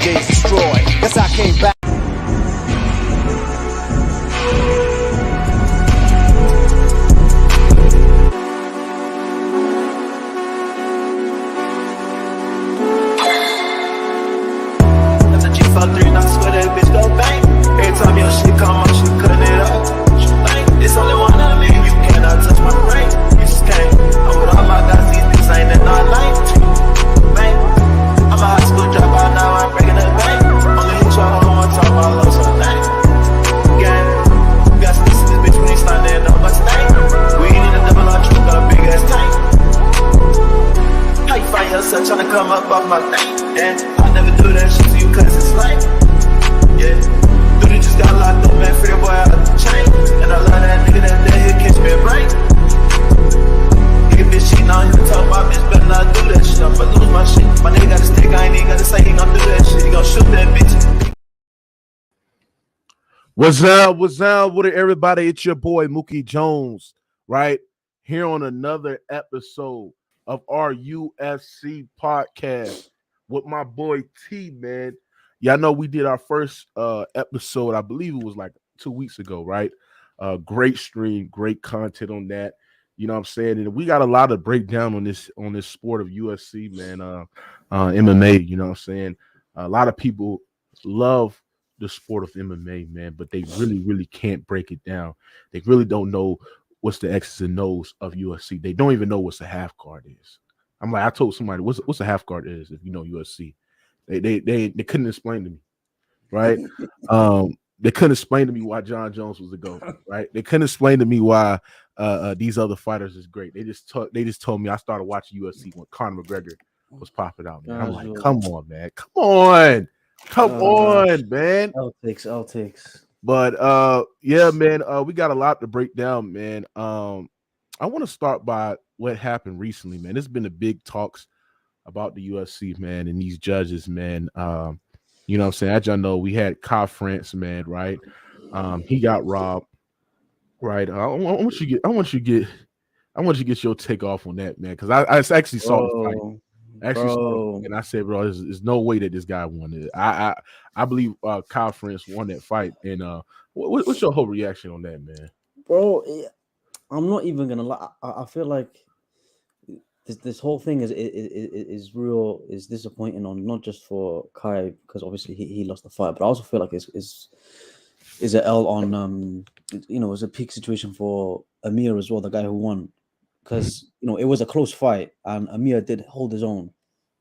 they destroy. Guess I came back. That's a G53, and I swear that bitch go bang. Every time your shit come up, she cutting it up. It's only one of me, you cannot touch my brain. You just can't. I'm with all my guys, these niggas ain't in our lane. Bang. I'm a high school dropout, now I'm breaking the bank. Only hit you, I don't want to talk about love, so thank. Gang. We got sticks in this bitch, we ain't standing up my stain. We ain't in a double R truck, got a big ass tank. How you find yourself trying to come up off my thing? And I never do that shit to you cause it's lame. Yeah. Dude, you just got locked up, man, free the boy out of the chain. And I love that nigga that day, he'll catch me a break. Nigga bitch cheating on him, talk my bitch, better not do that shit. I'ma lose my shit. My nigga got a stick, I ain't even gotta say he gon' do that shit. He gon' shoot that bitch. What's up? What's up with it, everybody? It's your boy Mookie Jones, right? Here on another episode of our UFC podcast with my boy T, man. Y'all know we did our first episode, I believe it was like 2 weeks ago, right? Great stream, great content on that. You know what I'm saying? And we got a lot to break down on this sport of UFC, man. MMA, you know what I'm saying? A lot of people love the sport of MMA, man, but they really, really can't break it down. They really don't know what's the X's and O's of UFC. They don't even know what's a half guard is. I'm like, I told somebody what's a half guard is if you know UFC. They couldn't explain to me, right? They couldn't explain to me why John Jones was a GOAT, right? They couldn't explain to me why these other fighters is great. They just told me I started watching UFC when Conor McGregor was popping out, man. I'm like, come on, man. Come on, man. I'll takes. But yeah, man, we got a lot to break down, man. I want to start by what happened recently, man. There's been a big talks about the UFC, man, and these judges, man. You know what I'm saying? As y'all know, we had Kyle France, man, right? He got robbed, right? I want you to get your take off on that, man, because I actually saw the fight. Saw it, and I said, bro, there's no way that this guy won it. I believe Kyle France won that fight. And what's your whole reaction on that, man? Bro, I'm not even gonna lie. I feel like this whole thing is disappointing on not just for Kai because obviously he lost the fight, but I also feel like it's an L on it's a peak situation for Amir as well, the guy who won, because it was a close fight and Amir did hold his own,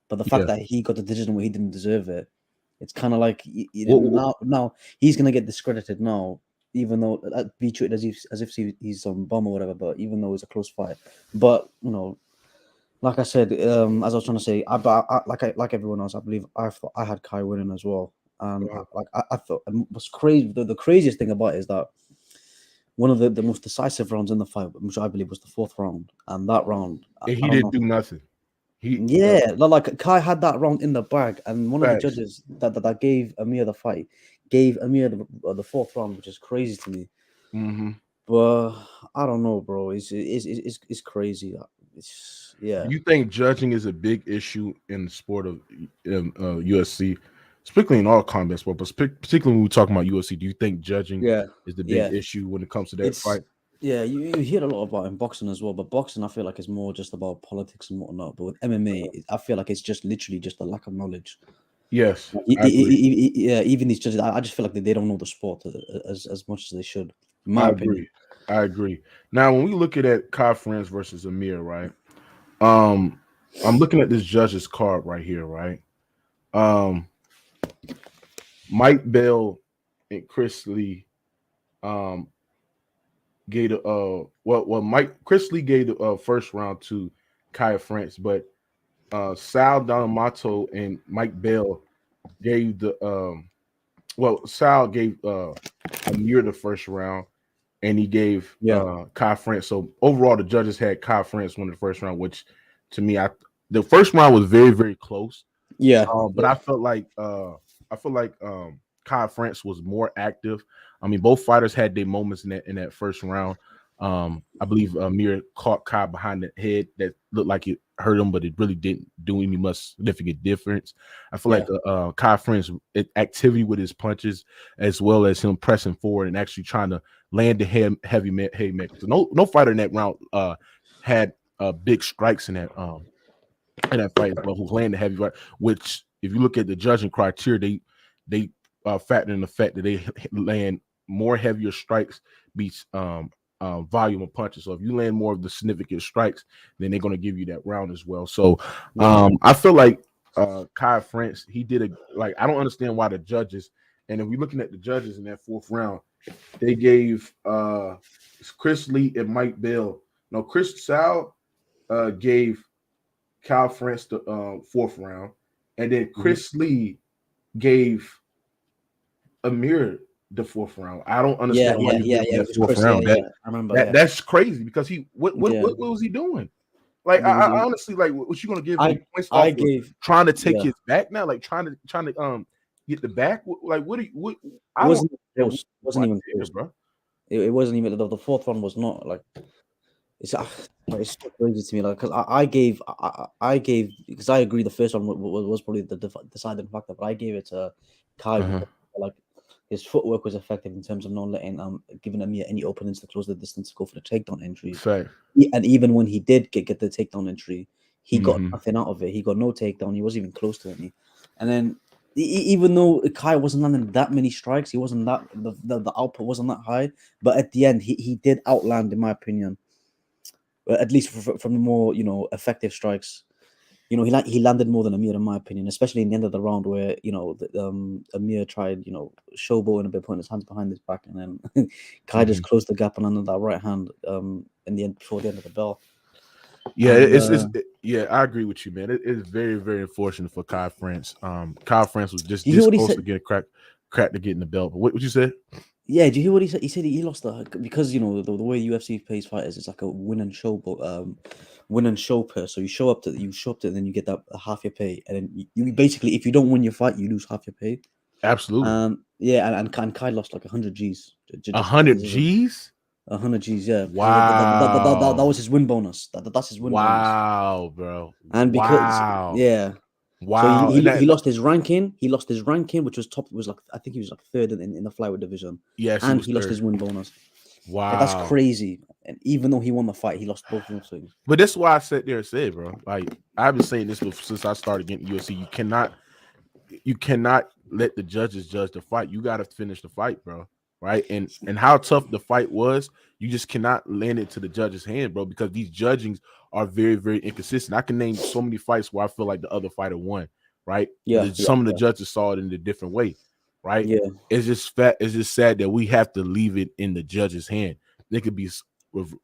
but the fact that he got the decision where he didn't deserve it, it's kind of like now he's gonna get discredited now. Even though be treated as if he's some bum or whatever, but even though it's a close fight, but like I said, as I was trying to say, like everyone else, I believe I had Kai winning as well. I thought it was crazy. The craziest thing about it is that one of the most decisive rounds in the fight, which I believe was the fourth round, and that round, he didn't do nothing. Like Kai had that round in the bag, and one of the judges that gave Amir the fight gave Amir the fourth round, which is crazy to me. Mm-hmm. But I don't know, bro. It's crazy. You think judging is a big issue in the sport of UFC, particularly in all combat sport, but particularly when we talk about UFC? Do you think judging is the big issue when it comes to that fight? Yeah, you hear a lot about in boxing as well, but boxing I feel like is more just about politics and whatnot. But with MMA, I feel like it's just literally just a lack of knowledge. Yes, even these judges, I just feel like they don't know the sport as much as they should. In my opinion. I agree. Now, when we look at Kyle France versus Amir, right? I'm looking at this judge's card right here, right? Mike Bell and Chris Lee gave Chris Lee gave the first round to Kyle France, but Sal D'Amato and Mike Bell gave Sal gave Amir the first round, and he gave Kyle France. So overall, the judges had Kyle France win the first round, which to me, the first round was very, very close. But I felt like Kyle France was more active. I mean, both fighters had their moments in that first round. I believe Amir caught Kai behind the head that looked like it hurt him, but it really didn't do any much significant difference. I feel like Kai Friend's activity with his punches, as well as him pressing forward and actually trying to land the heavy haymaker. So no fighter in that round had big strikes in that fight as well, who's landing the heavy right. Which, if you look at the judging criteria, they factor in the fact that they land more heavier strikes beats volume of punches. So if you land more of the significant strikes, then they're going to give you that round as well. So I feel like Kai France, he did I don't understand why the judges, and if we're looking at the judges in that fourth round, they gave Chris Lee and Mike Bell. No, Chris Sal gave Kyle France the fourth round, and then Chris Lee gave Amir the fourth round. I don't understand why you gave that fourth round. I remember that's crazy because what was he doing? Like I honestly, like, what you gonna give him points off of trying to take his back now, like trying to get the back? Like what wasn't even close, bro. It wasn't even the fourth one was not like it's so crazy to me, like, because I gave because I agree the first one was probably the deciding factor, but I gave it to Kai because, like, his footwork was effective in terms of not letting giving Amir any openings to close the distance to go for the takedown entry. Fair. And even when he did get the takedown entry, he got nothing out of it. He got no takedown. He wasn't even close to any. And then even though Kai wasn't landing that many strikes, he wasn't that the output wasn't that high. But at the end, he did outland, in my opinion, at least from the more effective strikes. He landed more than Amir, in my opinion, especially in the end of the round where Amir tried showboating a bit, putting his hands behind his back, and then Kai just closed the gap and landed that right hand in the end before the end of the bell. Yeah, I agree with you, man. It is very, very unfortunate for Kai France. Kai France was just this close to get cracked to getting the belt. But what you said? Yeah, do you hear what he said? He said he lost because the way UFC pays fighters, it's like a win and show pay. So you show up to and then you get that half your pay, and then you basically, if you don't win your fight, you lose half your pay. Absolutely. And Kai lost like 100 G's. 100 G's. 100 G's, yeah. Wow. That was his win bonus. That's his win bonus. Wow, bro. And because Wow. So he lost his ranking. He lost his ranking, which was top. Was like, I think he was like third in the flyweight division. Yes, and he lost his win bonus. Wow, like, that's crazy. And even though he won the fight, he lost both of those things. But that's why I sat there and said, bro, like, I've been saying this since I started getting UFC. You cannot let the judges judge the fight. You got to finish the fight, bro. Right? And how tough the fight was, you just cannot land it to the judge's hand, bro, because these judgings are very, very inconsistent. I can name so many fights where I feel like the other fighter won, right? Some of the judges saw it in a different way, right? Yeah. It's just sad that we have to leave it in the judge's hand. There could be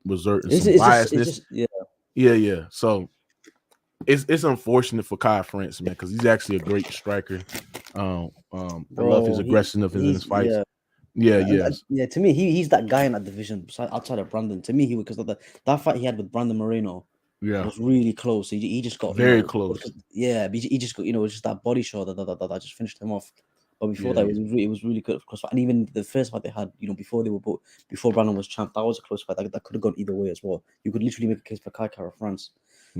reserved some biasness. Yeah. So it's unfortunate for Kai France, man, because he's actually a great striker. I love his aggressiveness in his fights. Yeah. To me, he's that guy in that division outside of Brandon. To me, he because of that fight he had with Brandon Moreno. Yeah, was really close. He just got very close. Yeah, he just got just that body shot that just finished him off. But before that, it was really good close fight. And even the first fight they had, before Brandon was champ, that was a close fight. That could have gone either way as well. You could literally make a case for Kai Kara France.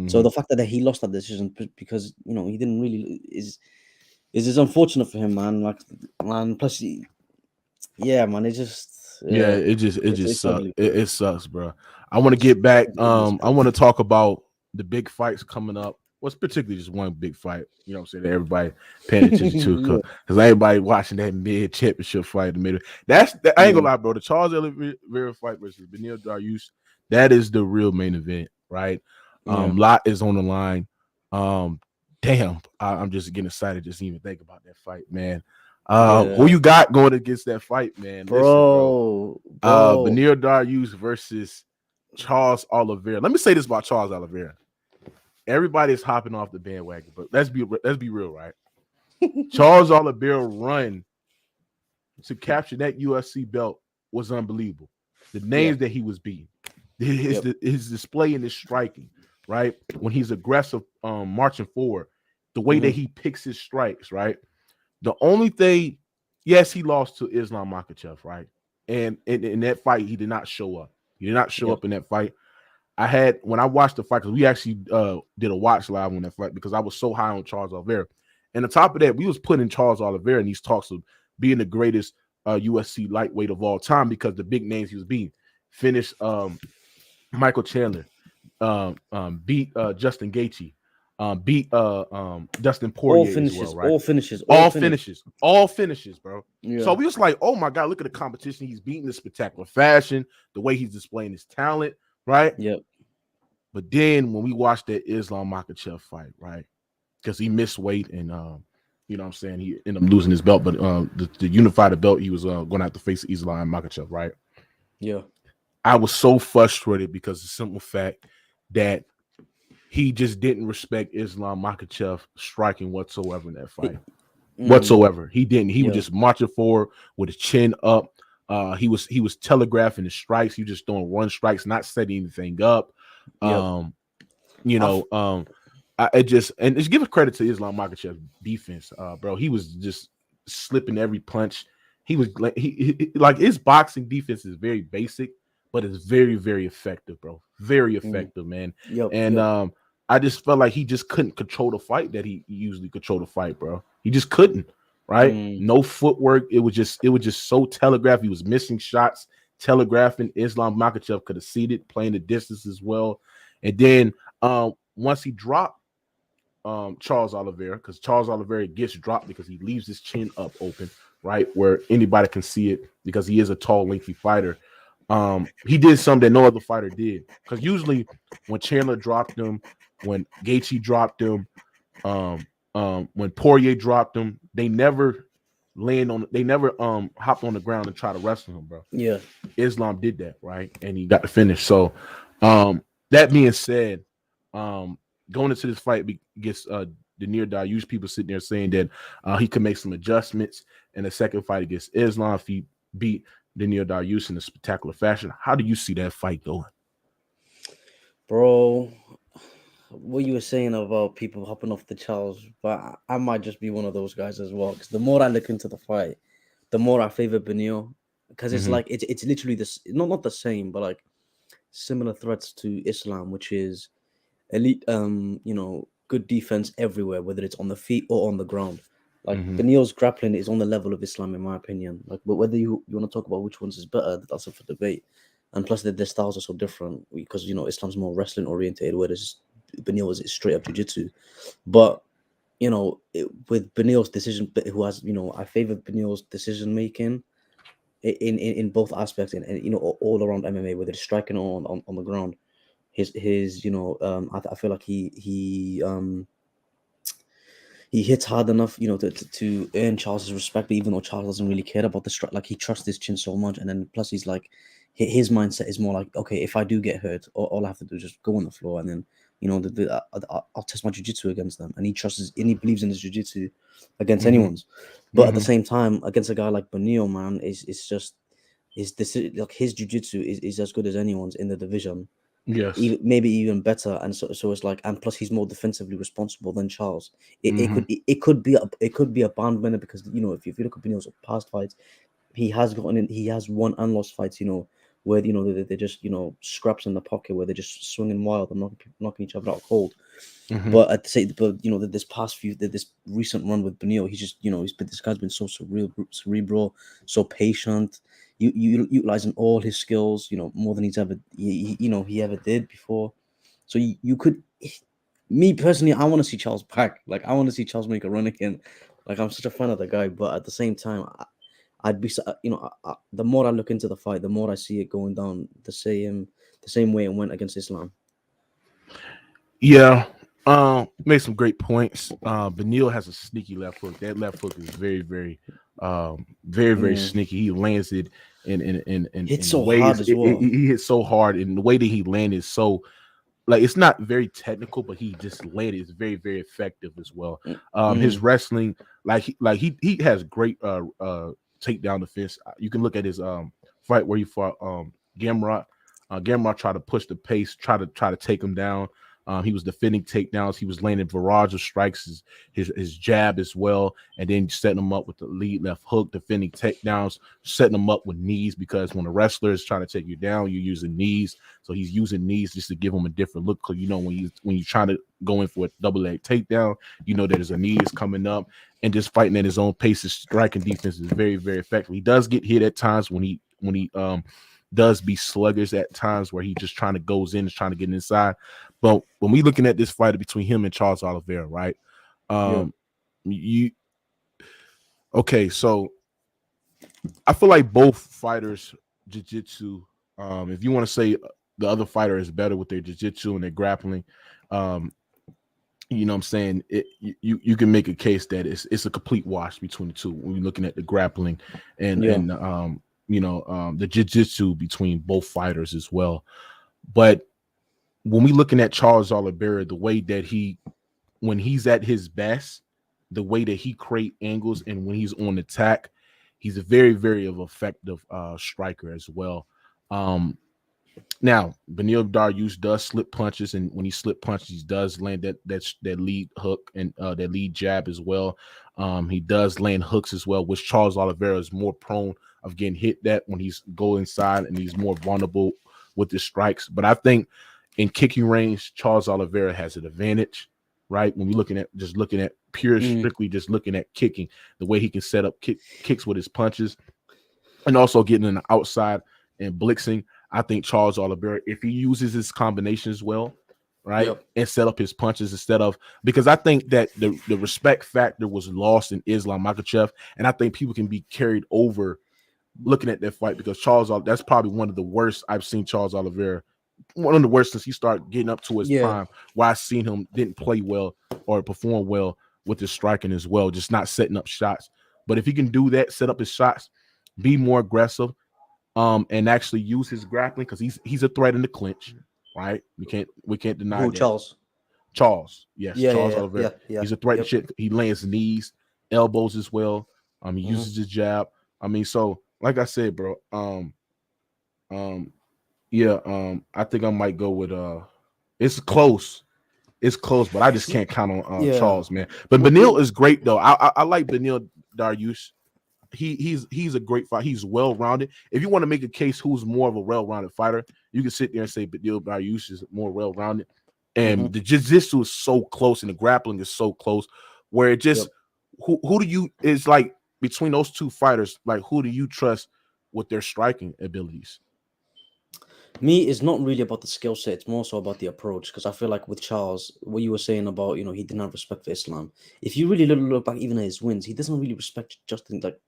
So the fact that he lost that decision because he didn't really is unfortunate for him, man. Like, man, plus man, it just it sucks. It sucks, bro. I want to get back. I want to talk about the big fights coming up. What's particularly just one big fight, you know what I'm saying, that everybody paying attention to because everybody watching that mid championship fight in the middle. I ain't gonna lie, bro. The Charles Oliveira fight versus Beneil Dariush, that is the real main event, right? Lot is on the line. Damn, I'm just getting excited just even think about that fight, man. Who you got going against that fight, man? Bro. Beneil Dariush versus Charles Oliveira. Let me say this about Charles Oliveira. Everybody is hopping off the bandwagon, but let's be real, right? Charles Oliveira run to capture that UFC belt was unbelievable. The names that he was beating, his display and his striking, right? When he's aggressive, marching forward, the way that he picks his strikes, right? The only thing, yes, he lost to Islam Makhachev, right? And in that fight, he did not show up. He did not show Yep. up in that fight. When I watched the fight, because we actually did a watch live on that fight because I was so high on Charles Oliveira. And on top of that, we was putting Charles Oliveira in these talks of being the greatest UFC lightweight of all time because the big names he was beating. Finished Michael Chandler, beat Justin Gaethje, beat Dustin Poirier as well, right? All finishes, bro. Yeah. So we was like, oh my God, look at the competition. He's beating in spectacular fashion, the way he's displaying his talent, right? Yep. But then when we watched that Islam Makhachev fight, right? Because he missed weight and you know what I'm saying, he ended up losing his belt, but the unified belt, he was going to have to face Islam Makhachev, right? Yeah. I was so frustrated because of the simple fact that he just didn't respect Islam Makhachev striking whatsoever in that fight. Whatsoever. He didn't. He was just marching forward with his chin up. He was telegraphing his strikes. He was just throwing run strikes, not setting anything up. Just give a credit to Islam Makhachev's defense, bro. He was just slipping every punch. He was like his boxing defense is very basic, but it's very, very effective, bro. Very effective, man. I just felt like he just couldn't control the fight that he usually control the fight, bro. He just couldn't, right? No footwork. It was just so telegraphed. He was missing shots, telegraphing. Islam Makhachev could have seated, playing the distance as well. And then once he dropped Charles Oliveira, because Charles Oliveira gets dropped because he leaves his chin up open, right, where anybody can see it because he is a tall, lengthy fighter. He did something that no other fighter did. Because usually when Chandler dropped him, when Gaethje dropped him, when Poirier dropped him, they never hopped on the ground and try to wrestle him, bro. Yeah. Islam did that, right? And he got the finish. So that being said, going into this fight against Beneil Dariush, people sitting there saying that he could make some adjustments in the second fight against Islam if he beat Beneil Dariush in a spectacular fashion. How do you see that fight going? Bro, what you were saying about people hopping off the Charles, but I might just be one of those guys as well. Because the more I look into the fight, the more I favor Beneil. Because it's like it's literally this, not the same, but like similar threats to Islam, which is elite, good defense everywhere, whether it's on the feet or on the ground. Like Beneil's grappling is on the level of Islam, in my opinion. Like, but whether you want to talk about which ones is better, that's up for debate. And plus, their styles are so different because Islam's more wrestling oriented, whereas Beneil is straight up jiu-jitsu. But with Beneil's decision, I favor Beneil's decision making in both aspects, and all around MMA, whether it's striking or on the ground. I feel like he hits hard enough, to earn Charles's respect, even though Charles doesn't really care about the strike. Like, he trusts his chin so much, and then plus he's like, his mindset is more like, okay, if I do get hurt, all I have to do is just go on the floor, and then I'll test my jiu-jitsu against them. And he trusts and he believes in his jiu-jitsu against anyone's. But at the same time, against a guy like Beneil, man, it's just his jiu-jitsu is as good as anyone's in the division. Yes, maybe even better, and so it's like, and plus he's more defensively responsible than Charles. It could be a bound winner because if you look at Beneil's past fights, he has won and lost fights, where they're just scraps in the pocket, where they're just swinging wild and knocking each other out cold. But at the same, this recent run with Beneil, he's just this guy's been so cerebral, so patient. You utilizing all his skills, more than he ever did before. So you could, me personally, I want to see Charles back. Like, I want to see Charles make a run again. Like, I'm such a fan of the guy, but at the same time, I'd be, the more I look into the fight, the more I see it going down the same way it went against Islam. Yeah, made some great points. Beneil has a sneaky left hook. That left hook is very, very, very sneaky. He lands it in hits so hard as well. He hits so hard, and the way that he landed is so, like, it's not very technical, but he just landed is very, very effective as well. His wrestling, he has great takedown defense. You can look at his fight where he fought Gamrot. Gamrot tried to push the pace, try to take him down. He was defending takedowns. He was landing barrage of strikes, his jab as well, and then setting him up with the lead left hook, defending takedowns, setting him up with knees, because when a wrestler is trying to take you down, you're using knees. So he's using knees just to give him a different look. Because when you're trying to go in for a double leg takedown, that there's a knee is coming up, and just fighting at his own pace. His striking defense is very, very effective. He does get hit at times when he does be sluggish at times, where he just trying to goes in and trying to get inside. But when we looking at this fight between him and Charles Oliveira, right? So I feel like both fighters jiu-jitsu. If you want to say the other fighter is better with their jiu-jitsu and their grappling, you know what I'm saying? You can make a case that it's a complete wash between the two when you're looking at the grappling and the jiu-jitsu between both fighters as well. But when we looking at Charles Oliveira, the way that when he's at his best, the way that he create angles, and when he's on attack, he's a very, very effective striker as well. Now, Beneil Dariush does slip punches, and when he slip punches, he does land that lead hook and that lead jab as well. He does land hooks as well, which Charles Oliveira is more prone of getting hit that when he's go inside, and he's more vulnerable with his strikes. But I think in kicking range, Charles Oliveira has an advantage, right? When we're looking at strictly just looking at kicking, the way he can set up kicks with his punches, and also getting in the outside and blitzing. I think Charles Oliveira, if he uses his combinations well, right, and set up his punches because I think that the respect factor was lost in Islam Makhachev, and I think people can be carried over looking at that fight, because that's probably one of the worst I've seen Charles Oliveira, one of the worst since he started getting up to his prime, where I seen him didn't play well or perform well with his striking as well, just not setting up shots. But if he can do that, set up his shots, be more aggressive, and actually use his grappling, because he's a threat in the clinch, right? We can't deny that. Charles, yes, Charles Oliveira. He's a threat in shit. He lands knees, elbows as well. He uses his jab. So like I said, bro, I think I might go with it's close, but I just can't count on Charles, man. But Beneil is great though. I like Beneil Dariush. He's a great fighter. He's well-rounded. If you want to make a case who's more of a well-rounded fighter, you can sit there and say Beneil Dariush is more well-rounded. And the jiu-jitsu is so close, and the grappling is so close, where it just who do you is like between those two fighters, like who do you trust with their striking abilities? Me, it's not really about the skill set. It's more so about the approach. Because I feel like with Charles, what you were saying about, he didn't have respect for Islam. If you really look back even at his wins, he doesn't really respect Justin. Like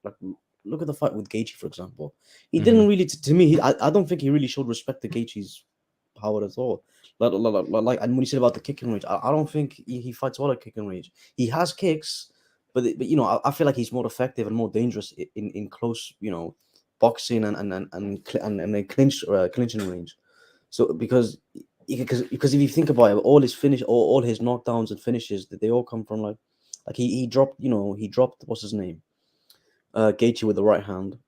look at the fight with Gaethje, for example. He didn't really, to me, I don't think he really showed respect to Gaethje's power at all. Like, and when you said about the kicking range, I don't think he fights well at kicking range. He has kicks, but I feel like he's more effective and more dangerous in close, boxing and clinching range. So because if you think about it, all his knockdowns and finishes, they all come from like he dropped what's his name, Gaethje with the right hand.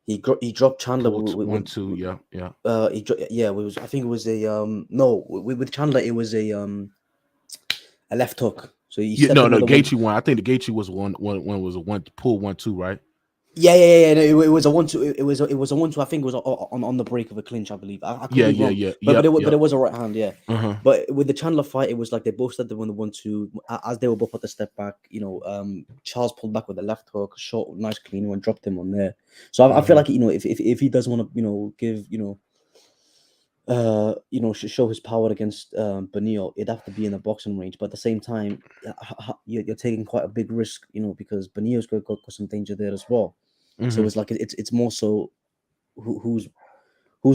He dropped Chandler with 1-2. I think it was with Chandler it was a left hook. So Gaethje won. I think the Gaethje was one was a 1-2, right? Yeah. No, it was a 1-2. It was a 1-2. I think it was on the break of a clinch, I believe. I could be wrong. But it was a right hand, But with the Chandler fight, it was like they both said they won the 1-2 as they were both at the step back. Charles pulled back with the left hook, short, nice clean one, dropped him on there. So I feel like if he does want to give show his power against Beneil, it'd have to be in the boxing range. But at the same time, you're taking quite a big risk, because Beneil's got some danger there as well. So it's like it's more so who's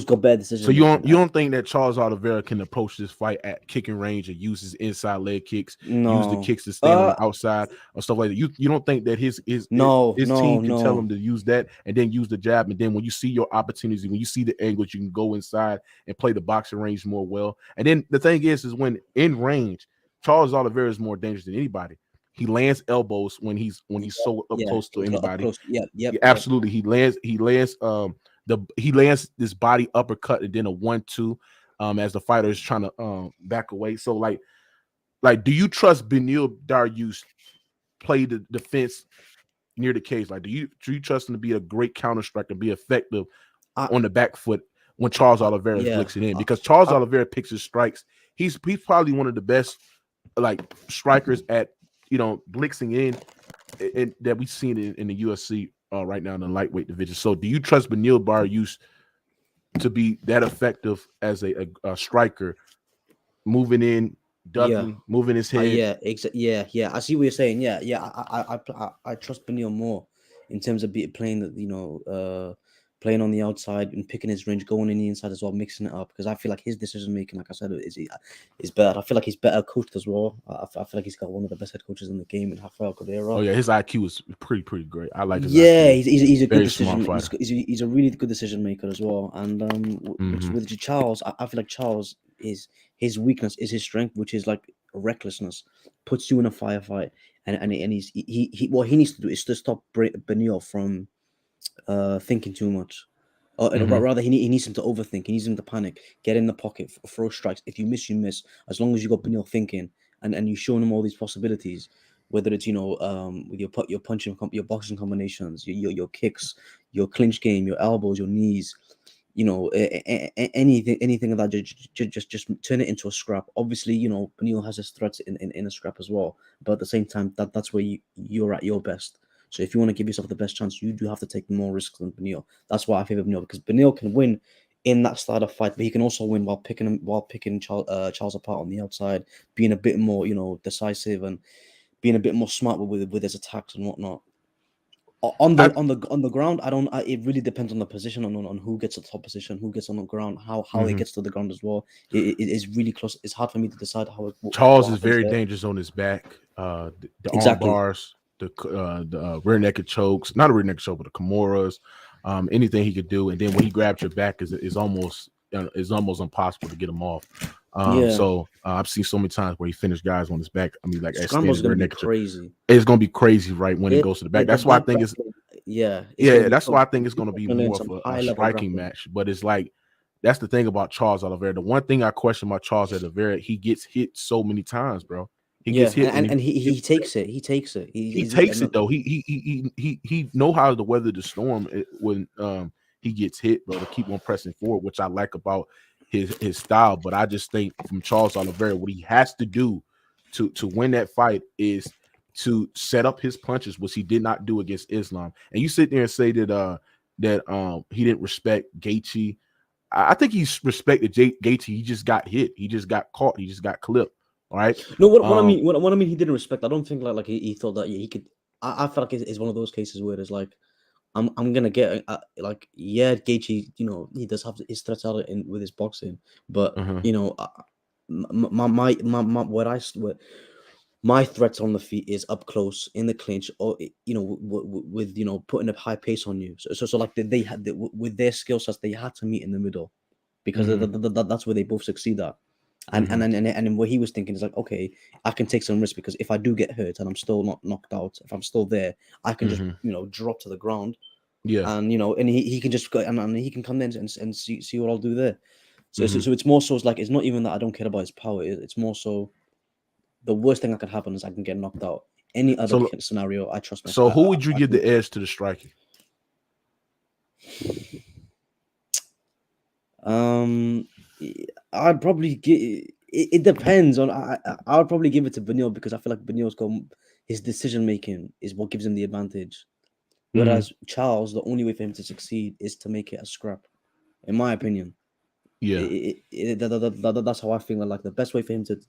got better decisions. So you don't think that Charles Oliveira can approach this fight at kicking range and use his inside leg kicks, use the kicks to stand on the outside or stuff like that? You don't think that his team can tell him to use that and then use the jab, and then when you see your opportunities, when you see the angles, you can go inside and play the boxing range more well. And then the thing is when in range, Charles Oliveira is more dangerous than anybody. He lands elbows when he's so up close to anybody. Absolutely. He lands this body uppercut and then a 1-2. as the fighter is trying to back away. So like do you trust Beneil Dariush play the defense near the cage? Like, do you trust him to be a great counter striker, be effective I, on the back foot when Charles Oliveira is yeah, blitzing in? Because Charles I, Oliveira picks his strikes. He's probably one of the best like strikers at blitzing in that we've seen in the UFC right now in the lightweight division. So, do you trust Beneil Dariush to be that effective as a striker, moving in, ducking, moving his head? yeah. I see what you're saying. Yeah. I trust Beneil more in terms of playing playing on the outside and picking his range, going in the inside as well, mixing it up. Because I feel like his decision making, like I said, is better. I feel like he's better coached as well. I feel like he's got one of the best head coaches in the game in Rafael Cordeiro. Oh yeah, his IQ is pretty great. I like his IQ. He's a very good decision. He's a really good decision maker as well. And with Charles, I feel like Charles his weakness is his strength, which is like recklessness, puts you in a firefight, and he what he needs to do is to stop Beneil from thinking too much. Rather, he needs him to overthink. He needs him to panic, get in the pocket, throw strikes. If you miss, you miss. As long as you got Beneil thinking, and you showing him all these possibilities, whether it's with your punching, your boxing combinations, your kicks, your clinch game, your elbows, your knees, anything of that. Just turn it into a scrap. Obviously, Beneil has his threats in a scrap as well, but at the same time, that's where you're at your best. So if you want to give yourself the best chance, you do have to take more risks than Beneil. That's why I favor Beneil, because Beneil can win in that style of fight, but he can also win while picking Charles apart on the outside, being a bit more decisive and being a bit more smart with his attacks and whatnot. On the ground, it really depends on the position, on who gets the top position, who gets on the ground, how he gets to the ground as well. It is really close. It's hard for me to decide how. Charles is very dangerous on his back. The arm bars, the rear naked chokes, not a rear naked choke, but the Kimuras, anything he could do, and then when he grabs your back, is almost impossible to get him off. So I've seen so many times where he finished guys on his back. I mean, like Scramble's gonna be crazy. It's gonna be crazy, right, when it goes to the back. That's why I think it's that's why I think it's gonna be more of a striking match. But it's like that's the thing about Charles Oliveira. The one thing I question about Charles Oliveira, he gets hit so many times, bro. He gets hit, and he takes it. He takes it. He takes it though. He know how to weather the storm when he gets hit, bro. To keep on pressing forward, which I like about his style. But I just think from Charles Oliveira, what he has to do to win that fight is to set up his punches, which he did not do against Islam. And you sit there and say that he didn't respect Gaethje. I think he respected Gaethje. He just got hit. He just got caught. He just got clipped. All right. No, what I mean, he didn't respect. I don't think like he thought that he could. I feel like it's one of those cases where it's like, I'm gonna get Gaethje. He does have his threats out with his boxing, but my threats on the feet is up close in the clinch, or with putting a high pace on you. So like they had with their skill sets, they had to meet in the middle, because that's where they both succeed at. And what he was thinking is like, okay, I can take some risk, because if I do get hurt and I'm still not knocked out, if I'm still there, I can just drop to the ground. Yeah, and and he can just go and he can come in and see what I'll do there. So it's more so it's not even that I don't care about his power. It's more so the worst thing that could happen is I can get knocked out. Any other scenario, I trust myself. So who would you give the edge to the striking? I'd probably give it depends on. I would probably give it to Beneil, because I feel like Beneil's got his decision making is what gives him the advantage. Whereas Charles, the only way for him to succeed is to make it a scrap, in my opinion. Yeah, that's how I feel. Like the best way for him to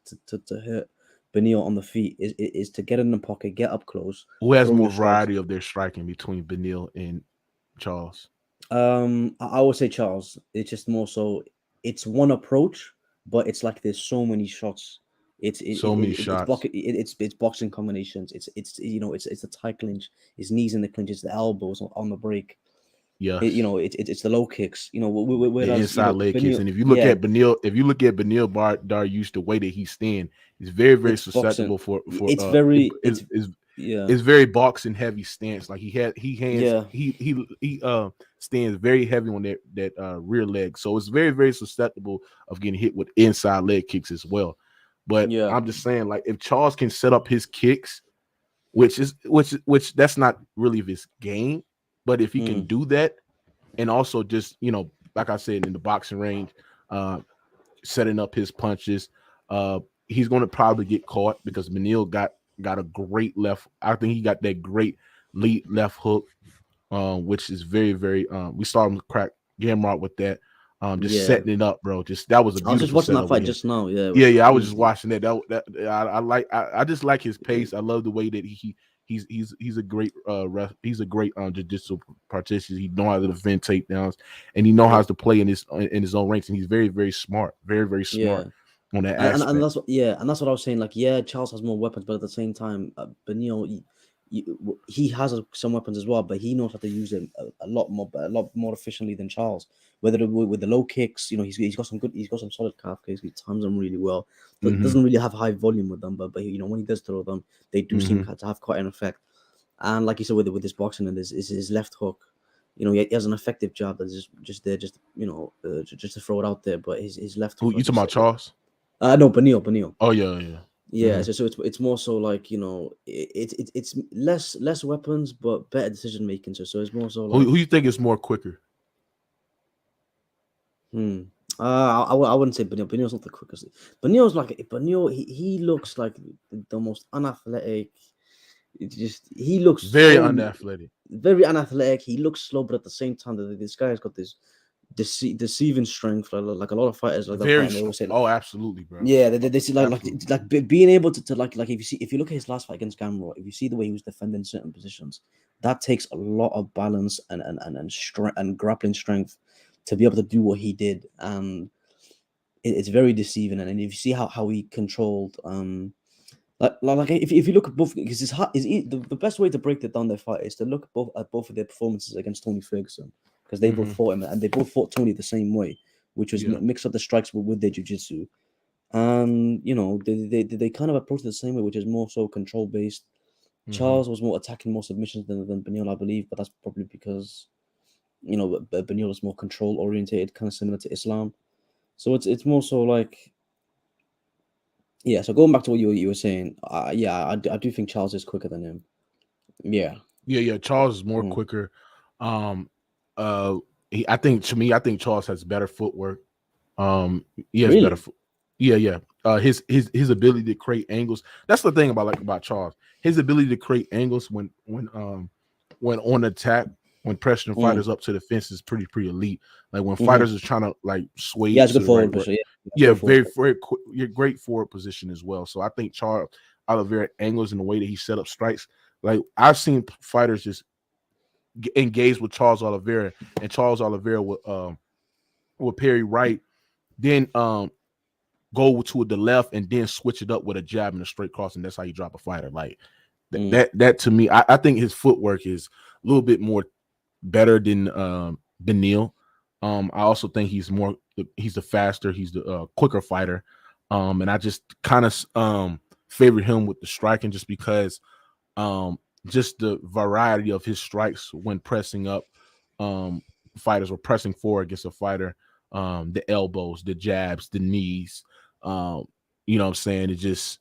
hurt Beneil on the feet is to get in the pocket, get up close. Who has more variety of their striking between Beneil and Charles? I would say Charles. It's just more so. It's one approach, but it's like there's so many shots. It's boxing combinations. It's the tight clinch. It's knees in the clinch. It's the elbows on the break. Yeah, it's the low kicks. The inside leg kicks. And if you look at Beneil, Dariush, the way that he stand, he's very susceptible for. It's very it's very boxing heavy stance. Like he stands very heavy on that rear leg, so it's very, very susceptible of getting hit with inside leg kicks as well. But I'm just saying, like, if Charles can set up his kicks, which that's not really his game, but if he can do that, and also just, like I said, in the boxing range, setting up his punches, he's going to probably get caught because Beneil got a great left. I think he got that great lead left hook, which is very, very. We saw him crack Gamrot with that. Setting it up, bro. That was a beautiful. I was just watching that fight just now. Yeah. I was just watching that. I just like his pace. I love the way that he's a great ref. He's a great jiu-jitsu practitioner. He knows how to defend takedowns, and he knows how to play in his own ranks. And he's very, very smart. Very, very smart on that aspect. And that's what I was saying. Like, Charles has more weapons, but at the same time, Beneil, he has some weapons as well, but he knows how to use them a lot more efficiently than Charles. Whether with the low kicks, he's got some solid calf kicks. He times them really well. But doesn't really have high volume with them. But when he does throw them, they do seem to have quite an effect. And like you said, with this boxing and his left hook, he has an effective jab that's just there, just to throw it out there. But his left hook. Who you talking about, Charles? No, Beneil. Oh yeah. Yeah, so it's more so like it's less weapons but better decision making. So it's more so like who you think is more quicker? I wouldn't say Beneil. Beneil's not the quickest. Beneil, he looks like the most unathletic. He looks very unathletic. Very unathletic. He looks slow, but at the same time, this guy's got this deceiving strength, like a lot of fighters. Like very strong. Oh, absolutely, bro. Yeah, they see like being able to like if you look at his last fight against Gamrot, if you see the way he was defending certain positions, that takes a lot of balance and strength and grappling strength to be able to do what he did. And it's very deceiving. And if you see how he controlled, like if you look at both, because the best way to break it down their fight is to look at both of their performances against Tony Ferguson. Because they both fought him, and they both fought Tony the same way, which was mix up the strikes with their jiu-jitsu. And they kind of approached it the same way, which is more so control based. Charles was more attacking, more submissions than Beneil, I believe, but that's probably because Beneil is more control orientated, kind of similar to Islam. So it's more so like, so going back to what you were saying, I do think Charles is quicker than him. Yeah. Charles is more quicker. I think Charles has better footwork. He has better. His ability to create angles. That's the thing about Charles. His ability to create angles when on attack, when pressuring fighters up to the fence is pretty elite. Like when fighters are trying to like sway. Yeah, it's good forward position. You're great forward position as well. So I think Charles Oliveira angles in the way that he set up strikes. Like I've seen fighters just engage with Charles Oliveira, and Charles Oliveira will parry right, then go to the left, and then switch it up with a jab and a straight cross, and that's how you drop a fighter. Like that to me, I think his footwork is a little bit more better than Beneil. I also think he's the faster, he's the quicker fighter, and I just kind of favor him with the striking just because just the variety of his strikes when pressing up fighters or pressing forward against a fighter, the elbows, the jabs, the knees, you know what I'm saying? It's just,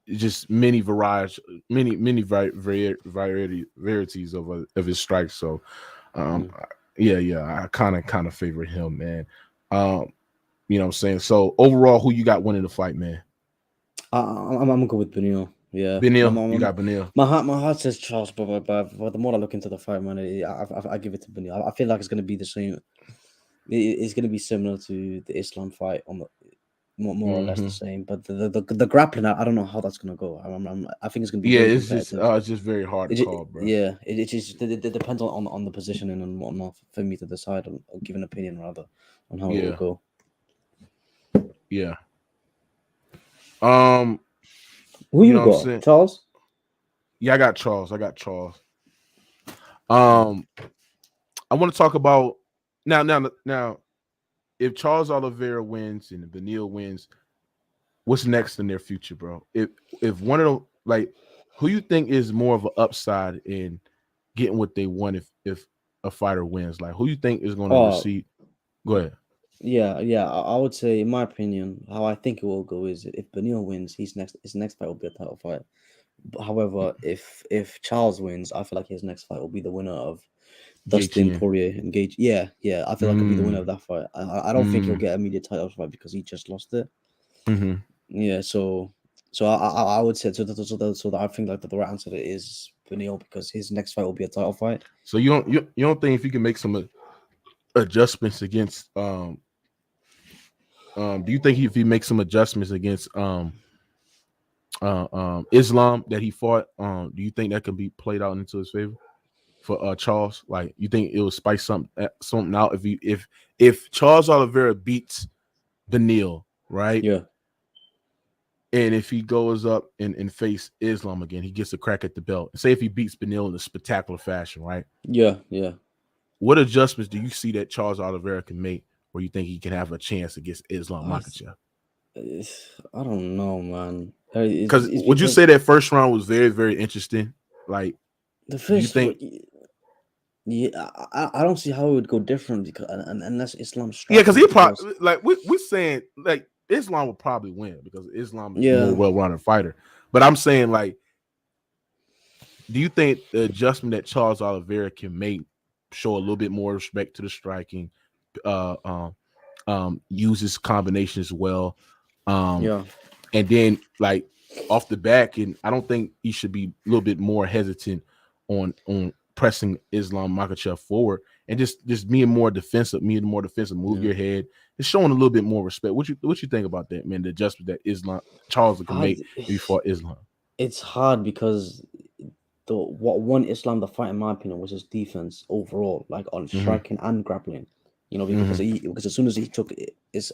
just many varieties of his strikes. So I kind of favor him, man. You know what I'm saying? So overall, who you got winning the fight, man? I'm gonna go with Beneil. Yeah, Beneil. You got Beneil. My heart says Charles, but the more I look into the fight, man, I give it to Beneil. I feel like it's gonna be the same. It's gonna be similar to the Islam fight, on the more or less the same. But the grappling, I don't know how that's gonna go. I think it's gonna be it's just very hard to call, bro. Yeah, it depends on the positioning and whatnot for me to decide or give an opinion rather on how it will go. Yeah. Who you got? Charles? Yeah, I got Charles. I want to talk about now. If Charles Oliveira wins and Beneil wins, what's next in their future, bro? If one of them, like, who you think is more of an upside in getting what they want if a fighter wins? Like, who you think is going to Oh, receive? Go ahead. yeah. I would say, in my opinion, how I think it will go is if Beneil wins, his next fight will be a title fight. However, if Charles wins, I feel like his next fight will be the winner of Dustin Gaethje. Poirier and Gage. Yeah. I feel like he'll be the winner of Mm, that fight. I don't think he'll mm, get a immediate title fight because he just lost it. mm-hmm. Yeah, so I would say so that I think like that the right answer to it is Beneil because his next fight will be a title fight. So you don't think if you can make some adjustments against do you think if he makes some adjustments against Islam that he fought, do you think that can be played out into his favor for Charles? Like, you think it will spice something out if Charles Oliveira beats Beneil, right? Yeah, And if he goes up and face Islam again, he gets a crack at the belt. Say if he beats Beneil in a spectacular fashion, right? yeah. What adjustments do you see that Charles Oliveira can make where you think he can have a chance against Islam I Makhachev? I don't know, man. Because It's would you because say that first round was very, very interesting? Like, the do you first, think? yeah, I don't see how it would go different because unless Islam's Yeah, because striking he because probably like we're saying like Islam will probably win because Islam is a more yeah, well-rounded fighter. But I'm saying, like, do you think the adjustment that Charles Oliveira can make show a little bit more respect to the striking, uh, uses combinations well, yeah. and then like off the back, and I don't think he should be a little bit more hesitant on pressing Islam Makhachev forward and just being more defensive, move Yeah. your head, just showing a little bit more respect. What you think about that, man? The adjustment that Charles can I, make before Islam. it's hard because what won Islam the fight, in my opinion, was his defense overall, like on Mm-hmm. striking and grappling. You know, Mm-hmm. because as soon as he took as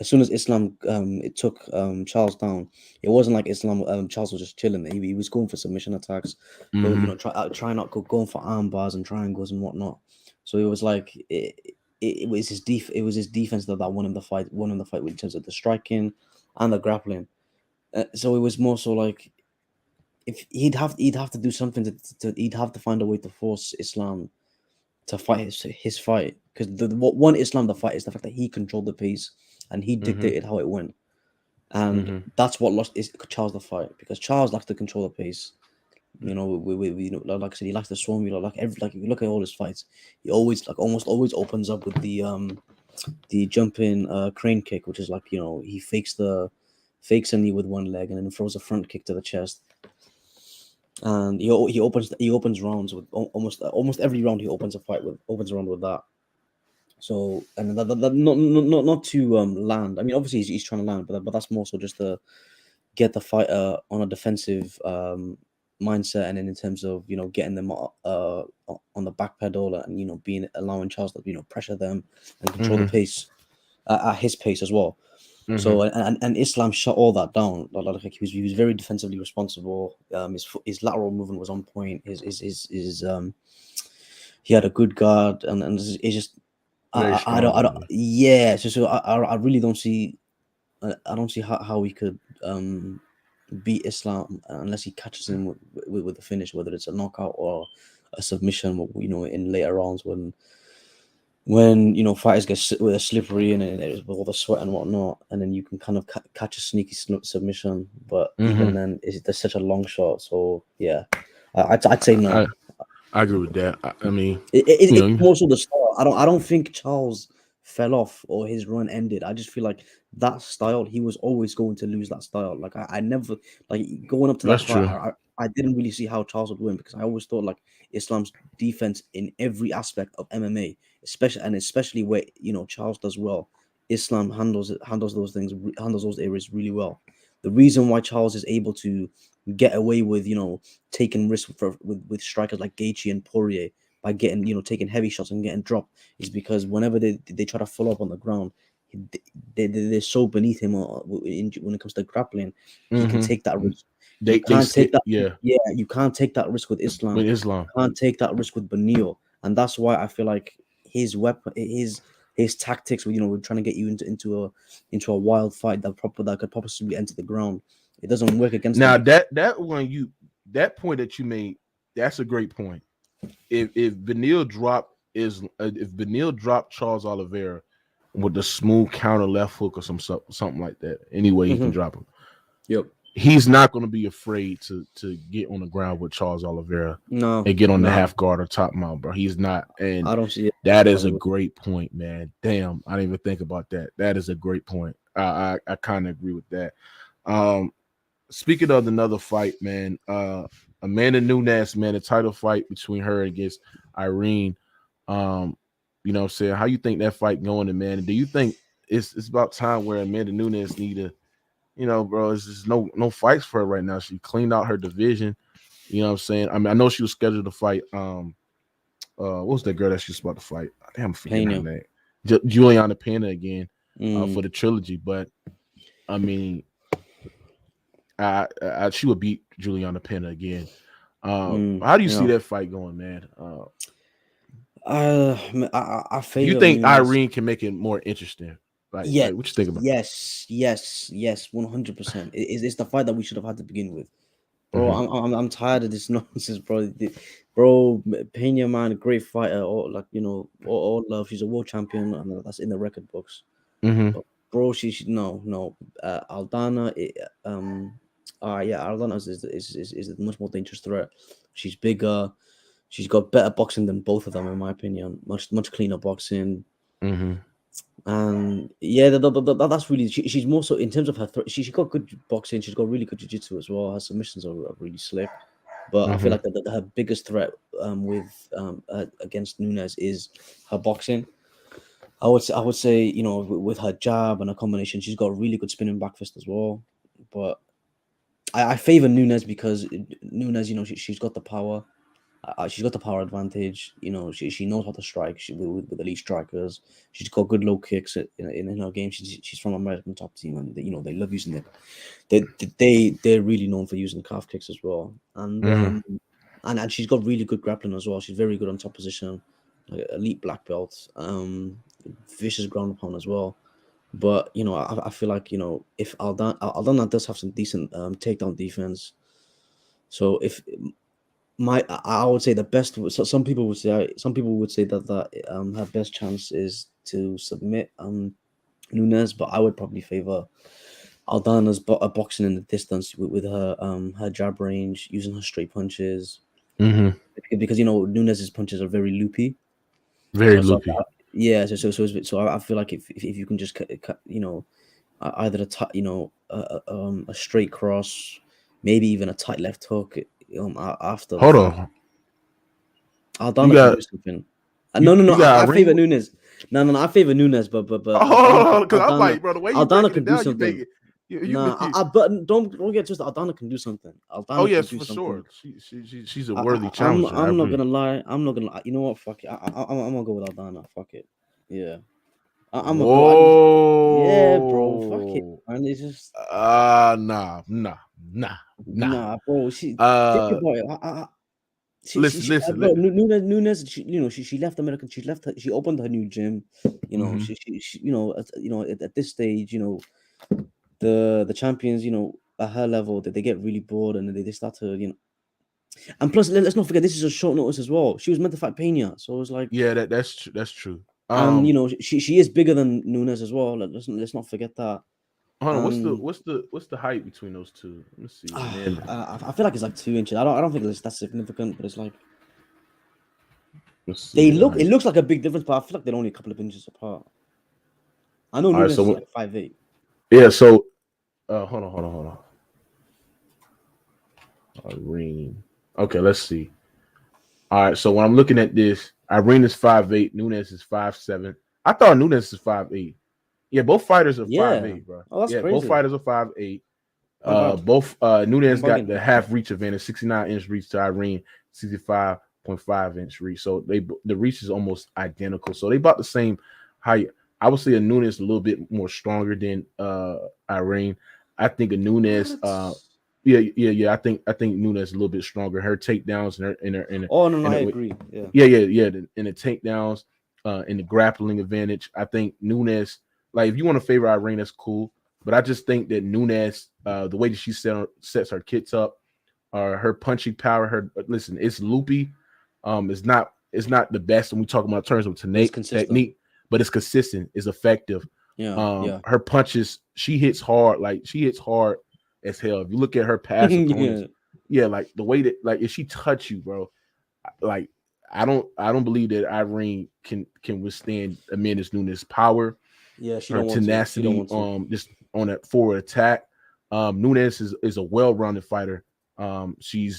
soon as Islam it took Charles down, it wasn't like Islam Charles was just chilling. He was going for submission attacks, go Mm-hmm. try not going for arm bars and triangles and whatnot. So it was like it was it was his defense that won him the fight, in terms of the striking and the grappling. So it was more so like if he'd have to do something he'd have to find a way to force Islam to fight his fight because what won Islam the fight is the fact that he controlled the pace and he Mm-hmm. dictated how it went, and Mm-hmm. that's what lost is Charles the fight because Charles likes to control the pace. You know, we you know, like I said, he likes to swarm. You know, like if you look at all his fights, he always almost always opens up with the jumping crane kick, which is like he fakes a knee with one leg and then throws a front kick to the chest. And he opens rounds with almost every round he opens a round with that. So and that not to land. I mean, obviously he's trying to land, but that's more so just to get the fighter on a defensive mindset, and then in terms of getting them on the back pedal and being allowing Charles to pressure them and control the Mm-hmm. pace at his pace as well. Mm-hmm. So and Islam shut all that down. Like he was very defensively responsible. His lateral movement was on point. His he had a good guard, and it's just Very I don't strong. yeah. So I really don't see I don't see how we could beat Islam unless he catches him with the finish, whether it's a knockout or a submission. In later rounds when fighters get slippery and with all the sweat and whatnot, and then you can kind of catch a sneaky submission. But even Mm-hmm. then, there's such a long shot. So yeah, I'd say no. I agree with that. I mean, It's more so the style. I don't think Charles fell off or his run ended. I just feel like that style, he was always going to lose that style. Like I never like going up to that that's fight. true. I didn't really see how Charles would win because I always thought like Islam's defense in every aspect of MMA, especially where Charles does well. Islam handles those things, handles those areas really well. The reason why Charles is able to get away with taking risks with strikers like Gaethje and Poirier by getting taking heavy shots and getting dropped is because whenever they try to follow up on the ground, they're so beneath him when it comes to grappling. He can Mm-hmm. take that risk. You They can't take sit, that. yeah, Yeah, you can't take that risk with Islam. with Islam. You can't take that risk with Beneil, and that's why I feel like his weapon, his tactics, with trying to get you into a wild fight that could possibly enter the ground. It doesn't work against him Now because that one that point that you made, that's a great point. If Beneil dropped Charles Oliveira with the smooth counter left hook or something like that, any way he can drop him. Yep. He's not going to be afraid to get on the ground with Charles Oliveira and get on the half guard or top mount, bro. He's not, and I don't see it. That is a great point, man. Damn, I didn't even think about that. That is a great point. I kind of agree with that. Speaking of another fight, man, Amanda Nunes, man, a title fight between her against Irene. You know what I'm saying? How you think that fight going, man? Do you think it's about time where Amanda Nunes need to, you know, bro, it's just no fights for her right now. She cleaned out her division. You know what I'm saying? I mean, I know she was scheduled to fight. What was that girl that she was about to fight? Damn, I'm forgetting her name. Juliana Pena again for the trilogy. But I mean, she would beat Juliana Pena again. How do you see that fight going, man? I favor. You think Irene can make it more interesting? Like, yeah, what you think about? Yes, 100%. It's the fight that we should have had to begin with, bro. I'm tired of this nonsense, bro. Bro, Pena, man, a great fighter. All love. She's a world champion, and that's in the record books. But, bro, no. Aldana, Aldana is a much more dangerous threat. She's bigger. She's got better boxing than both of them, in my opinion. Much cleaner boxing. And yeah, that's really she's more so in terms of her she's got good boxing. She's got really good jiu-jitsu as well. Her submissions are really slick. But I feel like her biggest threat against Nunes is her boxing. I would say, you know, with her jab and her combination, she's got a really good spinning back fist as well. But I favor Nunes because Nunes, you know, she's got the power. She's got the power advantage. You know, she knows how to strike with elite strikers. She's got good low kicks in her game. She's from American top team, and they love using it. They're really known for using calf kicks as well. And and she's got really good grappling as well. She's very good on top position, like elite black belt. Vicious ground upon as well. But you know, I feel like, you know, if Aldana does have some decent takedown defense. So if I would say the best. So some people would say that her best chance is to submit Nunes, but I would probably favor Aldana's boxing in the distance with her jab range, using her straight punches. Because, you know, Nunes's punches are very loopy. Very loopy. So I feel like if you can just you know, either a straight cross, maybe even a tight left hook. After hold on, Aldana can do something. No. I favor Nunes. No. I favor Nunes, but because I'm like, bro, the way Aldana can do something. But don't get twisted. Aldana can do something. Yes, for sure. She's a worthy challenger. I'm not gonna lie. You know what? Fuck it. I'm gonna go with Aldana. Fuck it. Yeah. I'm gonna go. Yeah, bro. Fuck it. And it's just nah, bro. Think about it. Listen. Bro, Nunes. She left American. She opened her new gym. You know, she at this stage, you know, the champions, you know, at her level, that they get really bored and they start to, you know. And plus, let's not forget, this is a short notice as well. She was meant to fight Pena, so it was like, yeah, that's true. And you know, she is bigger than Nunes as well. Let's not forget that. Hold on, what's the height between those two? Let me see. I feel like it's like 2 inches. I don't think it's that significant, but it's like it looks like a big difference, but I feel like they're only a couple of inches apart. I know Nunes is like 5'8". Yeah, so hold on. Irene. Okay, let's see. All right, so when I'm looking at this, Irene is 5'8", Nunes is 5'7". I thought Nunes is 5'8". Yeah, both fighters are 5'8", bro. Oh, that's crazy. Both fighters are 5'8". Both Nunes got the half reach advantage, 69-inch reach to Irene, 65.5-inch reach. So the reach is almost identical. So they about the same height. I would say a Nunes a little bit more stronger than Irene. I think a Nunes yeah. I think Nunes is a little bit stronger. Her takedowns and her I agree. Yeah. In the takedowns, in the grappling advantage, I think Nunes. Like, if you want to favor Irene, that's cool. But I just think that Nunes, the way that she sets her kits up, Her punching power, it's loopy. It's not the best when we talk about terms of technique, but it's consistent, it's effective. Yeah. Her punches, she hits hard as hell. If you look at her past opponents, like the way that, like, if she touch you, bro, like I don't believe that Irene can withstand Amanda Nunes' power. Yeah, she her don't tenacity, want to. Just on that forward attack. Nunes is a well-rounded fighter. She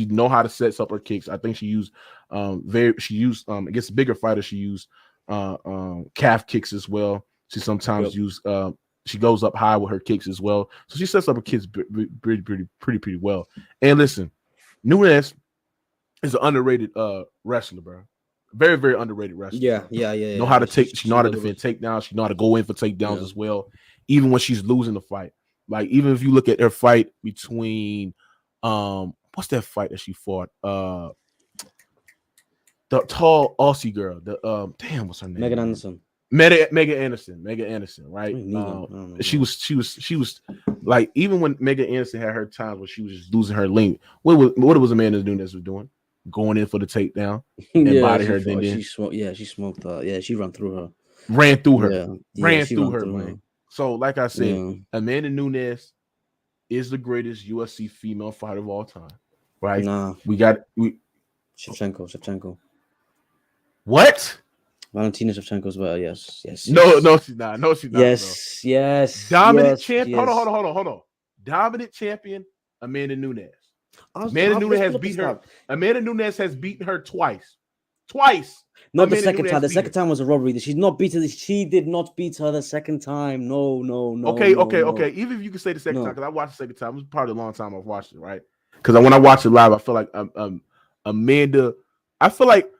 know how to set up her kicks. I think she used against bigger fighters, she used calf kicks as well. She sometimes she goes up high with her kicks as well. So she sets up her kicks pretty well. And listen, Nunes is an underrated wrestler, bro. Very, very underrated wrestler. Yeah. Know how to she know how to defend takedowns. She know how to go in for takedowns as well, even when she's losing the fight. Like, even if you look at her fight between what's that fight that she fought? The tall Aussie girl. The damn, what's her name? Megan Anderson. Megan Anderson, right? She was like, even when Megan Anderson had her times where she was just losing her length, what was Amanda Nunes was doing? Going in for the takedown and body her. She smoked her. Yeah, she ran through her. Ran through her, man. Her. So, like I said, Amanda Nunes is the greatest UFC female fighter of all time, right? Nah, Shevchenko. What? Valentina Shevchenko's better. Yes. No, she's not. Yes. Dominant champion. Hold on. Dominant champion Amanda Nunes. Amanda Nunes has beaten her twice. Not the second time. The second time was a robbery. She did not beat her. She did not beat her the second time. No. Okay. Even if you can say the second time, because I watched the second time. It was probably a long time I've watched it, right? Because when I watched it live, I feel like Amanda. I feel like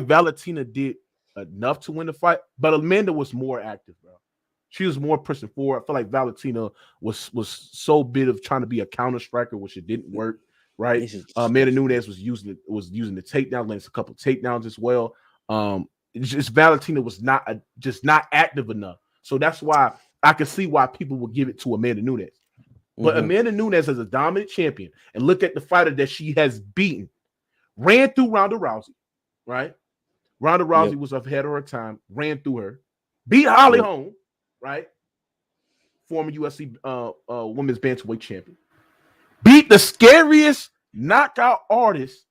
Valentina did enough to win the fight, but Amanda was more active, bro. She was more pushing forward. I feel like Valentina was so bit of trying to be a counter striker, which it didn't work, right? Amanda Nunes was using the takedown, lands a couple of takedowns as well. Just Valentina was not active enough, so that's why I can see why people would give it to Amanda Nunes. But Amanda Nunes is a dominant champion, and look at the fighter that she has beaten. Ran through Ronda Rousey, right? Ronda Rousey was ahead of her time. Ran through her, beat Holly Holm. Right, former UFC women's bantamweight champion, beat the scariest knockout artist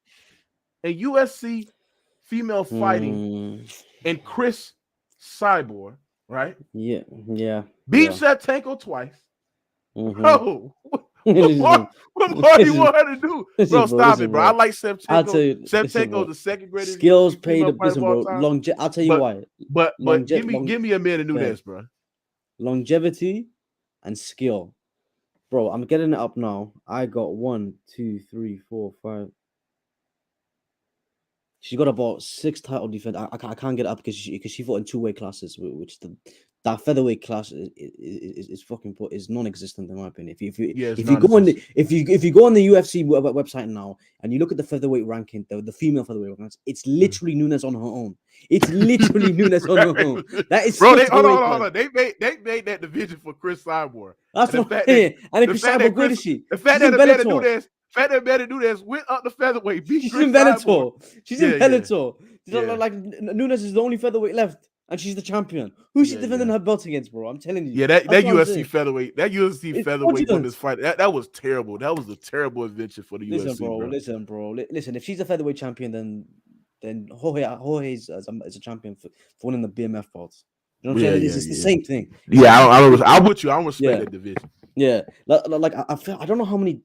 in UFC female fighting, and Chris Cyborg, right? Yeah. Beat Shevchenko twice. Oh, what more do you want her to do, bro? Stop it, bro. I like Shevchenko. Shevchenko is the second greatest. Skills paid. Listen, bro. I'll tell you why. But give me a minute to do this, bro. Longevity and skill, bro. I'm getting it up now. I got 1, 2, 3, 4, 5. She got about 6 title defense. I can't get it up because she fought in 2 weight classes, which that featherweight class is fucking is non-existent in my opinion. If you go on the UFC website now and you look at the featherweight ranking, the female featherweight rankings, it's literally Nunes on her own. It's literally Nunes on her own. That is, bro. Hold on. They made that division for Chris Cyborg. That's what I'm saying. And Chris Cyborg, good is she? The fact that Amanda Nunes went up the featherweight. She's in Bellator. She's in Bellator. Like Nunes is the only featherweight left. And she's the champion. Who's she defending her belt against, bro? I'm telling you. Yeah, that UFC featherweight, women's fight, that was terrible. That was a terrible invention for the UFC. Listen, bro. Listen, if she's a featherweight champion, then Jorge is a champion for winning the BMF belts. You know what I'm saying? It's the same thing. Yeah, I'm with you. I don't respect that division. Yeah, like I don't know how many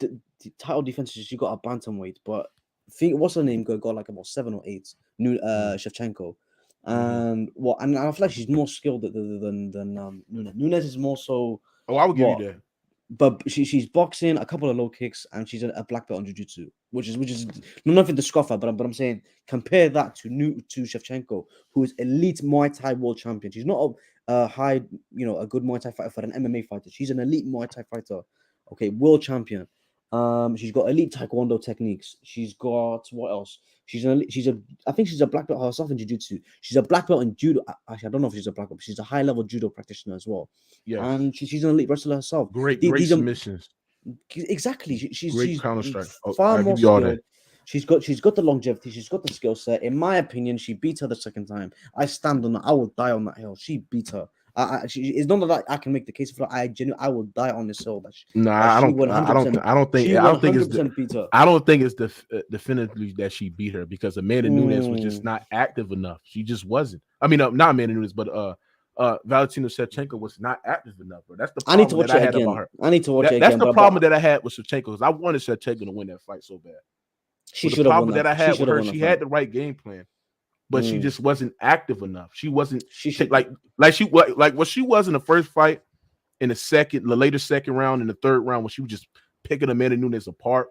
title defenses she got at bantamweight, but I think what's her name got like about 7 or 8. Shevchenko. And I feel like she's more skilled than Nunes. Nunes is more so. Oh, I would give you that. But she's boxing, a couple of low kicks, and she's a black belt in jiu-jitsu, which is nothing to scoff at. But I'm saying compare that to Shevchenko, who is elite Muay Thai world champion. She's not a good Muay Thai fighter for an MMA fighter. She's an elite Muay Thai fighter. Okay, world champion. She's got elite taekwondo techniques. She's got what else? I think she's a black belt herself in jiu-jitsu. She's a black belt in judo. Actually, I don't know if she's a black belt, but she's a high-level judo practitioner as well. Yeah, and she's an elite wrestler herself. Great submissions. Exactly. She's Great counter strike. far I'll more give you all skilled. that. She's got the longevity. She's got the skill set. In my opinion, she beat her the second time. I stand on that. I will die on that hill. She beat her. It's not that I can make the case for her. I will die on this hill. No, That I she don't. 100%. I don't think. She I don't think it's. 100% beat her. I don't think it's definitively that she beat her because Amanda Nunes was just Mm. not active enough. She just wasn't. I mean, not Amanda Nunes, but Valentina Shevchenko was not active enough. Bro. That's the I need to problem watch that I it had again. about her. I need to watch it That's again. the problem that I had with Shevchenko because I wanted Shevchenko to win that fight so bad. She But should the have won problem that. that I had She with should have her, won that she fight. had the right game plan, but she just wasn't active enough. She wasn't. She should like what she was in the first fight, in the later second round, in the third round, when she was just picking Amanda Nunes apart,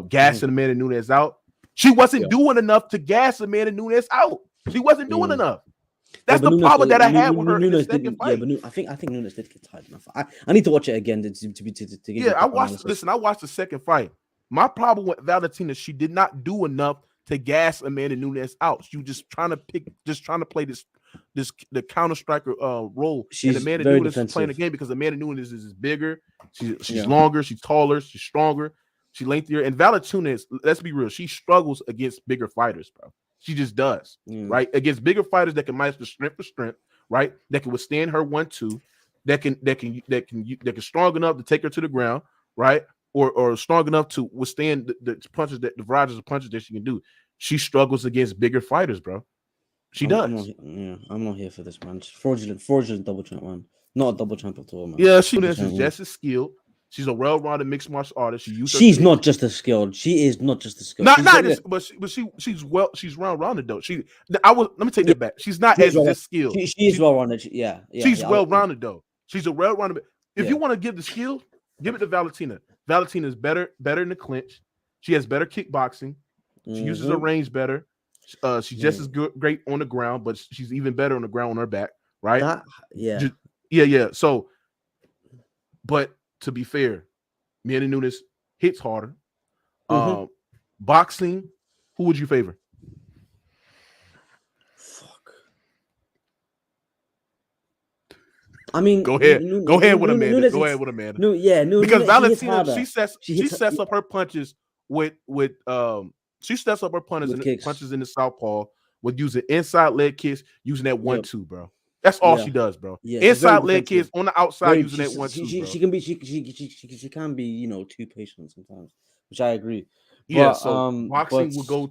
gassing Amanda Nunes out. She wasn't doing enough to gas Amanda Nunes out. She wasn't doing enough. That's the problem that I had with her in the second fight. Yeah, but I think Nunes did get tired enough. I need to watch it again to give you a I proper watched. analysis. Listen, I watched the second fight. My problem with Valentina, she did not do enough to gas Amanda Nunes out. She was just trying to play the counter striker role. She's and Amanda very Nunes is playing the defensive. game because Amanda Nunes is bigger, she's longer, she's taller, she's stronger, she's lengthier. And Valentina, let's be real, she struggles against bigger fighters, bro. She just does, right? Against bigger fighters that can match the strength for strength, right? That can withstand her 1-2, that can strong enough to take her to the ground, right? Or strong enough to withstand the punches, the varieties of punches that she can do. She struggles against bigger fighters, bro. She does. I'm not here for this, man. It's fraudulent double champ, man. Not a double champ at all, man. Yeah, she is just as skilled. She's a well-rounded mixed martial artist. She's not just as skilled. She is not just as skilled. But she's well-rounded though. Let me take that back. She's not as just skilled. She is well-rounded. She's well-rounded though. She's a well-rounded. If you want to give the skill, give it to Valentina. Valentina is better in the clinch. She has better kickboxing. She uses her range better. She's just as great on the ground, but she's even better on the ground on her back, right? Yeah. So, but to be fair, Amanda Nunes hits harder. Boxing, who would you favor? I mean, go ahead with Amanda. Because Valentina, she sets up her punches with she sets up her punches in the southpaw with using inside leg kicks, using that 1-2, bro. That's all she does, bro. Inside leg kicks on the outside, using that 1-2. She can be too patient sometimes, which I agree. Yeah, so boxing will go.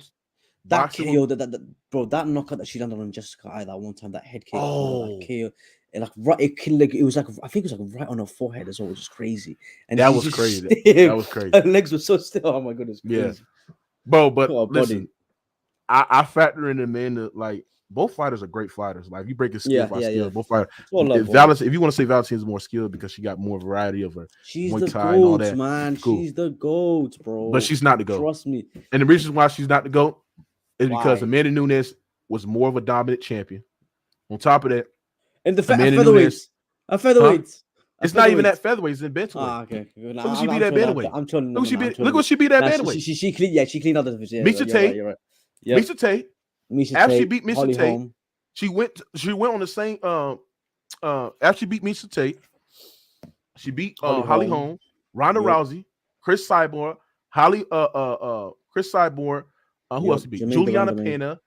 That KO, that knockout that she landed on Jessica Eye that one time, that head kick, that KO. It was like I think it was like right on her forehead as well, which is crazy. And that was crazy. That was crazy. Her legs were so still. Oh my goodness. Yeah, bro. But listen, I factor in Amanda. Like both fighters are great fighters. Like if you break it skill by skill, both fighters. If you want to say Valentina's more skilled because she got more variety of her, she's the GOAT, man. Cool. She's the GOAT, bro. But she's not the GOAT. Trust me. And the reason why she's not the GOAT is because Amanda Nunes was more of a dominant champion. On top of that. And the featherweights. It's not even at featherweight. It's in bantamweight. Okay. Look what she beat at bantamweight. Look what she beat at bantamweight. She cleaned out the division. Misha Tate. You're right. Misha Tate. After she beat Misha Tate, she went on the same. After she beat Misha Tate, she beat Holly Holm, Ronda Rousey, Chris Cyborg, Chris Cyborg. Who else she beat? Juliana Pena.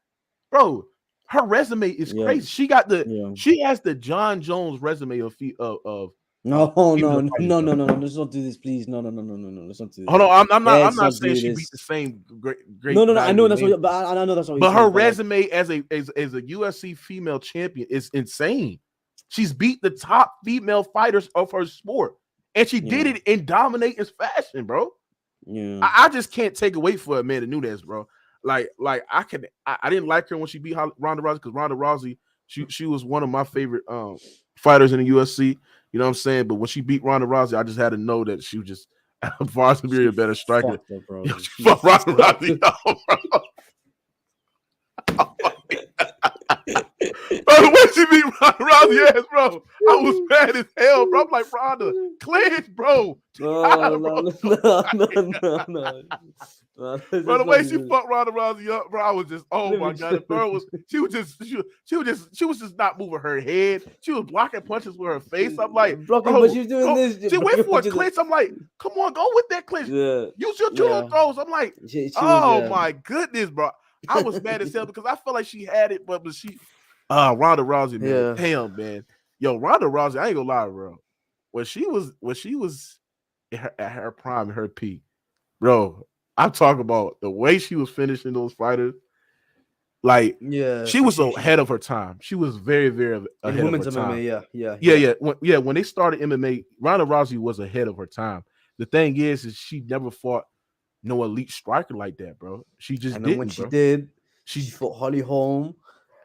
Bro. Her resume is crazy. She got she has the John Jones resume of No. Let's not do this, please. No. Let's not do this. Hold on, I'm not saying she beat the same great. No. I know that's what, but I know that's what. But her resume as a UFC female champion is insane. She's beat the top female fighters of her sport, and she did it in dominating fashion, bro. Yeah, I just can't take away for Amanda Nunes, bro. Like I didn't like her when she beat Ronda Rousey because Ronda Rousey, she was one of my favorite fighters in the UFC. You know what I'm saying? But when she beat Ronda Rousey, I just had to know that she was just far superior, better striker. Bro. She fucked Ronda Rousey up, bro. Bro, when she beat Ronda Rousey ass, bro, I was mad as hell, bro. I'm like, Ronda, cleanse, bro. No. Bro, the way she fucked Ronda Rousey up, bro, I was just, oh my god. The third was she was just not moving her head. She was blocking punches with her face. I'm like, blocking, bro, but she was doing this. She went for a clinch. I'm like, come on, go with that clinch. Yeah. Use your judo throws. I'm like, she oh was, my goodness, bro. I was mad as hell because I felt like she had it, but she, Ronda Rousey, man, damn, man, yo, Ronda Rousey, I ain't gonna lie, bro. When she was at her prime, her peak, bro. I'm talking about the way she was finishing those fighters. Like, she was ahead of her time. She was very, very ahead of her time. MMA, When they started MMA, Ronda Rousey was ahead of her time. The thing is she never fought no elite striker like that, bro. She just didn't. When she did, she fought Holly Holm,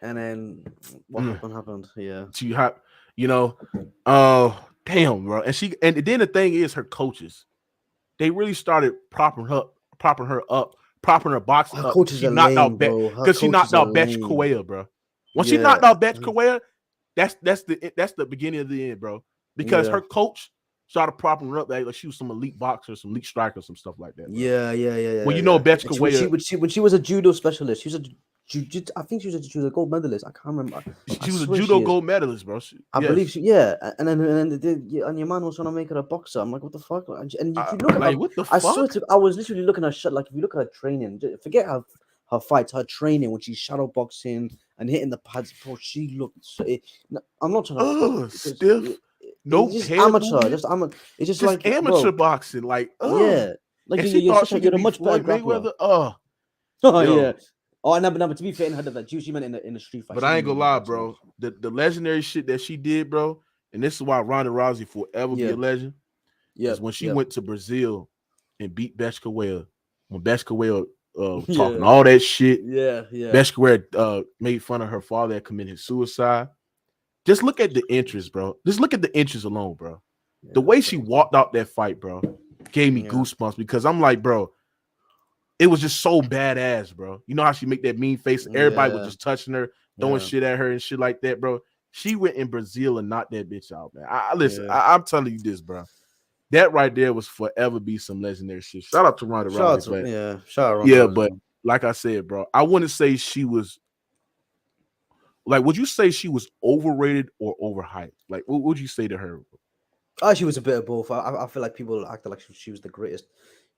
and then what happened? Yeah, she hot. Damn, bro. And then the thing is, her coaches, they really started propping her up, propping her boxing up. She knocked out because she knocked out Betch Correa, bro. When she knocked out Betch Correa, that's the beginning of the end, bro. Because her coach started propping her up like she was some elite boxer, some elite striker, some stuff like that. Bro. Yeah. When Betch Correa, when she was a judo specialist, she was a jiu-jitsu. I think she was a gold medalist. I can't remember. She was a judo gold medalist, bro. I believe she. Yeah, and your man was trying to make her a boxer. I'm like, what the fuck? And if you look at her, what the fuck? I swear to, I was literally looking at her. Like, if you look at her training, forget her fights, her training when she's shadow boxing and hitting the pads. Bro, she looked. I'm not trying to stiff. No, just amateur. It's just like amateur boxing. Like, yeah, like you're a much better grappler. Yeah. Oh, no, but to be fair, in her that she meant in the street fight. But I ain't gonna lie, bro. The legendary shit that she did, bro, and this is why Ronda Rousey forever be a legend. Yeah, when she went to Brazil and beat Betch Correa, when Betch Correa talking all that shit. Betch Correa made fun of her father that committed suicide. Just look at the interest, bro. Just look at the interest alone, bro. The way she walked out that fight, bro, gave me goosebumps because I'm like, bro. It was just so badass, bro. You know how she make that mean face? Everybody was just touching her, throwing shit at her and shit like that, bro. She went in Brazil and knocked that bitch out, man. I'm telling you this, bro. That right there was forever be some legendary shit. Shout out to Ronda Rousey. Shout out Ronda Rousey. But like I said, bro, I wouldn't say she was like, would you say she was overrated or overhyped? Like, what would you say to her? She was a bit of both. I feel like people acted like she was the greatest.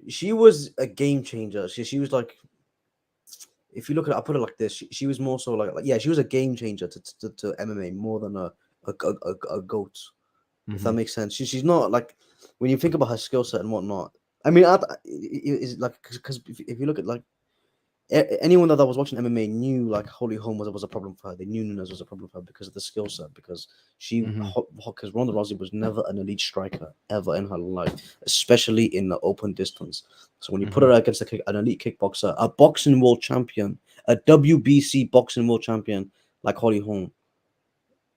She was a game changer. She was like, if you look at it, I put it like this: she was more so like she was a game changer to MMA more than a goat. If that makes sense. She's not like, when you think about her skill set and whatnot. I mean, it's like, because if you look at like anyone that was watching MMA knew like Holly Holm was a problem for her. They knew Nunes was a problem for her because of the skill set. Because because Ronda Rousey was never an elite striker ever in her life, especially in the open distance. So when you put her against an elite kickboxer, a boxing world champion, a WBC boxing world champion like Holly Holm,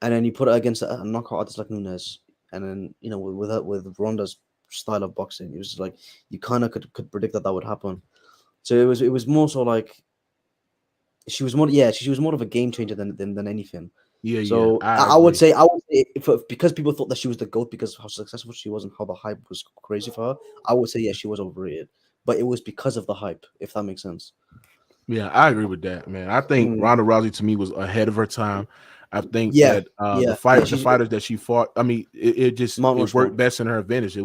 and then you put her against a knockout artist like Nunes, and then with Ronda's style of boxing, it was like you kind of could predict that would happen. So it was more so like she was more of a game changer than anything. So I would say because people thought that she was the GOAT because of how successful she was and how the hype was crazy for her. I would say she was overrated, but it was because of the hype, if that makes sense. Yeah, I agree with that, man. I think Ronda Rousey to me was ahead of her time. I think that the fighters that she fought, I mean, it worked best in her advantage.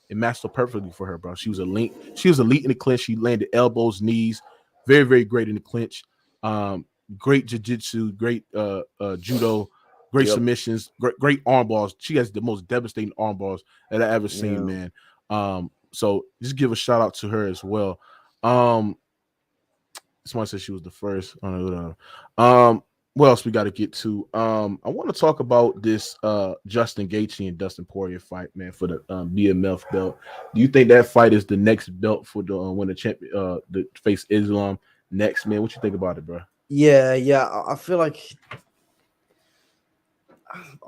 It matched up perfectly for her, bro. She was elite in the clinch. She landed elbows, knees, very, very great in the clinch. Great jiu-jitsu, great judo, great submissions, great arm balls. She has the most devastating arm balls that I ever seen, man. So just give a shout out to her as well. Somebody said she was the first. What else we got to get to? I want to talk about this Justin Gaethje and Dustin Poirier fight, man, for the BMF belt. Do you think that fight is the next belt for the when the champion the face Islam next, man? What you think about it, bro? Yeah. I feel like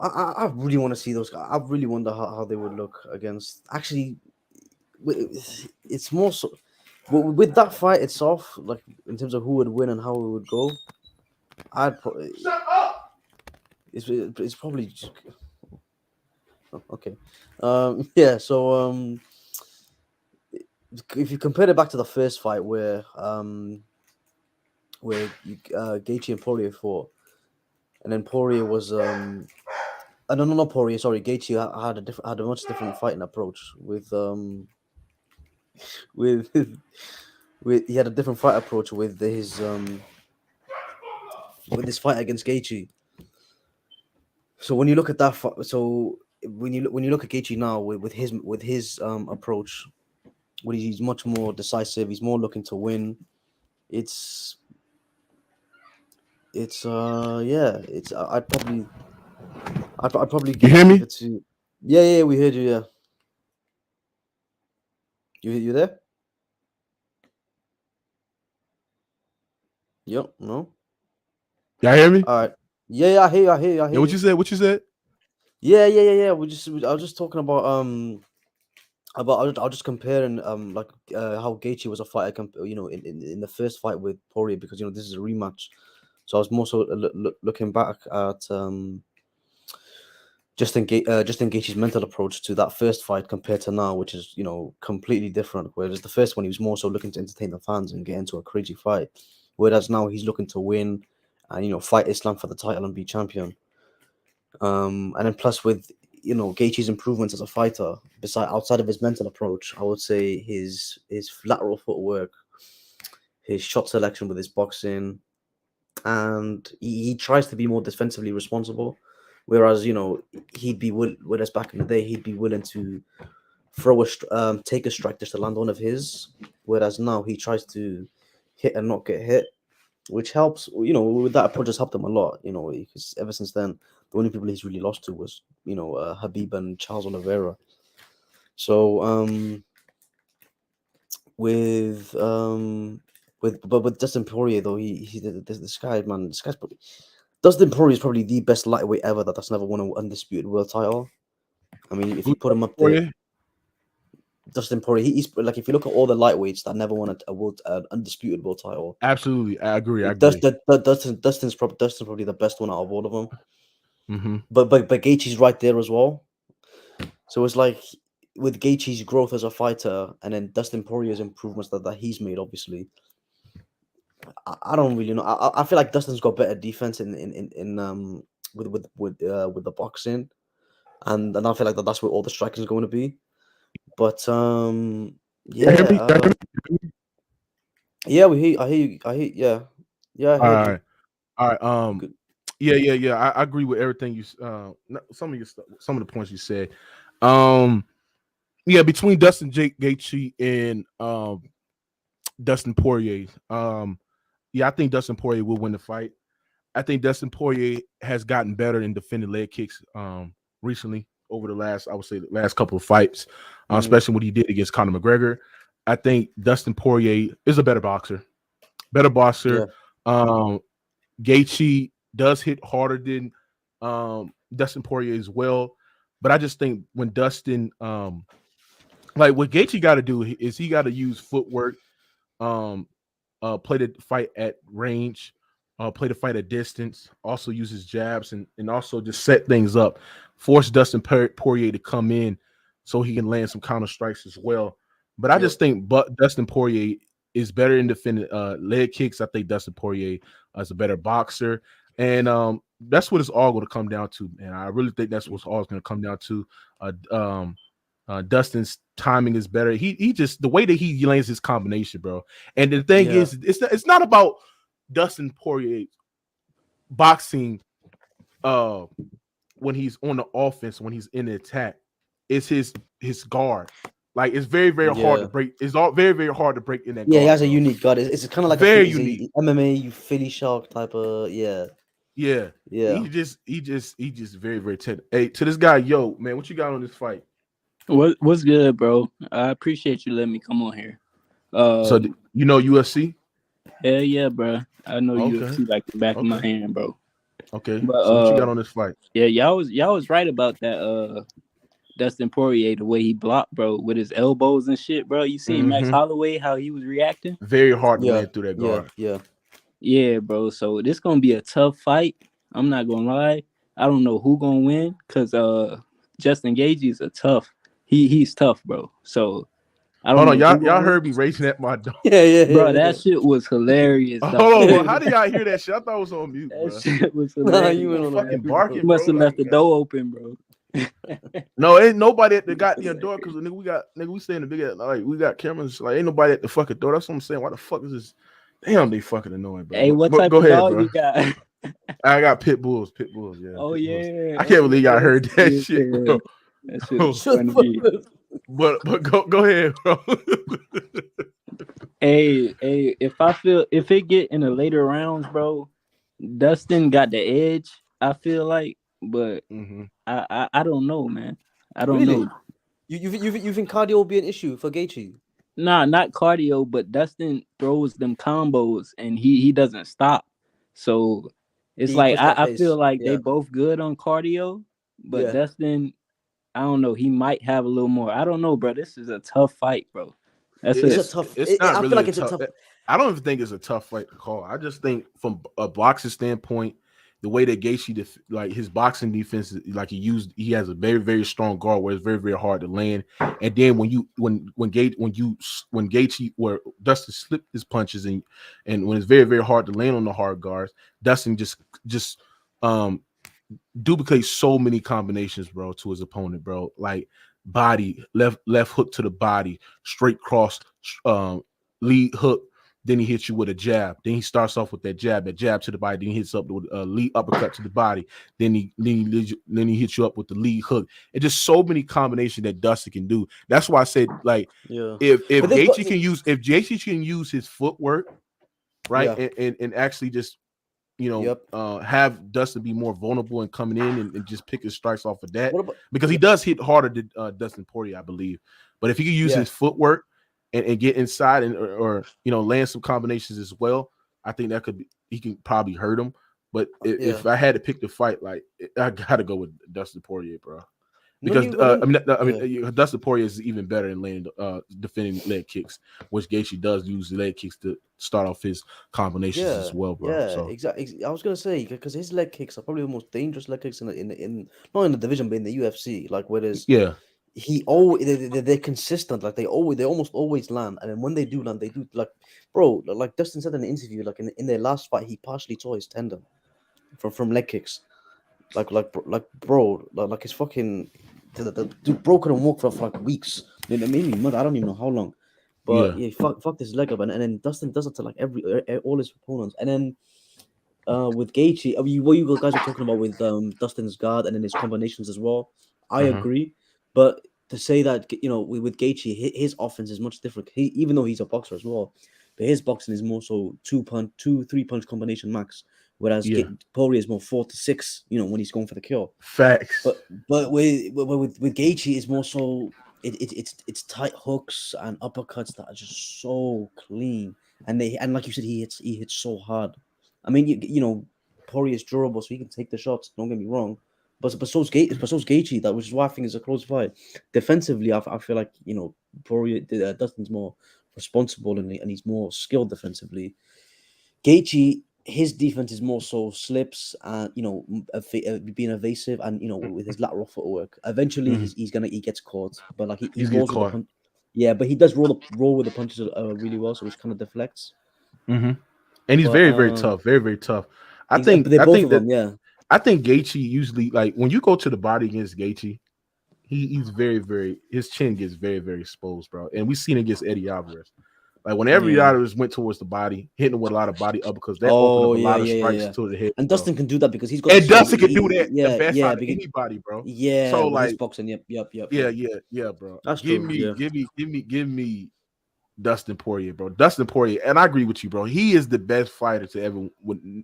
I really want to see those guys. I really wonder how they would look against. Actually, it's more so with that fight itself, like in terms of who would win and how it would go. I'd probably shut up. It's probably just, okay. So if you compare it back to the first fight where Gaethje and Poirier fought, and then Poirier was no, not Poirier. Sorry, Gaethje had a much different fighting approach with he had a different fight approach with his fight against Gaethje. So when you look at that, when you look at Gaethje now with his approach, when he's much more decisive, he's more looking to win. It's I'd probably You hear me? give it to. Yeah, we heard you. Yeah, you there? Yep. No. Y'all hear me? All right. Yeah, I hear you. Yeah, what you said? What you said? Yeah. I was just talking about I was just comparing how Gaethje was a fighter, in the first fight with Poirier, because this is a rematch. So I was more so looking back at Justin Gaethje's mental approach to that first fight compared to now, which is completely different. Whereas the first one, he was more so looking to entertain the fans and get into a crazy fight, whereas now he's looking to win and fight Islam for the title and be champion. And then plus with Gaethje's improvements as a fighter, outside of his mental approach, I would say his lateral footwork, his shot selection with his boxing, and he tries to be more defensively responsible. Whereas he'd be whereas back in the day he'd be willing to take a strike just to land one of his. Whereas now he tries to hit and not get hit, which helps. With that approach has helped him a lot. Because ever since then, the only people he's really lost to was Habib and Charles Oliveira. So with Dustin Poirier though, this guy's probably. Dustin Poirier is probably the best lightweight ever that's never won an undisputed world title. I mean, if you put him up there, Dustin Poirier, he's like, if you look at all the lightweights that never won an undisputed world title. Absolutely, I agree. Dustin's probably the best one out of all of them. Mm-hmm. But Gaethje's right there as well. So it's like with Gaethje's growth as a fighter, and then Dustin Poirier's improvements that he's made, obviously. I don't really know. I feel like Dustin's got better defense with the boxing, and I feel like that's where all the striking is going to be. But we hear. I hear you. Yeah. I heard all right. Good. Yeah. I agree with everything you. Some of the points you said. Between Dustin Gaethje and Dustin Poirier. I think Dustin Poirier will win the fight. I think Dustin Poirier has gotten better in defending leg kicks recently over the last couple of fights, especially what he did against Conor McGregor. I think Dustin Poirier is a better boxer. Yeah. Gaethje does hit harder than Dustin Poirier as well. But I just think when Dustin, what Gaethje got to do is he got to use footwork, play the fight at range, play the fight at distance, also use his jabs and also just set things up, force Dustin Poirier to come in so he can land some counter strikes as well. But I just think Dustin Poirier is better in defending leg kicks. I think Dustin Poirier is a better boxer. And that's what it's all going to come down to. And I really think that's what's all going to come down to. Dustin's timing is better. He just, the way that he lands his combination, bro. And the thing is, it's not about Dustin Poirier boxing when he's on the offense, when he's in the attack. It's his guard. Like, it's very, very hard to break. It's all very, very hard to break in that guard. Yeah, he has a unique guard. It's kind of like very unique MMA Philly Shark type of Yeah. He just very, very tense. Hey, to this guy, yo, man, what you got on this fight? What's good, bro? I appreciate you letting me come on here. So you know UFC? Hell yeah, bro. I know UFC like the back of my hand, bro. Okay. But, so what you got on this fight? Yeah, y'all was right about that. Dustin Poirier, the way he blocked, bro, with his elbows and shit, bro. You seen Max Holloway, how he was reacting? Very hard to land through that guard. Yeah, bro. So this gonna be a tough fight. I'm not gonna lie. I don't know who gonna win because Justin Gaethje is he's tough, bro. So I don't Hold on, know. y'all heard me racing at my door. Yeah. Bro, that shit was hilarious. Hold Dog. on, bro. How did y'all hear that shit? I thought it was on mute, bro. That shit was Nah, hilarious. you went on Fucking a barking, You bro. must have left the door open, bro. No, ain't nobody at the goddamn door because we stay in the big like we got cameras. Like ain't nobody at the fucking door. That's what I'm saying. Why the fuck is this? Damn, they fucking annoying, bro. Hey, what But type go of ahead, dog bro. you got? I got pit bulls. Yeah. Oh pit bulls. yeah. I can't believe y'all heard that Yeah, shit, bro. That shit was Shut the funny. fuck up. But go ahead, bro. Hey, if it get in the later rounds, bro, Dustin got the edge. I feel like, but I don't know, man. I don't Really? know. You think cardio will be an issue for Gaethje? Nah, not cardio, but Dustin throws them combos and he doesn't stop. So it's He like puts that I pace. feel like they Yeah. both good on cardio, but Yeah. Dustin, I don't know, he might have a little more. I don't know, bro. This is a tough fight, bro. It's a tough. It's not I really feel like a it's tough. a tough. I don't even think it's a tough fight to call. I just think from a boxing standpoint, the way that Gaethje like his boxing defense, like he has a very very strong guard where it's very very hard to land. And then when Gaethje where Dustin slipped his punches and when it's very very hard to land on the hard guards, Dustin just duplicates so many combinations, bro, to his opponent, bro. Like body, left hook to the body, straight cross, lead hook. Then he hits you with a jab. Then he starts off with that jab to the body. Then he hits up with a lead uppercut to the body. Then he hits you up with the lead hook. And just so many combinations that Dustin can do. That's why I said, like, if Gaethje can use his footwork, right, and actually just have Dustin be more vulnerable and coming in and just pick his strikes off of that, because he does hit harder than Dustin Poirier, I believe. But if he can use his footwork and get inside or land some combinations as well, I think that he can probably hurt him. But if I had to pick the fight, like I gotta go with Dustin Poirier, bro. Because Dustin Poirier is even better in defending leg kicks, which Gaethje does use the leg kicks to start off his combinations as well, bro. Yeah, so. exactly. I was gonna say because his leg kicks are probably the most dangerous leg kicks in not in the division but in the UFC. Like whereas they're consistent. Like they almost always land, and then when they do land, they do like Dustin said in the interview, like in their last fight, he partially tore his tendon from leg kicks. Like his fucking the dude broke and walk for like weeks. Maybe months. I don't even know how long. But fucked his leg up, and then Dustin does it to like all his opponents. And then with Gaethje, what you guys were talking about with Dustin's guard and then his combinations as well, I agree. But to say that with Gaethje, his offense is much different. Even though he's a boxer as well, but his boxing is more so 3 punch combination max. Whereas Poirier is more 4 to 6, when he's going for the kill. Facts. But with Gaethje, it's more so it's tight hooks and uppercuts that are just so clean, and like you said, he hits so hard. I mean, Poirier is durable, so he can take the shots. Don't get me wrong, but so's Gaethje, which is why I think it's a close fight. Defensively, I feel like Poirier, Dustin's more responsible and he's more skilled defensively. Gaethje, his defense is more so slips and being evasive and with his lateral footwork. Eventually, he gets caught, but like he rolls with the punch. Yeah, but he does roll with the punches really well, so which kind of deflects. And he's very very tough, very very tough. I think Gaethje usually, like when you go to the body against Gaethje, he's very very, his chin gets very very exposed, bro. And we've seen it against Eddie Alvarez. Like whenever Alvarez went towards the body, hitting him with a lot of body uppercuts, that opened up a lot of strikes to the head. And Dustin can do that because he's got. And Dustin can do that. The best out of anybody, bro. Yeah. So like his boxing, yep. Yeah, bro. That's give me Dustin Poirier, bro. Dustin Poirier, and I agree with you, bro. He is the best fighter to ever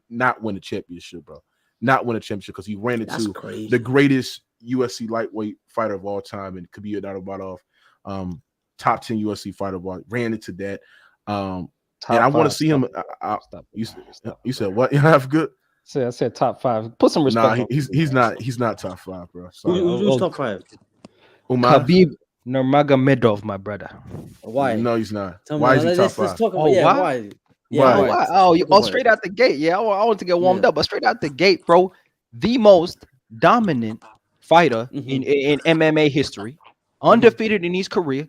not win a championship, bro. Not win a championship because he ran into the greatest UFC lightweight fighter of all time, and Khabib Nurmagomedov, top 10 UFC fighter of all. Ran into that. And I want to see him. You said what? You have good. I said top 5. Put some respect. Nah, he's not top 5, bro. Who's top 5? Khabib Nurmagomedov, my brother. Why? No, he's not. Why is he top 5? Let's talk about why? Why? Oh, straight out the gate. Yeah, I want to get warmed up, but straight out the gate, bro. The most dominant fighter in MMA history. undefeated in his career,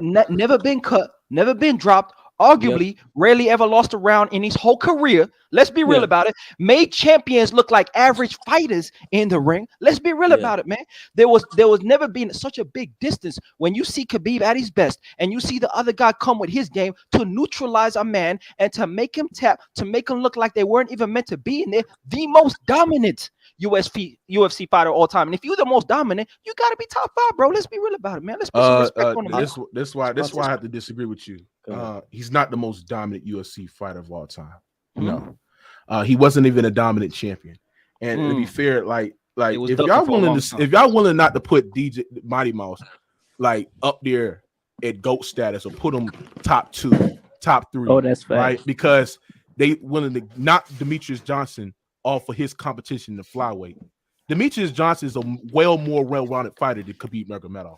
never been cut, never been dropped. Arguably, rarely ever lost a round in his whole career. Let's be real about it. Made champions look like average fighters in the ring. Let's be real about it, man. There was never been such a big distance when you see Khabib at his best and you see the other guy come with his game to neutralize a man and to make him tap, to make him look like they weren't even meant to be in there. The most dominant UFC fighter of all time. And if you're the most dominant, you got to be top 5, bro. Let's be real about it, man. Let's put some respect on him. This why I have to disagree with you. He's not the most dominant UFC fighter of all time. No, he wasn't even a dominant champion. And to be fair, like if y'all willing not to put DJ Mighty Mouse like up there at GOAT status or put him top 2, top 3, that's fair, right? Because they willing to knock Demetrius Johnson off of his competition in the flyweight. Demetrius Johnson is a more well-rounded fighter than Khabib Nurmagomedov.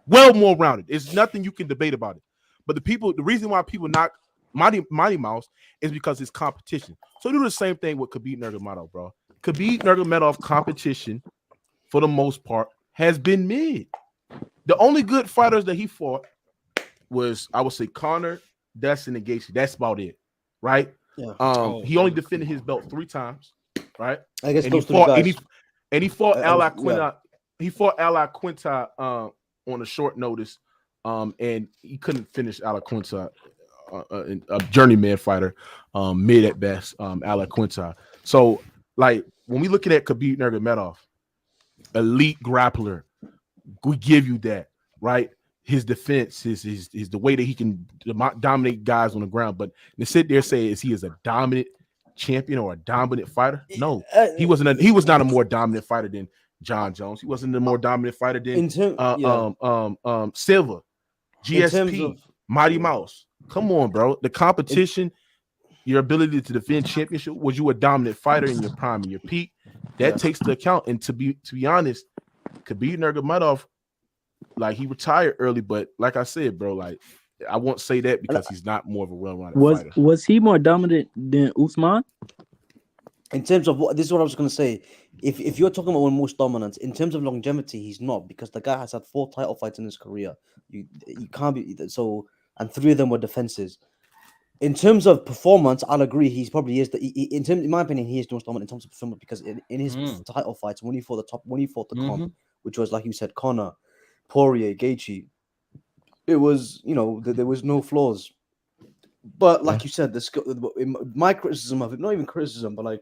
Well more rounded. There's nothing you can debate about it. But the reason why people knock Mighty Mouse is because it's competition. So do the same thing with Khabib Nurmagomedov, bro. Khabib Nurmagomedov competition, for the most part, has been mid. The only good fighters that he fought was, I would say, Conor, Dustin, and Gaethje. That's about it, right? Yeah. He only defended his belt 3 times, right? I guess and those 3 guys. He fought Al Quinta. He fought Al Quinta on a short notice. And he couldn't finish Al Quinta, a journeyman fighter, mid at best, Al Quinta. So, like, when we looking at Khabib Nurmagomedov, elite grappler, we give you that, right? His defense, his the way that he can dominate guys on the ground. But to sit there and say, is he a dominant champion or a dominant fighter? No, he wasn't. He was not a more dominant fighter than John Jones. He wasn't a more dominant fighter than Silva, GSP, Mighty Mouse. Come on, bro. The competition, your ability to defend championship. Was you a dominant fighter in your prime, in your peak? That takes into account. And to be honest, Khabib Nurmagomedov, like, he retired early, but like I said, bro, like, I won't say that because he's not more of a well-rounded fighter. Was he more dominant than Usman? In terms of this is what I was going to say. If you're talking about most dominant, in terms of longevity, he's not, because the guy has had 4 title fights in his career. You can't be so, and 3 of them were defenses. In terms of performance, I'll agree. He's probably is in my opinion, he is the most dominant in terms of performance, because in his title fights, when he fought the comp, which was, like you said, Conor, Poirier, Gaethje, it was, there was no flaws. But like you said, my criticism of it, not even criticism, but like,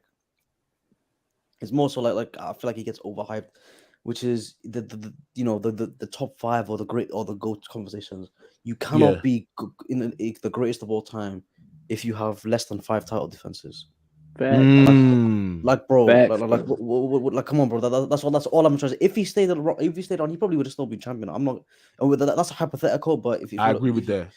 it's more so like I feel like he gets overhyped, which is the top 5 or the great or the GOAT conversations. You cannot be in the greatest of all time if you have less than 5 title defenses. Like bro, like come on, bro. That's all I'm trying to say. If he stayed on, he probably would have still been champion. I'm not. That's a hypothetical, but if I agree with that.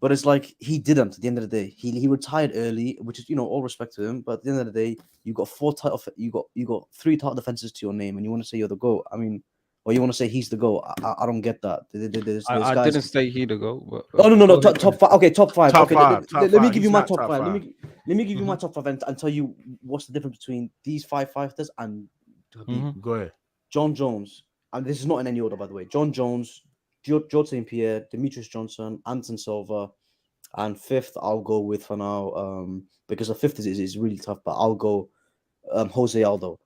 But it's like he didn't. At the end of the day, he retired early, which is all respect to him. But at the end of the day, you got 4 title, you got 3 title defenses to your name, and you want to say you're the GOAT. I mean, or you want to say he's the GOAT. I don't get that. There's I guys... didn't say he the GOAT. But, oh no, top 5. Okay, top 5. Top okay, 5. Let me give you my top 5. Let me give you Mm-hmm. my top 5 and tell you what's the difference between these 5 fighters and Khabib. Go ahead. John Jones, and this is not in any order, by the way. John Jones, George St. Pierre, Demetrius Johnson, Anderson Silva, and 5th I'll go with for now, because the 5th is really tough, but I'll go Jose Aldo.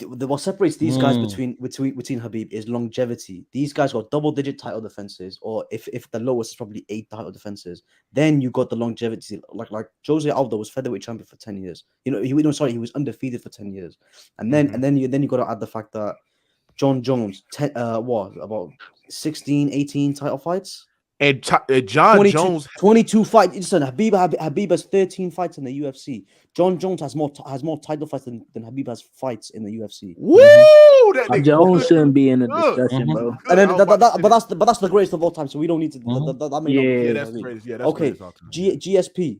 What separates these guys between Khabib is longevity. These guys got double-digit title defenses, or if the lowest is probably 8 title defenses. Then you got the longevity, like Jose Aldo was featherweight champion for 10 years. He was undefeated for 10 years, and then you got to add the fact that John Jones, about 16, 18 title fights. And John Jones 22 fights. Listen, Habib has 13 fights in the UFC. John Jones has more title fights than Habib has fights in the UFC. Woo! That Jones shouldn't be in the discussion, bro. And then but that's the greatest of all time. So we don't need to. That's crazy. Yeah, that's okay. GSP.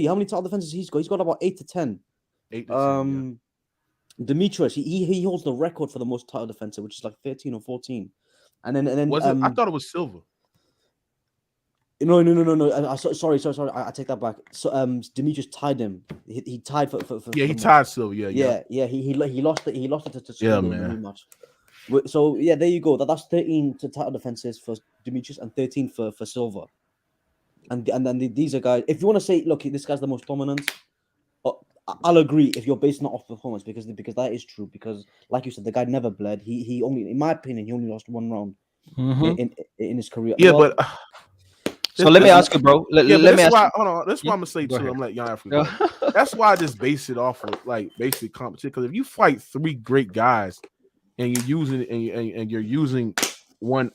How many title defenses he's got? He's got about 8 to 10. 8 to 10. Demetrius, he holds the record for the most title defenses, which is like 13 or 14. And then was it? I thought it was Silva. No. Sorry. I take that back. So Demetrius tied him. He tied for he tied Silva. Yeah. He lost it to Silva in the rematch. So yeah, there you go. That's 13 to title defenses for Demetrius and 13 for Silva. And then these are guys. If you want to say, look, this guy's the most dominant, I'll agree if you're basing it off performance because that is true. Because like you said, the guy never bled. He only, in my opinion, he only lost one round in his career. Yeah, well, but so let me ask you, bro. Let me ask you. Hold on. That's why I'm gonna say Go too. ahead. I'm like young African. That's why I just base it off of like basic competition. Because if you fight three great guys and you're using one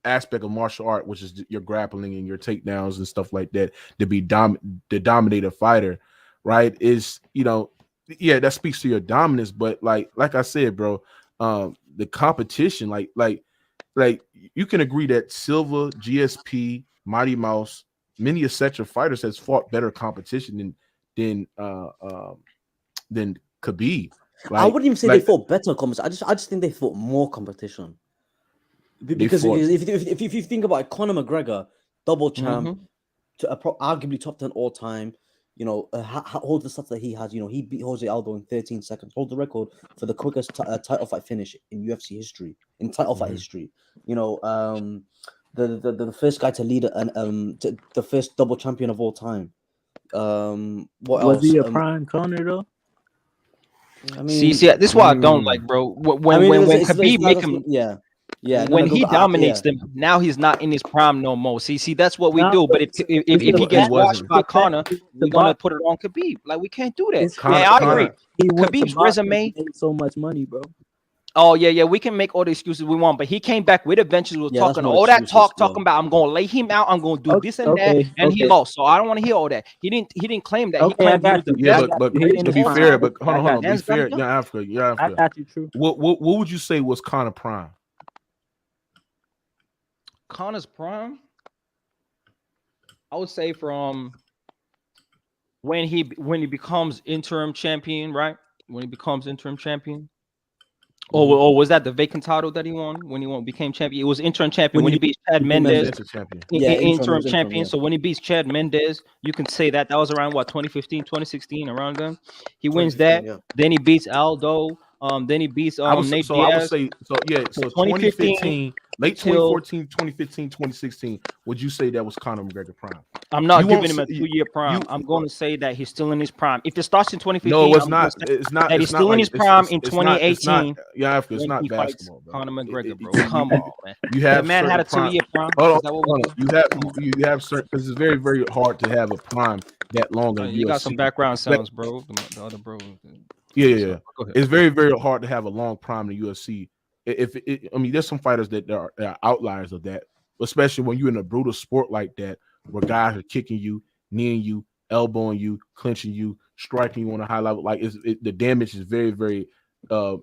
aspect of martial art, which is your grappling and your takedowns and stuff like that, to be the dominator fighter, right? Is that speaks to your dominance. But like I said, bro, the competition, like you can agree that Silva, GSP, Mighty Mouse, many etc. fighters has fought better competition than Khabib. I wouldn't even say they fought better competition. I just think they fought more competition. Because if you think about it, Conor McGregor, double champ, to arguably top 10 all time, holds the stats that he has. He beat Jose Aldo in 13 seconds, holds the record for the quickest title fight finish in UFC history, in title fight history. The first guy to lead the first double champion of all time. What else? Was he a prime Conor though? I mean, see, this is why I don't like, bro. When Khabib make him, when he dominates them, now he's not in his prime no more. See, that's what we do. But if he gets washed by Conor, we're gonna put it on Khabib. Like we can't do that. I agree. Khabib's resume made so much money, bro. Oh yeah, we can make all the excuses we want, but he came back with a vengeance. Was talking all that talking about I'm gonna lay him out, I'm gonna do this and that, and he lost. So I don't want to hear all that. He didn't claim that. He claimed he was the best. But to be fair, hold on, be fair. You're Africa. I got you, true. What would you say was Conor prime? Conor's prime, I would say from when he becomes interim champion, right? When he becomes interim champion. Or was that the vacant title that he won when he became champion? It was interim champion when he beat Chad Mendes. Interim champion. So when he beats Chad Mendes, you can say that was around 2015, 2016, around then. He wins that. Yeah. Then he beats Aldo. Then he beats Nate Diaz. I would say so 2015, late 2014, 2015, 2016. Would you say that was Conor McGregor prime? I'm not giving him a 2-year prime. I'm going to say that he's still in his prime. If it starts in 2015, no, it's not. It's not. That he's still in his prime in 2018. It's not basketball, bro. Conor McGregor, bro. Come on, man. You have the man had a 2-year prime. Hold on. You have certain, because it's very, very hard to have a prime that long. You got some background sounds, bro. The other bro. Yeah. It's very, very hard to have a long prime in the UFC. There's some fighters that are outliers of that, especially when you're in a brutal sport like that, where guys are kicking you, kneeing you, elbowing you, clinching you, striking you on a high level. Like the damage is very, very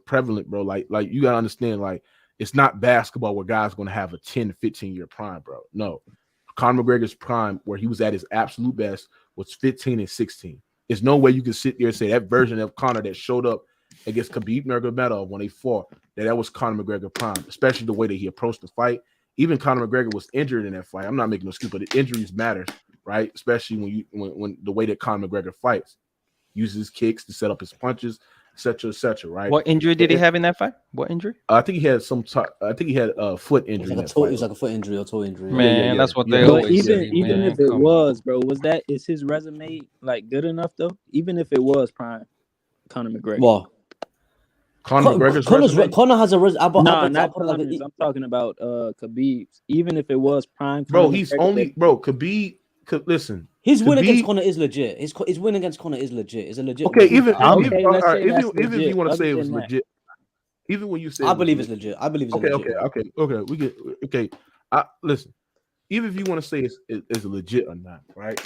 prevalent, bro. Like you gotta understand, like it's not basketball where guys are gonna have a 10 to 15-year prime, bro. No, Conor McGregor's prime, where he was at his absolute best, was 15 and 16. There's no way you can sit there and say that version of Conor that showed up against Khabib Nurmagomedov when they fought, that was Conor McGregor prime, especially the way that he approached the fight. Even Conor McGregor was injured in that fight. I'm not making no excuse, but the injuries matters, right? Especially when the way that Conor McGregor fights, uses kicks to set up his punches, etc., right? What injury did he have in that fight? What injury? I think he had a foot injury. It was like a foot injury or toe injury. Man, that's what they always say. Even if it was, bro, is his resume like good enough though? Even if it was prime Conor McGregor. Well, Conor has a resume. Not Conor's. I'm talking about Khabib's. Even if it was prime, bro, Khabib. Listen, his win against Conor is legit. His win against Conor is legit. It's a legit. Okay, even if you want to say it was legit, even when you say I believe it's legit. I believe it's legit. Okay. Listen, even if you want to say it's legit or not, right?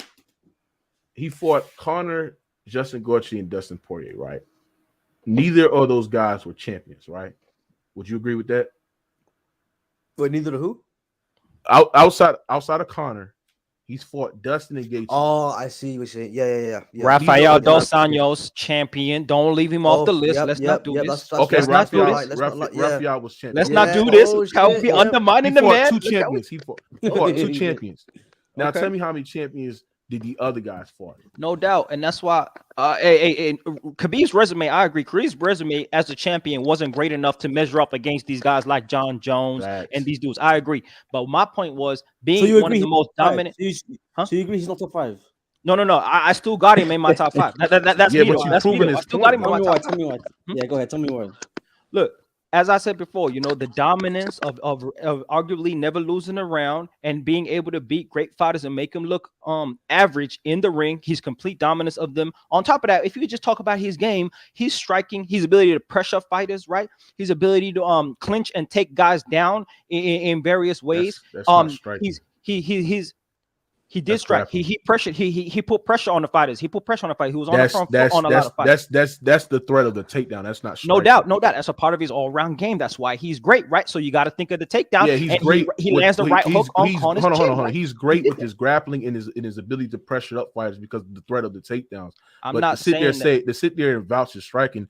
He fought Conor, Justin Gaethje, and Dustin Poirier, right? Neither of those guys were champions, right? Would you agree with that? But neither of who? Outside of Conor, he's fought Dustin and Gaethje. Oh, I see what you're saying. Yeah. Rafael Dos Anjos, champion. Don't leave him off the list. Let's not do this. Let's not do this. Rafael was champion. Let's not do this. How we undermining the man? He fought two champions. Now tell me how many champions did the other guys fought. No doubt, and that's why. Khabib's resume, I agree. Khabib's resume as a champion wasn't great enough to measure up against these guys like John Jones and these dudes. I agree, but my point was being one of the most dominant. So you agree he's not top 5? No. I still got him in my top 5. That's me. That's me. I still got him in my top 5. Tell me why. Yeah, go ahead. Tell me why. Look, as I said before, the dominance of arguably never losing a round and being able to beat great fighters and make them look average in the ring. He's complete dominance of them. On top of that, if you could just talk about his game, he's striking, his ability to pressure fighters, right? His ability to clinch and take guys down in various ways. That's not striking. He did strike. He pressured. He put pressure on the fighters. He put pressure on the fight. He was on the front foot on a lot of fighters. That's the threat of the takedown. That's not striking. No doubt. That's a part of his all-round game. That's why he's great, right? So you got to think of the takedown. Yeah, he's great. He lands the right hook on his chin. Hold on. He's great with his grappling and his ability to pressure up fighters because of the threat of the takedowns. To sit there and vouch his striking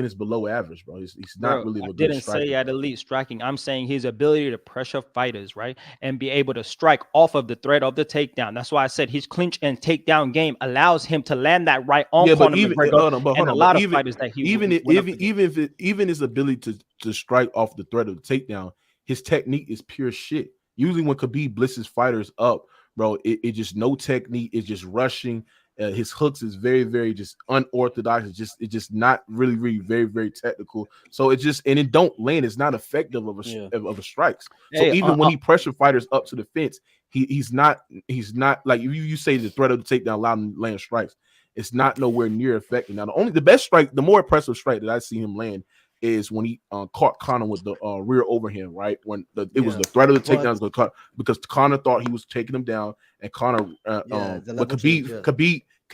is below average, bro. He's not really. I didn't say at elite striking. I'm saying his ability to pressure fighters, right, and be able to strike off of the threat of the takedown. That's why I said his clinch and takedown game allows him to land that right on Conor McGregor and a lot of fighters that he even his ability to strike off the threat of the takedown, his technique is pure shit. Usually when Khabib blitzes fighters up, bro, it just no technique. It's just rushing. His hooks is very, very just unorthodox. It's just not really very, very technical. So it don't land. It's not effective of a strikes. So even when he pressure fighters up to the fence, he's not like you say the threat of the takedown allowed him to land strikes. It's not nowhere near effective. Now the best strike, the more impressive strike that I see him land is when he caught Conor with the rear overhand, right? When it was the threat of the takedowns because Conor thought he was taking him down, and Conor, but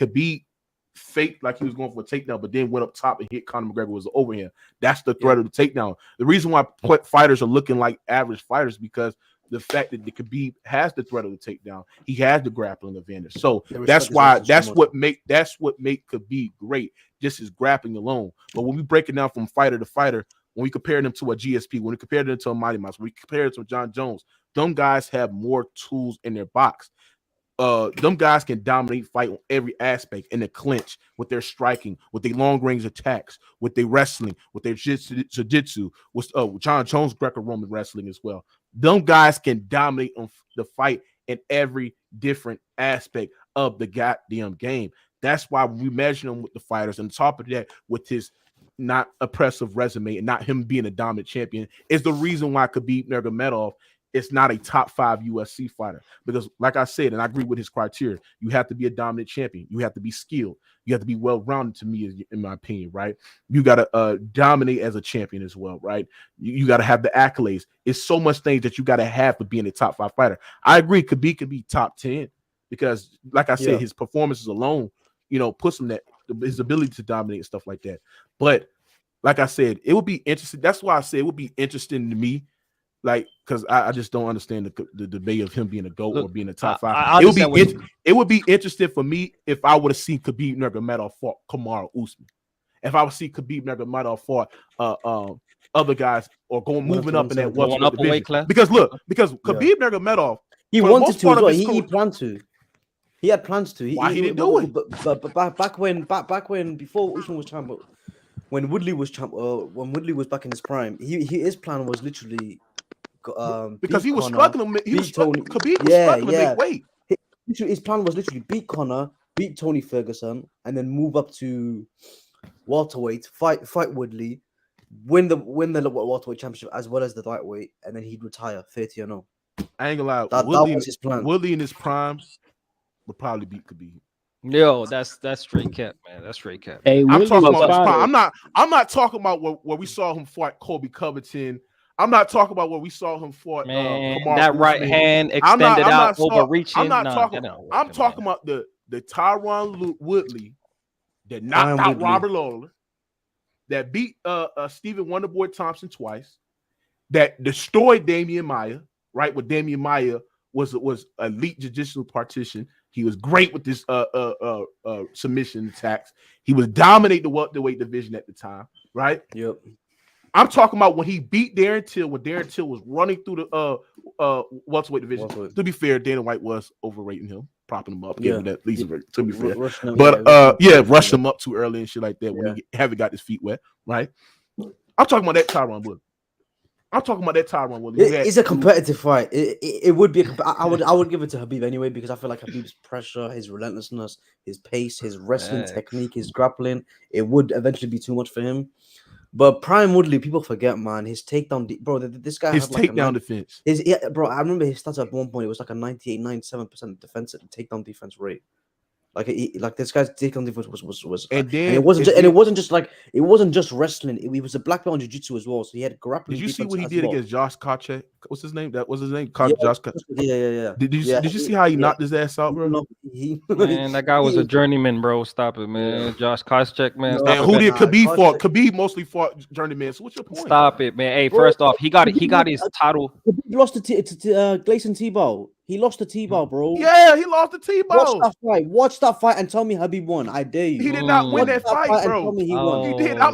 Khabib faked like he was going for a takedown, but then went up top and hit Conor McGregor with the overhand. That's the threat of the takedown. The reason why fighters are looking like average fighters because the fact that the Khabib has the threat of the takedown, he has the grappling advantage. So that's what make Khabib great, just his grappling alone. But when we break it down from fighter to fighter, when we compare them to a GSP, when we compare them to a Mighty Mouse, when we compare it to John Jones, them guys have more tools in their box. Them guys can dominate fight on every aspect in the clinch, with their striking, with their long range attacks, with their wrestling, with their jiu-jitsu, with John Jones Greco-Roman wrestling as well. Them guys can dominate on the fight in every different aspect of the goddamn game. That's why we measure him with the fighters. And on top of that, with his not oppressive resume and not him being a dominant champion, is the reason why Khabib Nurmagomedov is not a top 5 UFC fighter. Because like I said, and I agree with his criteria, you have to be a dominant champion. You have to be skilled. You have to be well-rounded, to me, in my opinion, right? You got to dominate as a champion as well, right? You got to have the accolades. It's so much things that you got to have for being a top 5 fighter. I agree Khabib could be top 10 because, like I said, his performances alone, puts him his ability to dominate and stuff like that. But like I said, it would be interesting. That's why I say it would be interesting to me, like, because I just don't understand the debate of him being a GOAT or being a top 5. It would be interesting for me if I would have seen Khabib Nurmagomedov fought Kamaru Usman. If I would see Khabib Nurmagomedov fought other guys or moving up in that division. Because Khabib Nurmagomedov, he wanted to as well. He planned to. He had plans to. Why he didn't do it? But back when before Usman was champ, when Woodley was champ, when Woodley was back in his prime, his plan was literally. Because he was struggling. Khabib was struggling to make weight. His plan was literally beat Conor, beat Tony Ferguson, and then move up to welterweight, fight Woodley, win the welterweight championship as well as the lightweight, and then he'd retire 30-0. I ain't gonna lie. That was his plan. Woodley in his prime would probably beat Khabib. Yo, that's straight cap, man. That's straight cap. Hey, I'm talking about his prime. I'm not talking about where we saw him fight Colby Covington. I'm not talking about where we saw him fought. That right hand extended out, overreaching. I'm talking about the Tyron Woodley that knocked out Robert Lawler, that beat Stephen Wonderboy Thompson twice, that destroyed Damian Maia. Right, with Damian Maia was elite jiu-jitsu partition. He was great with this submission attacks. He was dominating the welterweight division at the time. Right. Yep. I'm talking about when he beat Darren Till, when Darren Till was running through the welterweight division. To be fair, Dana White was overrating him. propping him up, Yeah. giving him that least to be fair. Rushing him, But rush him up too early and shit like that when he haven't got his feet wet, right? I'm talking about that Tyron Woodley. It's a competitive fight. It would be. I would give it to Habib anyway because I feel like Habib's pressure, his relentlessness, his pace, his wrestling technique, his grappling, it would eventually be too much for him. But Prime Woodley, people forget, man, his takedown, bro. This guy his had like takedown defense. Bro. I remember his stats at one point. It was like a 98, 97% defensive takedown defense rate. Like this guy's takedown defense was and it wasn't just wrestling. He was a black belt in jiu-jitsu as well. So he had grappling. Did you see what he did against Josh Koscheck? What's his name? That was his name. Yeah, Josh. Yeah. Did you see how he knocked his ass out, bro? Man, that guy was a journeyman, bro. Stop it, man. Josh Koscheck, man. And who did Khabib fought? Khabib mostly fought journeyman. So what's your point? Stop it, man. Hey, first off, he got his title. He lost to Gleison Tebow. He lost to Tebow, bro. Yeah, he lost to Tebow. Watch that fight and tell me Habib won. I dare you. He did not win that fight, bro. Tell me he won. He did. Look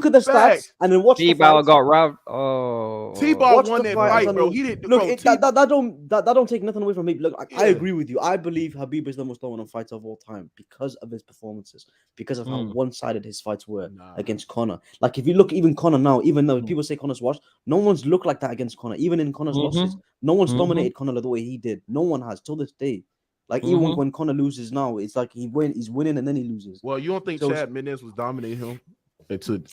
at the stats and then watch Tebow got robbed. Tebow won that fight, bro. He didn't. Look, that don't take nothing away from me. Look, I agree with you. I believe Habib is the most dominant fighter of all time because of his performances, because of how one-sided his fights were against Conor. Like if you look, even Conor now, even though people say Conor's washed, no one's looked like that against Conor. Even in Conor's losses, no one's dominated Conor the way he did. No one has till this day. Like even when Conor loses now, it's like he's winning and then he loses. Well, you don't think Chad Mendes was dominating him?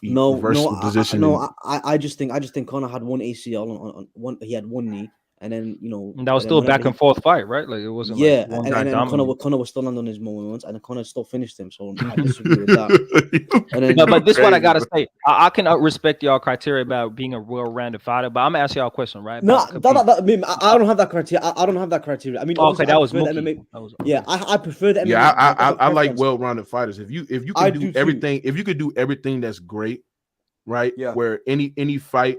No, position. I just think Conor had one ACL on one. He had one knee, and then that was still a back and forth fight, right? Like it wasn't. Yeah, like and Conor was still landing on his moments, and Conor still finished him. So I disagree with that. And then, but this is what I gotta say. I can respect y'all criteria about being a well-rounded fighter, but I'm gonna ask y'all a question, right? No, I don't have that criteria. I don't have that criteria. I mean, okay, that was MMA. Yeah, I prefer the MMA. Yeah, I like well-rounded fighters. If you can do everything, if you could do everything that's great, right? Yeah. Where any fight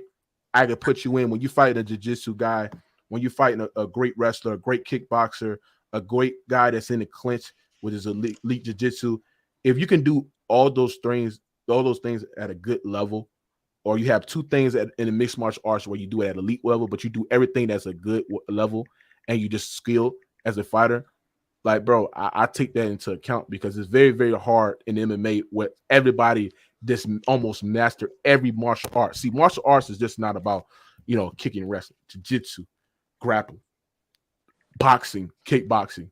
I could put you in when you fight a jiu-jitsu guy, when you fight a great wrestler, a great kickboxer, a great guy that's in the clinch with his elite jiu-jitsu, if you can do all those things at a good level, or you have two things in a mixed martial arts where you do it at elite level, but you do everything that's a good level, and you just skilled as a fighter, like, bro, I take that into account because it's very, very hard in MMA where everybody just almost master every martial art. See, martial arts is just not about, kicking, wrestling, jiu-jitsu, grappling, boxing, kickboxing.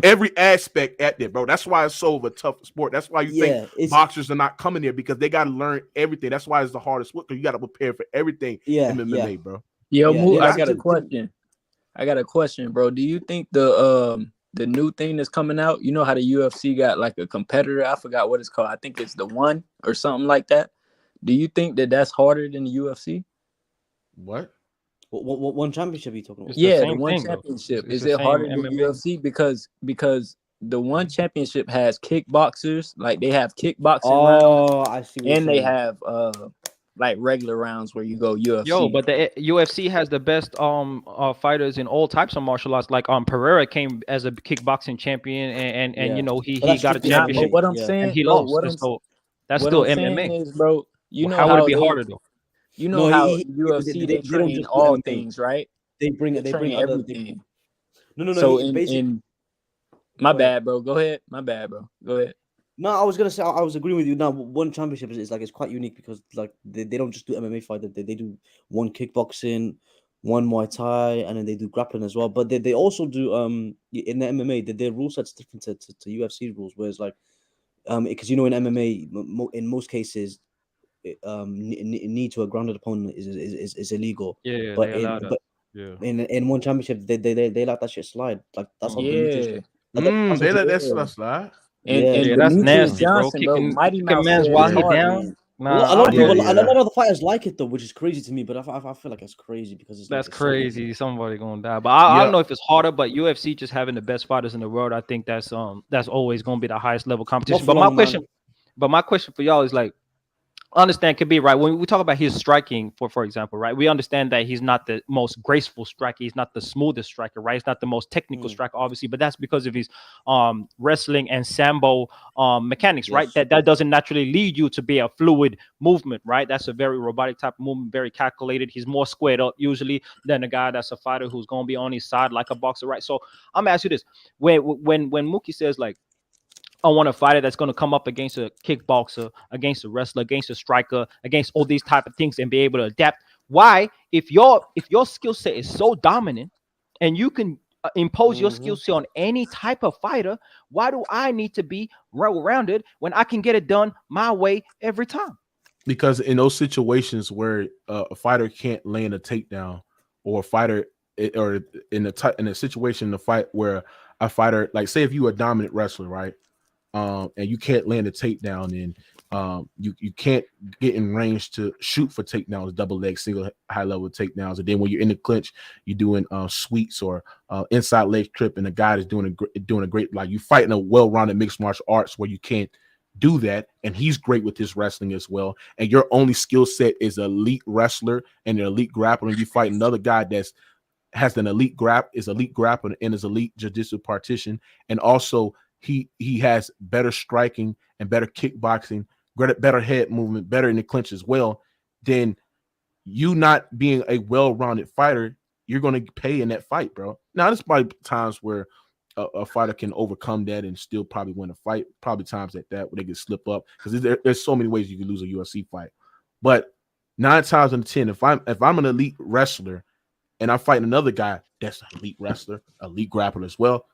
Every aspect at there, bro. That's why it's so of a tough sport. That's why you think boxers are not coming there, because they got to learn everything. That's why it's the hardest sport, because you got to prepare for everything in MMA, bro. I got a question, bro. Do you think the new thing that's coming out, you know how the UFC got like a competitor? I forgot what it's called. I think it's the One or something like that. Do you think that that's harder than the UFC? What one championship are you talking about? The One championship. Is it harder than the UFC? Because the One championship has kickboxers, like they have kickboxing rounds. I see. And they have like regular rounds where you go UFC. But the UFC has the best fighters in all types of martial arts. Like Pereira came as a kickboxing champion, and he got a championship. What I'm saying, and he lost. That's still MMA, is, bro. You know how would it be harder though? You know how UFC they train all things, right? They bring everything. No. So my bad, bro. Go ahead. My bad, bro. Go ahead. No, I was gonna say I was agreeing with you. Now, One championship is like, it's quite unique because like they don't just do MMA fight. They do one kickboxing, one Muay Thai, and then they do grappling as well. But they also do in the MMA their rule set's different to UFC rules. Whereas like because in MMA in most cases need to a grounded opponent is illegal. But in One championship they let that shit slide. Like that's how they let that stuff slide. And that's nasty, bro. Kicking man's while he down. A lot of the fighters like it though, which is crazy to me. But I feel like it's crazy because that's crazy. Somebody gonna die. But I don't know if it's harder. But UFC just having the best fighters in the world, I think that's always gonna be the highest level competition. But my question for y'all is like, understand could be right when we talk about his striking, for example, right? We understand that he's not the most graceful striker, he's not the smoothest striker, right? He's not the most technical striker, obviously, but that's because of his wrestling and sambo mechanics, right? Yes. That doesn't naturally lead you to be a fluid movement, right? That's a very robotic type of movement, very calculated. He's more squared up usually than a guy that's a fighter who's going to be on his side like a boxer, right? So I'm gonna ask you this: when Mookie says like, I want a fighter that's going to come up against a kickboxer, against a wrestler, against a striker, against all these type of things and be able to adapt. Why, if your skill set is so dominant and you can impose your skill set on any type of fighter, why do I need to be well-rounded when I can get it done my way every time? Because in those situations where a fighter can't land a takedown, or a fighter, or in a situation in the fight where a fighter, like say if you a dominant wrestler, right? And you can't land a takedown, and you can't get in range to shoot for takedowns, double leg, single high level takedowns, and then when you're in the clinch, you're doing sweeps or inside leg trip, and the guy is doing a great, like you fighting a well-rounded mixed martial arts where you can't do that, and he's great with his wrestling as well, and your only skill set is elite wrestler and an elite grappler, and you fight another guy that's has an elite grappler and is elite jiu-jitsu partition, and also he has better striking and better kickboxing, better head movement, better in the clinch as well, then you not being a well-rounded fighter, you're going to pay in that fight, bro. Now, there's probably times where a fighter can overcome that and still probably win a fight, probably times like that where they can slip up, because there's so many ways you can lose a UFC fight. But 9 times out of 10, if I'm an elite wrestler and I'm fighting another guy that's an elite wrestler, elite grappler as well,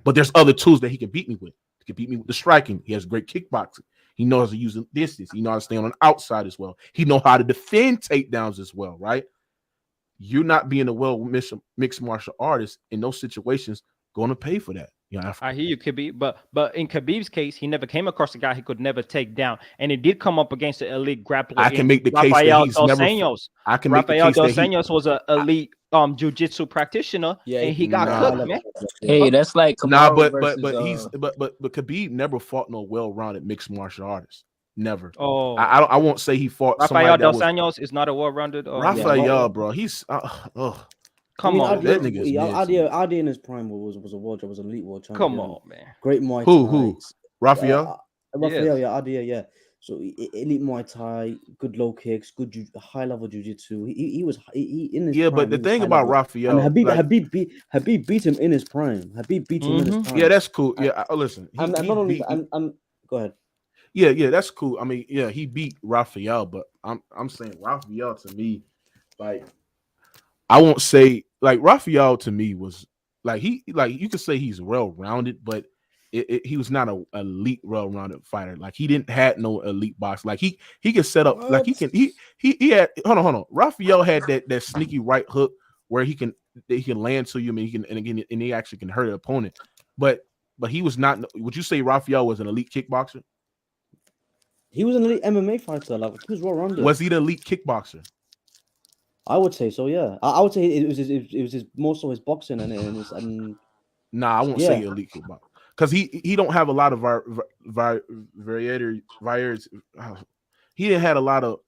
but there's other tools that he can beat me with. He can beat me with the striking. He has great kickboxing. He knows how to use the distance. He knows how to stay on the outside as well. He knows how to defend takedowns as well, right? You're not being a mixed martial artist in those situations going to pay for that. You know, I hear you, Khabib, but in Khabib's case, he never came across a guy he could never take down, and he did come up against an elite grappler. I can make the case that he's never. I can make the case Rafael Dos Anjos was an elite jiu-jitsu practitioner, and he got cooked, man. Hey, that's like Kamaru versus, but Khabib never fought no well-rounded mixed martial artist. Never. Oh, I won't say he fought. Rafael Dos Anjos is not a well-rounded. Rafael, bro, he's come on, that nigga's Adi in his prime was an elite world champion. Come on, man. Great Muay Thai. Who? Rafael? Rafael, yeah, Adi, yeah. So elite Muay Thai, good low kicks, good high level jiu-jitsu. He was in his prime, but the thing about Rafael, and Habib beat him in his prime. Habib beat him in his prime. Yeah, that's cool. Yeah, listen. Go ahead. Yeah, that's cool. I mean, yeah, he beat Rafael, but I'm saying Rafael to me, like, I won't say like Rafael to me was like you could say he's well-rounded, but he was not a elite well-rounded fighter. Like he didn't had no elite box. Like he could set up like he had hold on. Rafael had that sneaky right hook where he can land to you, and he actually can hurt an opponent. But he was not. Would you say Rafael was an elite kickboxer? He was an elite MMA fighter. Like he was well-rounded. Was he the elite kickboxer? I would say so. Yeah, I would say it was his more so his boxing and. Nah, I won't say elite kickboxer because he don't have a lot of variators. He didn't have a lot of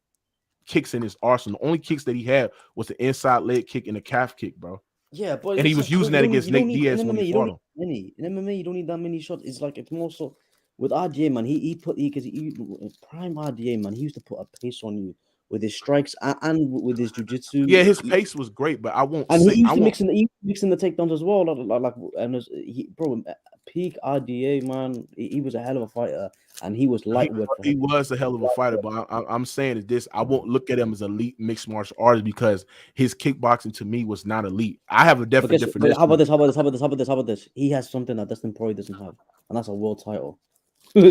kicks in his arsenal. The only kicks that he had was the inside leg kick and the calf kick, bro. Yeah, but and he was using that against Nate Diaz when he fought him. In MMA, you don't need that many shots. It's like it's more so with RDA, man. He prime RDA, man. He used to put a pace on you with his strikes and with his jiu-jitsu. Yeah, his pace was great, but I won't. And he used to mixing the takedowns as well. Peak RDA, man. He was a hell of a fighter, and he was lightweight. He was a hell of a fighter, but I'm saying is this: I won't look at him as elite mixed martial artist because his kickboxing to me was not elite. I have a different definition. How about this? He has something that Dustin Poirier doesn't have, and that's a world title. He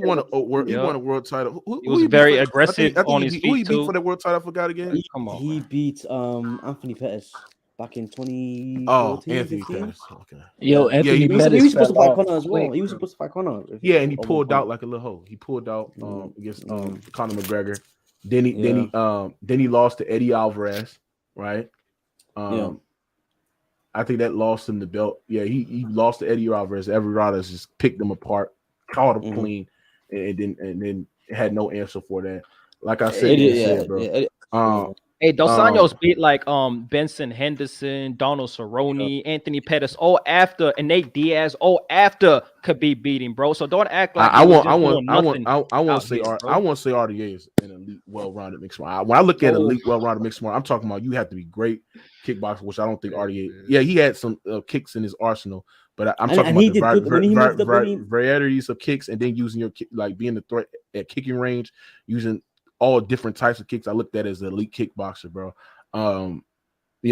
won a world title. He was very aggressive on his feet Who he beat too. for the world title? I forgot again. He beat Anthony Pettis back in 2014. Oh, Anthony Pettis. Okay. Yo, Anthony Pettis. He was supposed to fight Conor as well. He was supposed to fight Conor. Yeah, and he pulled out like a little hoe. He pulled out against Conor McGregor. Then he lost to Eddie Alvarez, right? I think that lost him the belt. Yeah, he lost to Eddie Alvarez. Every rider just picked him apart, caught him clean, and then had no answer for that. Like I said, Hey, Dos Anjos beat like Benson Henderson, Donald Cerrone, Anthony Pettis, all after, and Nate Diaz, all after Khabib beat him, bro. So don't act like I want to say RDA is an elite, well-rounded mixed martial. When I look at elite, well-rounded mixed martial, I'm talking about you have to be great kickboxer, which I don't think RDA. Yeah, he had some kicks in his arsenal, but I'm talking about the varieties of kicks, and then using your like being the threat at kicking range, using all different types of kicks. I looked at as an elite kickboxer, bro. You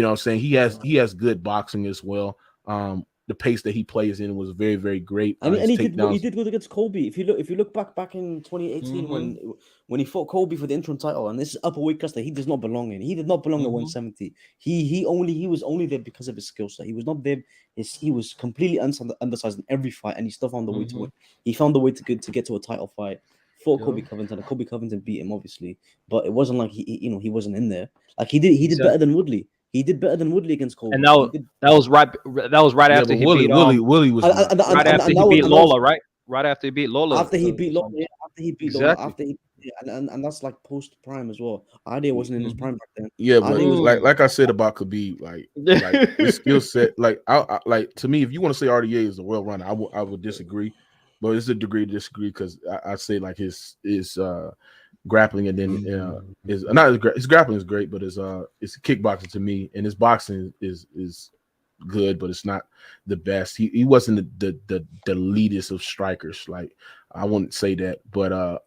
know what I'm saying? He has good boxing as well. The pace that he plays in was very, very great. I mean, and he did good against Colby. If you look back in 2018 when he fought Colby for the interim title, and this is upper weight class that he does not belong in. He did not belong at 170. He was only there because of his skill set. He was not there. He was completely undersized in every fight, and he still found the way to win. He found the way to get to a title fight. Fought Colby Covington, and Colby Covington beat him obviously, but it wasn't like he wasn't in there. Like he did better than Woodley. He did better than Woodley against Colby. And that was right after he beat Willie was right after he beat Lola, right? Right after he beat Lola. After he beat Lola, and that's like post prime as well. Ade wasn't in his prime back then. Yeah, but like I said about Khabib, like his skill set, like I like to me, if you want to say RDA is a well runner, I would disagree. But it's a degree to disagree because I say like his grappling and then his grappling is great, but it's kickboxing to me, and his boxing is good, but it's not the best. He wasn't the elitist of strikers. Like I wouldn't say that, but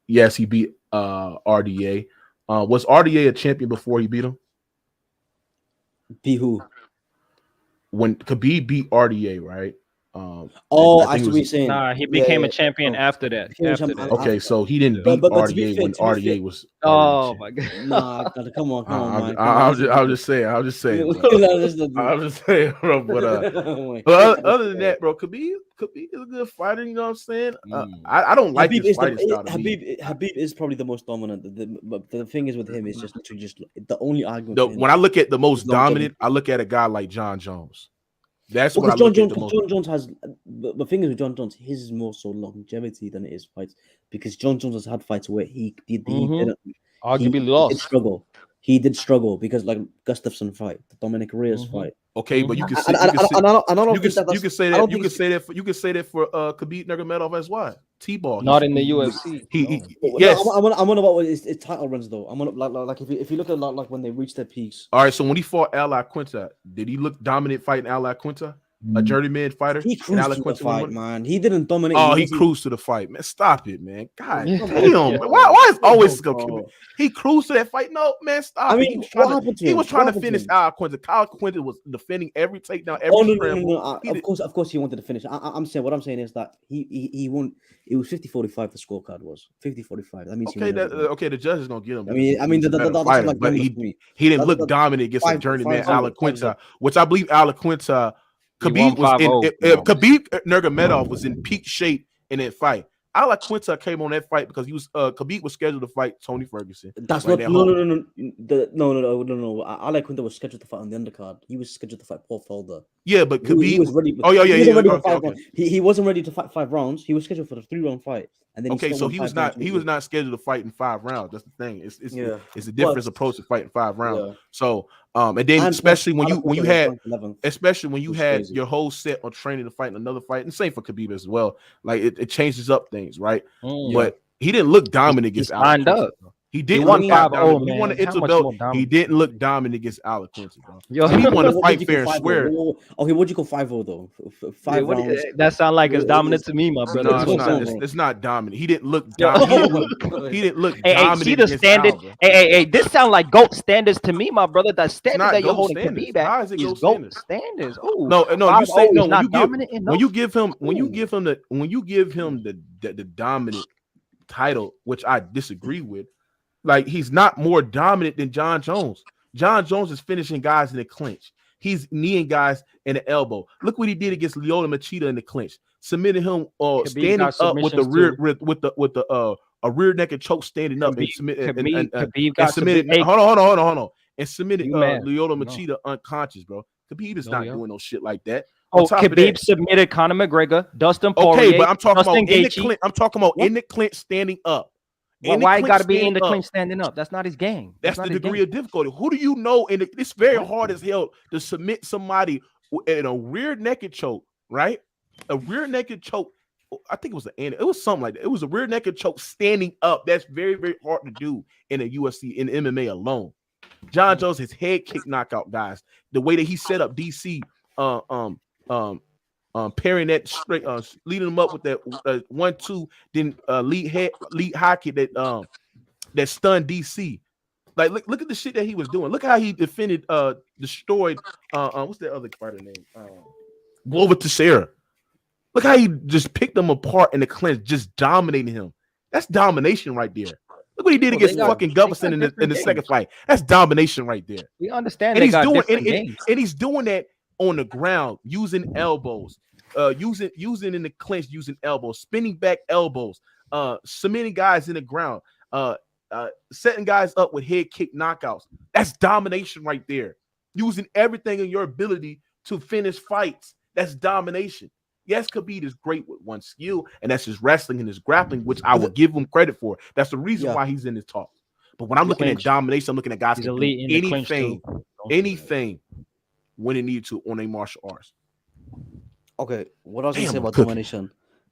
yes, he beat RDA. Was RDA a champion before he beat him? Beat who? When Khabib beat RDA, right? I see what you're saying. Nah, he became a champion after that. Okay, so he didn't beat RDA when RDA was. Oh my god! Nah, come on, man. I'll just say. I'm just saying, bro. But other than that, bro, Khabib is a good fighter. You know what I'm saying? I don't like his fighting style. Habib is probably the most dominant. But the thing is with him is just the only argument. When I look at the most dominant, I look at a guy like John Jones. That's what John Jones has. The thing is with John Jones, his is more so longevity than it is fights, because John Jones has had fights where he arguably lost. He did struggle because like Gustafsson fight, the Dominic Reyes fight. Okay, but you can say that for Khabib Nurmagomedov as well. T-ball, not in the UFC. Yes. I'm on about his title runs though. I'm on like if you look at like when they reach their peaks. All right, so when he fought Al Quinta, did he look dominant fighting Al Quinta? A journeyman fighter? He cruised to the fight, man. He didn't dominate. Oh, he cruised to the fight, man. Stop it, man. God damn, man. Why is always he cruised to that fight? No, man, stop. I mean, he was trying to finish Al Quinta. Kyle Quinta was defending every takedown, every scramble. No. Of course, he wanted to finish. I'm saying what I'm saying is that he won. It was 50-45. The scorecard was 50-45. That means the judge is gonna get him. I mean, but he didn't look dominant against a journeyman Al Quinta, which I believe Al Quinta. Khabib Nurmagomedov was in peak shape in that fight. Al Quinta came on that fight because he was Khabib was scheduled to fight Tony Ferguson. That's right not no. Al Quinta was scheduled to fight on the undercard. He was scheduled to fight Paul Felder. Yeah, but Khabib he was ready. He wasn't ready to fight 5 rounds. He was scheduled for the 3-round fight. And then he was not scheduled to fight in 5 rounds. That's the thing. It's a different approach to fighting 5 rounds. Yeah. So and then especially when you had your whole set on training to fight in another fight, and same for Khabib as well. Like it changes up things, right? But he didn't look dominant against Al Quinta. He didn't look dominant. He won the interbelt. He didn't look dominant against Al Quinta, bro. He won to fight fair and square. Okay, what'd you call 5-0 though? 5 rounds. That sounds like it's dominant to me, my brother. No, it's not dominant. He didn't look dominant. He didn't look dominant. See the standard. Hey, this sounds like GOAT standards to me, my brother. That standard that you're holding Khabib at is GOAT standards. Oh, no. You say no. When you give him the dominant title, which I disagree with. Like, he's not more dominant than John Jones. John Jones is finishing guys in the clinch. He's kneeing guys in the elbow. Look what he did against Lyoto Machida in the clinch. Submitted him standing up with the rear with a rear naked choke standing up and submitted. Hold on. And submitted Lyoto Machida unconscious, bro. Khabib is not doing no shit like that. On top of Khabib that, submitted Conor McGregor, Dustin Poirier. okay, but I'm talking Dustin about in the Gaethje. clinch. I'm talking about in the clinch standing up. Why got to be in the clinch standing up? That's not his game. That's the degree of difficulty. Who do you know? It's very hard as hell to submit somebody in a rear naked choke, right? A rear naked choke. I think it was something like that. It was a rear naked choke standing up. That's very, very hard to do in a UFC, in MMA alone. John Jones, his head kick knockout guys. The way that he set up DC, pairing that straight, leading them up with that 1-2, then lead high kick that stunned DC. Like look at the shit that he was doing. Look how he destroyed what's that other fighter name? Glover Teixeira. Look how he just picked them apart in the clinch, just dominating him. That's domination right there. Look what he did against fucking Gustafsson in the second fight. That's domination right there. We understand, and he's doing that on the ground, using elbows, using in the clinch, using elbows, spinning back elbows, submitting guys in the ground, setting guys up with head kick knockouts. That's domination right there. Using everything in your ability to finish fights. That's domination. Yes, Khabib is great with one skill, and that's his wrestling and his grappling, which I will give him credit for. That's the reason why he's in his talk. But when I'm looking at domination, I'm looking at guys who can do anything when it needed to on a martial arts. Okay, what I was going to say about domination.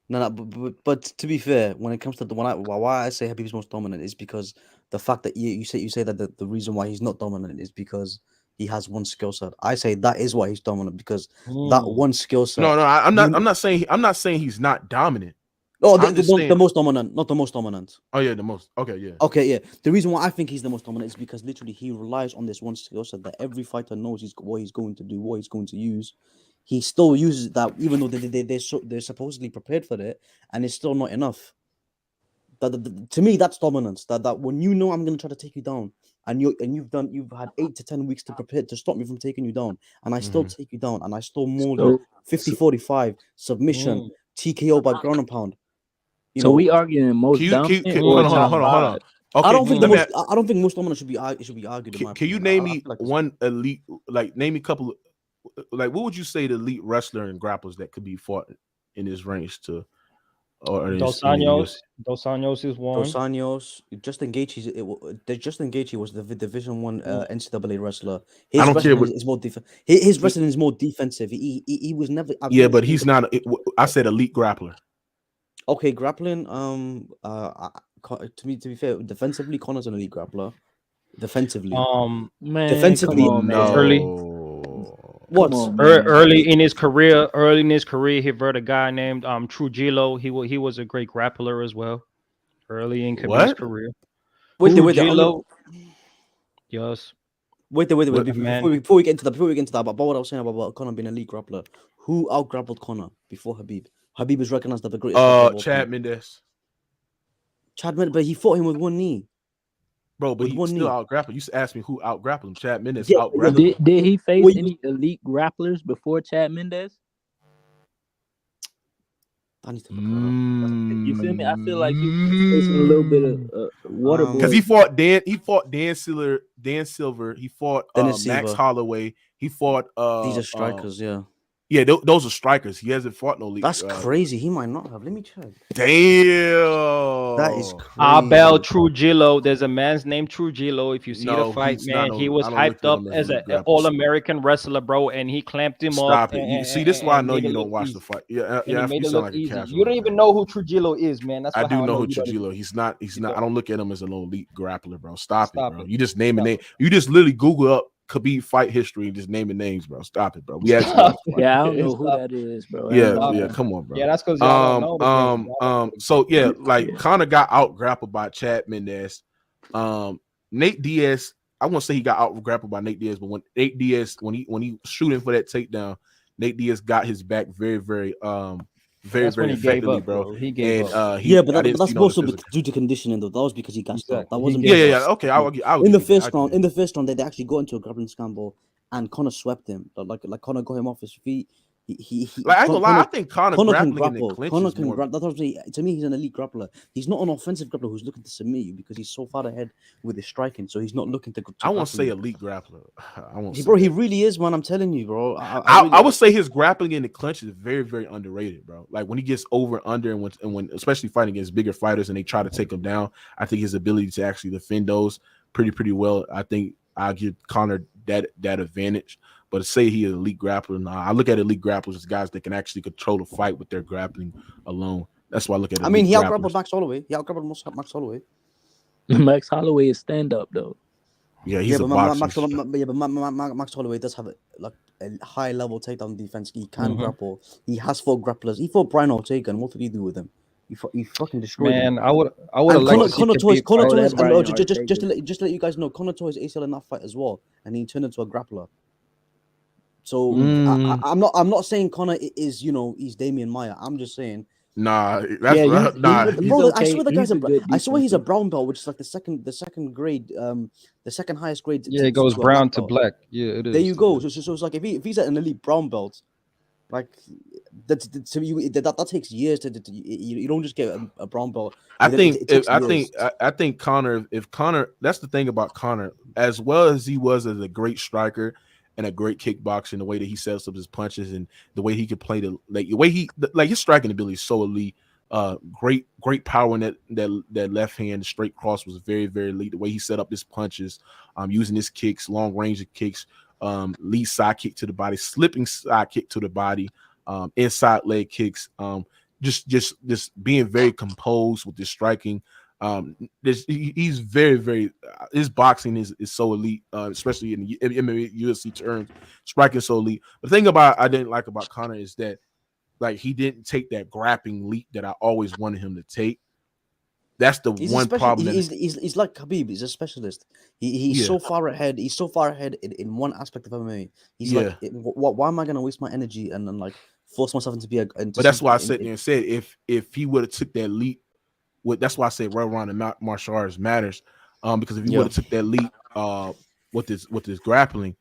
No, but to be fair, when it comes to why I say Khabib's most dominant is because the fact that you say that the reason why he's not dominant is because he has one skill set. I say that is why he's dominant, because that one skill set. No, I'm not saying he's not dominant. Oh, the most dominant, not the most dominant. Oh yeah, the most. Okay, yeah. Okay, yeah. The reason why I think he's the most dominant is because literally he relies on this one skill set that every fighter knows what he's going to do, what he's going to use. He still uses that, even though they're supposedly prepared for it, and it's still not enough. To me, that's dominance. That when you know I'm going to try to take you down, and you've had 8 to 10 weeks to prepare to stop me from taking you down, and I still take you down, and I still more than 50-45 submission, TKO by ground and pound. So we arguing most dominant. Hold on. Okay, I don't think most dominant should be argued. Can you name me one elite? Like name me a couple of. Like, what would you say the elite wrestler and grapplers that could be fought in this range to? Dos Anjos is one. Dos Anjos, Justin Gaethje was the Division 1 NCAA wrestler. I don't care. His wrestling is more defensive. He was never. But he's not. I said elite grappler. Okay, grappling. To be fair, defensively, Conor's an elite grappler. Defensively, defensively, no. Early in his career, he versed a guy named Trujillo. He was a great grappler as well. Early in Khabib's career. Yes. Wait. Before we get into that, about what I was saying about Conor being a elite grappler, who out grappled Conor before Khabib? Khabib is recognized as the greatest. Chad Mendes. But he fought him with one knee. Bro, but he still out grappled. You asked me who out grappled him. Chad Mendes out grappled. Did he face any elite grapplers before Chad Mendes? I need to look you feel me? I feel like he was facing a little bit of water because he fought Dan Silver. He fought Max Holloway. He fought these are strikers, yeah. Yeah, those are strikers. He hasn't fought no league. That's crazy. He might not have. Let me check. Damn. That is crazy. Abel Trujillo. There's a man's named Trujillo. If you see the fight, man, he was hyped up as an all-American wrestler, bro, and he clamped him up. Stop it. See, this is why I know you don't watch the fight. Yeah, you sound like a casual. You don't even know who Trujillo is, man. That's I do know who Trujillo. He's not. I don't look at him as an elite grappler, bro. Stop it, bro. You just name a name. You just literally Google up Khabib fight history and just naming names, bro. Stop it, bro. I don't know who that is, bro. Yeah, come on, bro. Yeah, that's because y'all don't know. So yeah, like Conor got out grappled by Chad Mendes. Nate Diaz, I won't say he got out grappled by Nate Diaz, but when Nate Diaz, when he shooting for that takedown, Nate Diaz got his back very, very effectively, bro. He gave up. But that's also due to conditioning, though. That was because he got stopped. That wasn't. Okay, I'll in the first round, they actually got into a grappling scramble, and Conor swept him. Like Conor got him off his feet, Like I ain't gonna lie, I think Conor can grappling in grapple. the clinch Conor is can more. grapple. That's what I'm saying. To me, he's an elite grappler. He's not an offensive grappler who's looking to submit you because he's so far ahead with his striking. So he's not looking to I won't grapple say you. elite grappler. I won't. Bro, say he that. really is, man. I'm telling you, bro. I would say his grappling in the clinch is very, very underrated, bro. Like when he gets over and under, and when especially fighting against bigger fighters and they try to take him down, I think his ability to actually defend those pretty well. I think I'll give Conor that advantage. But to say he is an elite grappler, nah, I look at elite grapplers as guys that can actually control the fight with their grappling alone. That's why I look at. I mean, he grapplers. outgrappled Max Holloway. He outgrappled Max Holloway. Max Holloway is stand up though. Yeah, he's a boxer. Max Holloway does have a high level takedown defense. He can grapple. He has fought grapplers. He fought Brian Ortega, and what did he do with him? He fucking destroyed him. Man, I would have liked to see Conor Torres, Brian just to let you guys know, Conor Torres ACL in that fight as well, and he turned into a grappler. So I'm not saying Conor is he's Damian Maia. I'm just saying. Nah, that's nah. Bro, okay. I swear the guy's I swear he's a brown belt, which is like the second grade, the second highest grade. Yeah, it goes brown to black. Yeah, it is. There you go. So it's like if he's at an elite brown belt, like that takes years to you don't just get a brown belt. I think Conor. If Conor, that's the thing about Conor. As well as he was as a great striker and a great kickboxer, the way that he sets up his punches and the way he could play the way his striking ability is so elite. Great power in that left hand, the straight cross was very, very elite. The way he set up his punches, using his kicks, long range of kicks, lead side kick to the body, slipping side kick to the body, inside leg kicks, just being very composed with his striking. He's very, very. His boxing is so elite, especially in the UFC terms. Striking so elite. The thing I didn't like about Conor is that, like, he didn't take that grappling leap that I always wanted him to take. That's the one problem. He's like Khabib. He's a specialist. He's so far ahead. He's so far ahead in one aspect of MMA. He's like, why am I going to waste my energy and then like force myself into be a? But that's why I sat there and said if he would have took that leap. That's why I say right around the martial arts matters, because if you would have took that leap with this grappling,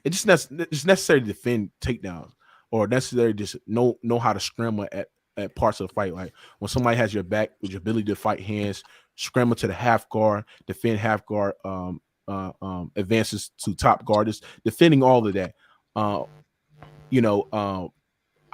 it's necessary to defend takedowns or necessary to just know how to scramble at parts of the fight. Like when somebody has your back with your ability to fight hands, scramble to the half guard, defend half guard, advances to top guard, just defending all of that. I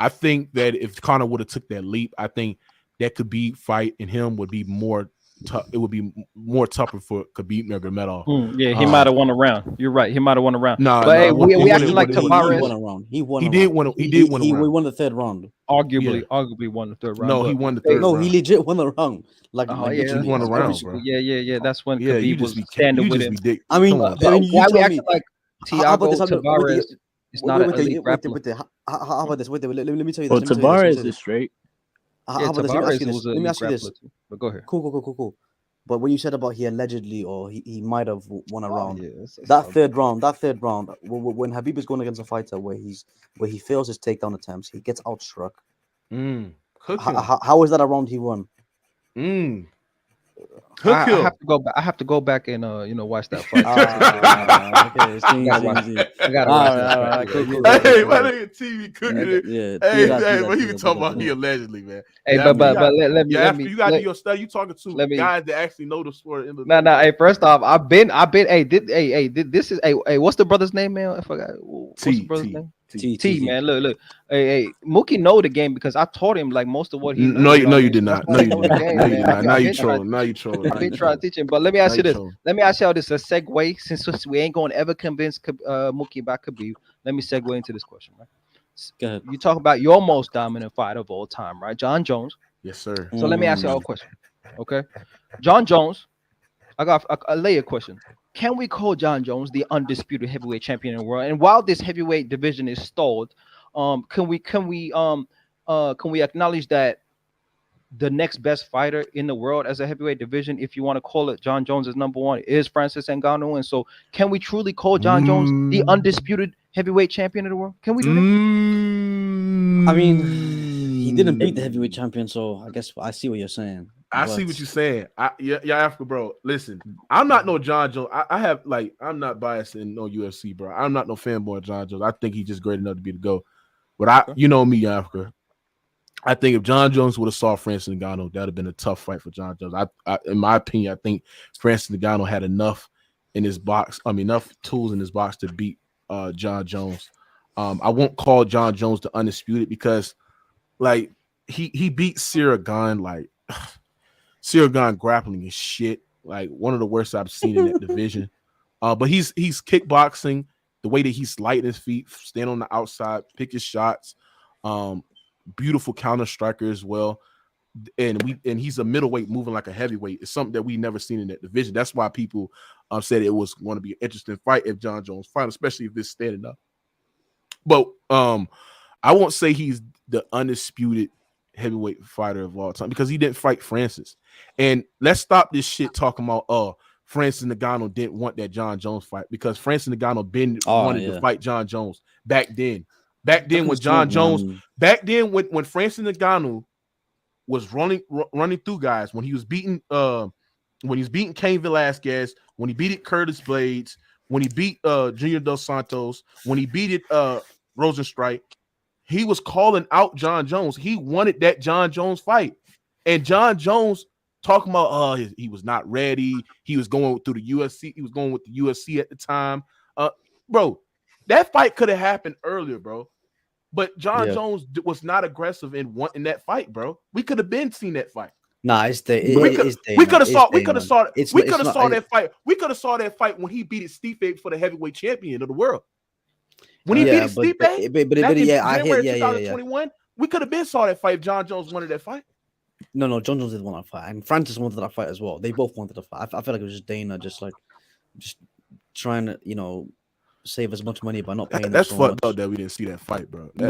think that if Conor would have took that leap, I think that Khabib fight in him would be more tough. It would be more tougher for Khabib Nurmagomedov. Yeah, he might have won a round. You're right. He might have won a round. No, we acting like Tavares. He won a round. He won a round. He won the third round. Arguably won the third round. No, he won the third round. No, he legit won the round. He won a round, bro. Yeah. That's when Khabib was standing with him. I mean, why we acting like Thiago Tavares is not an elite grappler? How about this? Wait, let me tell you this. Well, Tavares is straight. How about this? Let me ask you this. But go ahead. Cool. But when you said about he allegedly or he might have won a round, that third round, when Khabib is going against a fighter where he fails his takedown attempts, he gets outstruck. How is that a round he won? I have to go back and watch that fight. I gotta watch that. Cool. Hey, my nigga TV cooking it. Hey, but you can talk about me allegedly, man. Hey, but let me. You got to do your study. You talking to guys that actually know the sport. Nah. Hey, first off, I've been. This is. Hey, what's the brother's name, man? I forgot. What's the brother's name? T, man. Look. Hey, Mookie know the game because I taught him like most of what he. No, you did not. No, you did not. Now you trolling. I've been trying to teach him, but let me ask you this. Let me ask you how this is a segue since we ain't going to ever convince Mookie about Khabib. Let me segue into this question, right? Go ahead. You talk about your most dominant fighter of all time, right? John Jones. Yes, sir. So let me ask you a question. Okay, John Jones. I got a layer question. Can we call John Jones the undisputed heavyweight champion in the world? And while this heavyweight division is stalled, can we acknowledge that the next best fighter in the world as a heavyweight division, if you want to call it John Jones, is number one, is Francis Ngannou? And so, can we truly call John Jones the undisputed heavyweight champion of the world? Can we do that? I mean, he didn't beat the heavyweight champion, so I guess I see what you're saying. I see what you're saying. Africa, bro. Listen, I'm not no John Jones. I'm not biased in no UFC, bro. I'm not no fanboy of John Jones. I think he's just great enough to be the GOAT. But you know me, Africa. I think if John Jones would have saw Francis Ngannou, that would have been a tough fight for John Jones. In my opinion, I think Francis Ngannou had enough in his box. Enough tools in his box to beat John Jones. I won't call John Jones the undisputed because, like, he beat Cyril Gane. Like, Cyril Gane grappling is shit. Like, one of the worst I've seen in that division. But he's kickboxing, the way that he's lighting his feet, stand on the outside, pick his shots. Beautiful counter striker as well, and he's a middleweight moving like a heavyweight. It's something that we never seen in that division. That's why people said it was going to be an interesting fight if John Jones fight, especially if it's standing up. But I won't say he's the undisputed heavyweight fighter of all time because he didn't fight Francis. And let's stop this shit talking about Francis Ngannou didn't want that John Jones fight because Francis Ngannou wanted to fight John Jones back then. Back then, when John Jones, when Francis Ngannou was running through guys, when he was beating Cain Velasquez, when he beat Curtis Blades, when he beat Junior Dos Santos, when he beat Rosenstrike, he was calling out John Jones. He wanted that John Jones fight, and John Jones talking about he was not ready. He was going through the UFC. He was going with the UFC at the time. Bro, that fight could have happened earlier, bro. But John Jones was not aggressive in wanting that fight, bro. We could have been seen that fight. Nah, it's the we could have saw that fight. We could have saw that fight when he beat Stipe for the heavyweight champion of the world. When he beat Stipe, I hit 2021. We could have been saw that fight if John Jones wanted that fight. No, John Jones didn't want that fight, and Francis wanted that fight as well. They both wanted the fight. I feel like it was just Dana, just trying to, save as much money by not paying. That's so fucked much. up that we didn't see that fight, bro. To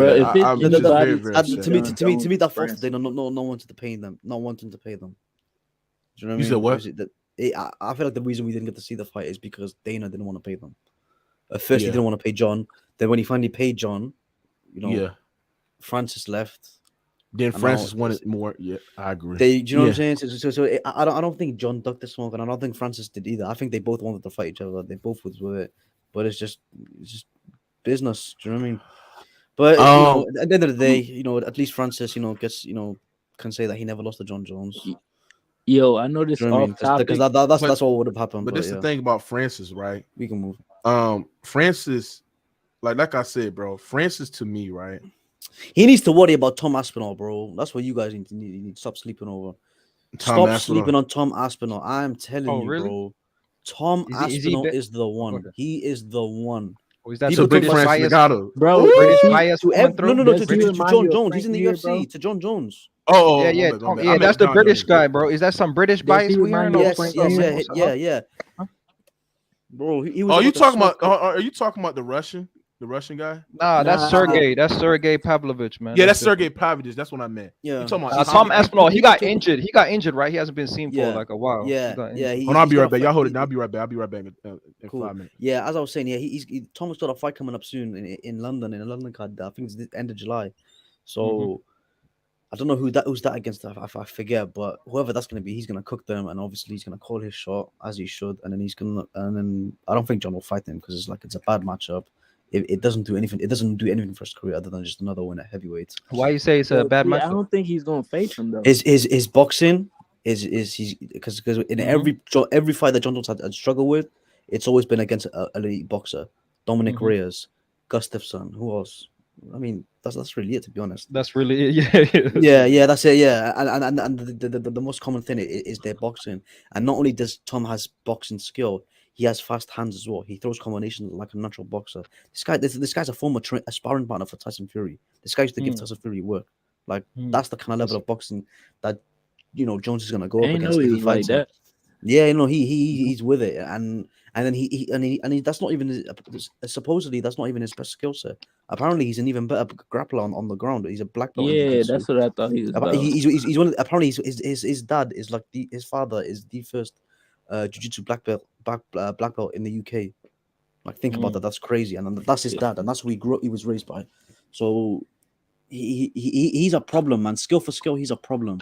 me, that fourth Dana no wanted to pay them, not wanting to pay them. Do you know what I mean? You said what? I feel like the reason we didn't get to see the fight is because Dana didn't want to pay them. At first, he didn't want to pay John. Then when he finally paid John, Francis left. Then Francis wanted more. Yeah, I agree. Do you know what I'm saying? So I don't think John ducked the smoke, and I don't think Francis did either. I think they both wanted to fight each other. They both was with it, but it's just business. Do you know what I mean? But at the end of the day, at least Francis, gets can say that he never lost to John Jones. Yo, I know this off topic because that's all would have happened. But this is the thing about Francis, right? We can move. Francis, like I said, bro, Francis to me, right? He needs to worry about Tom Aspinall, bro. That's what you guys need to stop sleeping over. Sleeping on Tom Aspinall. I'm telling you, bro. Tom Aspinall is the one. Okay. He is the one. Oh, is that the British bias, bro? British bias. No. To John Jones. He's in the UFC. Bro. To John Jones. Oh, yeah. That's the British guy, bro. Is that some British bias we hearing? Yeah. Bro, he was. Are you talking about the Russian? The Russian guy? Nah, that's Sergey. That's Sergey Pavlovich, man. Yeah, that's Sergey Pavlovich. That's what I meant. Yeah. Tom Aspinall. He got injured. He got injured, right? He hasn't been seen for like a while. Yeah. I'll be right back. Y'all hold it. I'll be right back. in cool. 5 minutes. Yeah, as I was saying, Tom's got a fight coming up soon in London, in a London card. I think it's the end of July. So I don't know who's that against. I forget, but whoever that's going to be, he's going to cook them, and obviously he's going to call his shot as he should, and then I don't think John will fight him because it's a bad matchup. It doesn't do anything. It doesn't do anything for his career other than just another win at heavyweight. Why you say it's a bad match? I don't think he's gonna face him though. His boxing is because in every fight that John Jones had struggled with, it's always been against an elite boxer. Dominic Reyes, Gustafsson. Who else? I mean, that's really it, to be honest. That's really it. Yeah. That's it. Yeah, and the most common thing is their boxing. And not only does Tom has boxing skill, he has fast hands as well. He throws combinations like a natural boxer. This guy's a former sparring partner for Tyson Fury. This guy used to give Tyson Fury work. That's the kind of level of boxing that Jones is gonna go up against. He fights like that. Yeah, he's with it, and then he that's not even supposedly that's not even his best skill set. Apparently, he's an even better grappler on the ground. He's a black belt. Yeah, that's what I thought he was. He's one. Apparently, his dad is his father is the first jiu-jitsu black belt in the UK. Think about that. That's crazy, and that's his dad, and that's who he was raised by. So he's a problem, man. Skill for skill, he's a problem.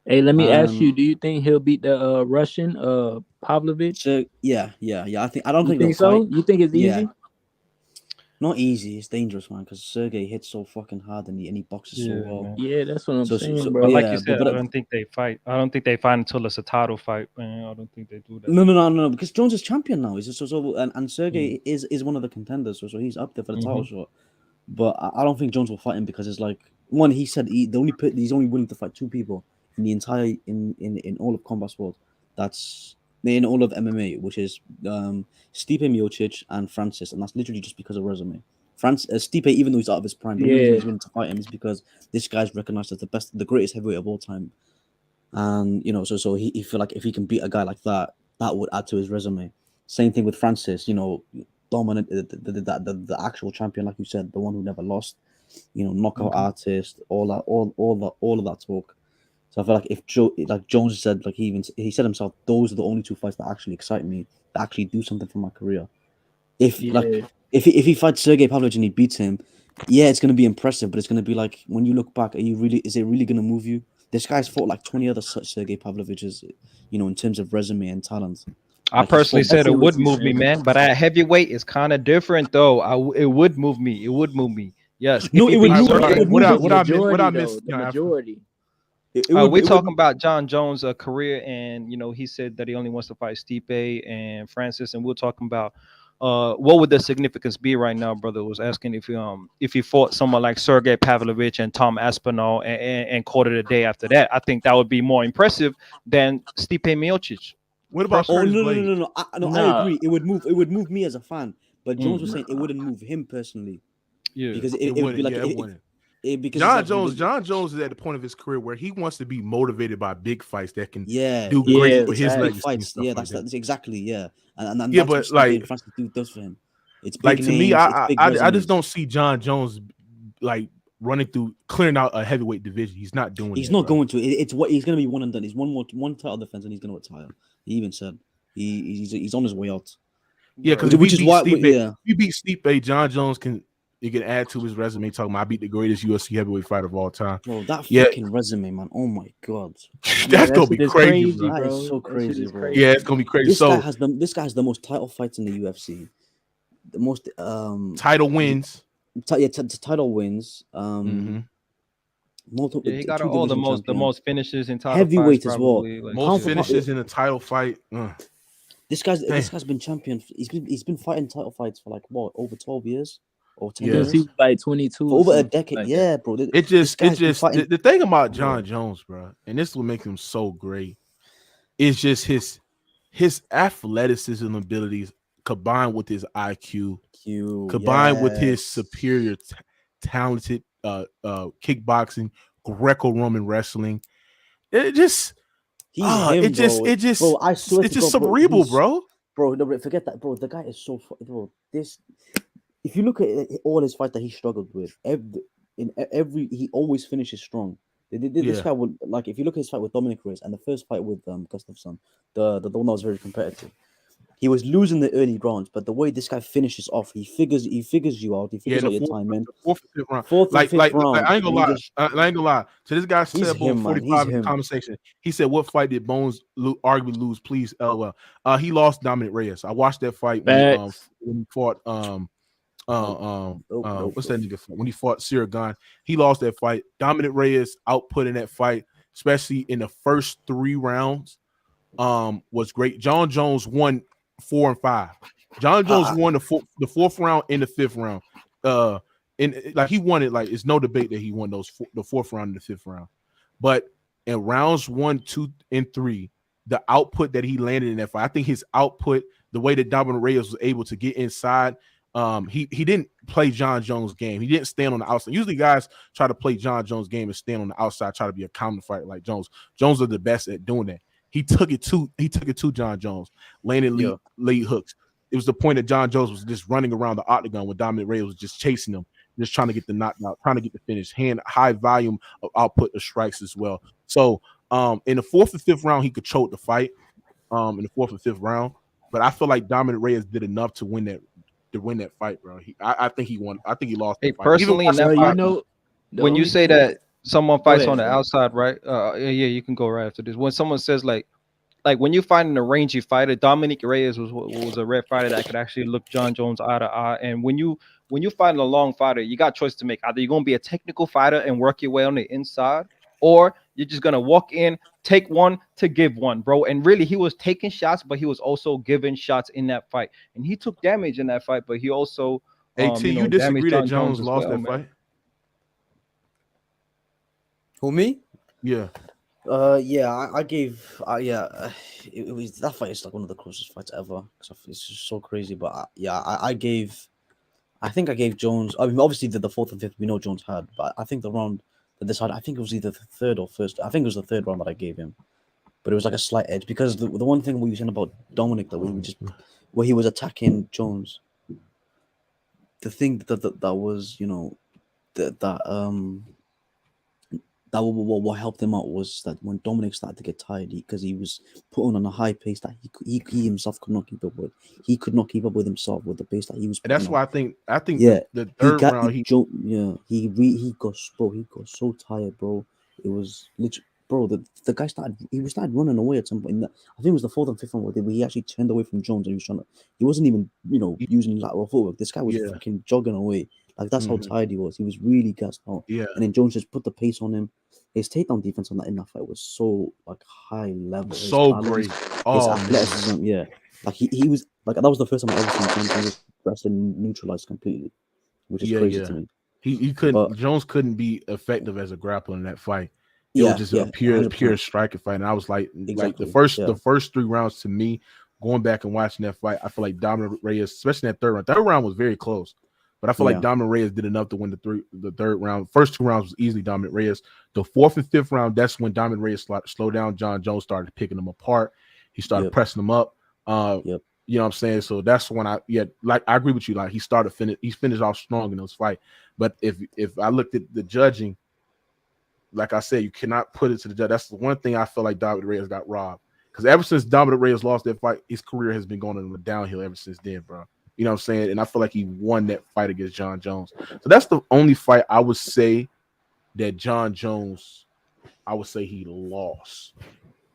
Hey, let me ask you: do you think he'll beat the Russian Pavlovich? Yeah. I don't think so. You think it's easy? Not easy. It's dangerous, man, because Sergey hits so fucking hard and he boxes so well. man. Yeah, that's what I'm saying, bro. But like yeah, you said, I don't think they fight. I don't think they fight until it's a title fight, man. I don't think they do that. No, because Jones is champion now. And Sergey is one of the contenders, so he's up there for the title shot. But I don't think Jones will fight him because it's like one. He said he's only willing to fight 2 people in the entire in all of combat sport. That's in all of MMA, which is Stipe Miocic and Francis, and that's literally just because of resume. Stipe, even though he's out of his prime, the only reason he's willing to fight him is because this guy's recognized as the greatest heavyweight of all time. And so he feel like if he can beat a guy like that, that would add to his resume. Same thing with Francis, dominant, the actual champion, like you said, the one who never lost, knockout artist, all of that talk. So I feel like if Jones said, like he said himself, those are the only 2 fights that actually excite me, that actually do something for my career. If he fights Sergey Pavlovich and he beats him, yeah, it's gonna be impressive, but it's gonna be like when you look back, is it really gonna move you? This guy's fought like 20 other such Sergey Pavloviches, in terms of resume and talent. I personally said it would move me, man, but at heavyweight it's kind of different, though. It would move me. It would move me. Yes. No, it would move. What I missed? The majority. We're talking about John Jones' career, and he said that he only wants to fight Stipe and Francis, and we're talking about what would the significance be right now, brother? Was asking if he fought someone like Sergey Pavlovich and Tom Aspinall and called it a day after that. I think that would be more impressive than Stipe Miocic. What about? No. I agree. It would move me as a fan, but Jones was saying it wouldn't move him personally. Yeah, because it would be like it wouldn't. Because John Jones is at the point of his career where he wants to be motivated by big fights that can do great great for his legacy. Fights. That's exactly and yeah, but like does for him. It's like to me, I just resumes. don't see John Jones like running through clearing out a heavyweight division. He's not doing. He's not going to. It's what he's going to be one and done. He's one title defense and he's going to retire. He even said he's on his way out. Yeah, because which is why if you beat Stipe, John Jones can add to his resume talking about I beat the greatest UFC heavyweight fighter of all time. Bro, that fucking resume, man. Oh my god. That's gonna be crazy, bro. That is so crazy, bro. Yeah, it's gonna be crazy. This guy has the most title fights in the UFC. The most title wins. Title wins. Multiple. Yeah, he got all the most finishes in title heavyweight fights, as well. Like, most finishes in a title fight. This guy's been champion. He's been fighting title fights for like what, over 12 years or 10 years. He was like 22 for over a decade. Like yeah, bro. The thing about John Jones, bro, and this will make him so great, is just his athleticism abilities combined with his IQ, combined with his superior talented kickboxing, Greco-Roman wrestling. It just it's just cerebral, bro. Bro, no, forget that, bro. The guy is so bro. If you look at all his fights that he struggled with, he always finishes strong. This guy would, like, if you look at his fight with Dominic Reyes and the first fight with Gustafsson, the one that was very competitive. He was losing the early rounds, but the way this guy finishes off, he figures you out. He figures out your time, man. Fourth and fifth round. Round. I ain't gonna lie. So this guy said about 45 in the conversation. He said, "What fight did Bones arguably lose? Please, LOL." He lost Dominic Reyes. I watched that fight when he fought what's that nigga fight? When he fought Sirigan. He lost that fight. Dominic Reyes output in that fight, especially in the first 3 rounds, was great. John Jones won 4 and 5. John Jones won the 4th round and the 5th round. And like he won it, like it's no debate that he won the 4th round and the 5th round. But in rounds 1, 2, and 3, the output that he landed in that fight, I think his output, the way that Dominic Reyes was able to get inside, he didn't play John Jones' game. He didn't stand on the outside. Usually guys try to play John Jones' game and stand on the outside, try to be a counter fighter like Jones. Jones are the best at doing that. He took it to John Jones, landed lead hooks. It was the point that John Jones was just running around the octagon when Dominic Reyes was just chasing him, just trying to get the knockout, trying to get the finish. High volume of output of strikes as well. So in the 4th and 5th round, he controlled the fight. In the 4th and 5th round, but I feel like Dominic Reyes did enough to win that fight, bro. I think he won. I think he lost. Hey, personally, in that fight, when you say that someone fights on the outside, right? Yeah, you can go right after this. When someone says like when you find a rangy fighter, Dominic Reyes was a rare fighter that could actually look John Jones eye to eye. And when you when you fight a long fighter, you got a choice to make. Either you're gonna be a technical fighter and work your way on the inside, or you're just gonna walk in, take one to give one, bro. And really, he was taking shots, but he was also giving shots in that fight, and he took damage in that fight, but he also AT, you damaged disagree that John Jones as lost well, that man. fight? Who, me? Yeah. Yeah, I gave, it was that fight is like one of the closest fights ever. It's just so crazy, but I gave, I think I gave Jones. I mean, obviously the fourth and fifth we know Jones had, but I think the round that this had, I think it was either the third or first. I think it was the third round that I gave him, but it was like a slight edge because the one thing we were saying about Dominic that we just where he was attacking Jones, the thing that was that what helped him out was that when Dominic started to get tired, because he was putting on a high pace that he himself could not keep up with. He could not keep up with himself with the pace that he was. And that's why I think yeah, the third round he got so tired, bro. It was literally, bro. The guy started running away at some point. I think it was the fourth and fifth round where he actually turned away from Jones and he wasn't even using lateral footwork. This guy was fucking jogging away. Like that's how tired he was. He was really gassed out. Yeah. And then Jones just put the pace on him. His takedown defense in that fight was so like high level. So great. His athleticism, yeah. Like he was like that was the first time I ever seen Jones wrestling neutralized completely, which is crazy to me. He couldn't. Jones couldn't be effective as a grappler in that fight. It was just a pure striking fight, and I was like the first 3 rounds to me, going back and watching that fight, I feel like Dominic Reyes, especially in that third round. Third round was very close. But I feel like Dominic Reyes did enough to win the third round. First 2 rounds was easily Dominic Reyes. The fourth and fifth round, that's when Dominic Reyes slowed down. John Jones started picking them apart. He started pressing them up. You know what I'm saying? So that's when I agree with you. Like he finished off strong in those fights. But if I looked at the judging, like I said, you cannot put it to the judge. That's the one thing I feel like Dominic Reyes got robbed. Because ever since Dominic Reyes lost that fight, his career has been going on a downhill ever since then, bro. You know what I'm saying? And I feel like he won that fight against John Jones. So that's the only fight I would say that John Jones, I would say he lost.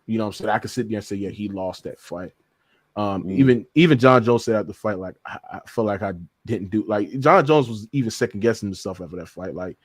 You know what I'm saying? I could sit there and say, yeah, he lost that fight. Even John Jones said after the fight, like, I feel like I didn't do, like, John Jones was even second guessing himself after that fight. Like,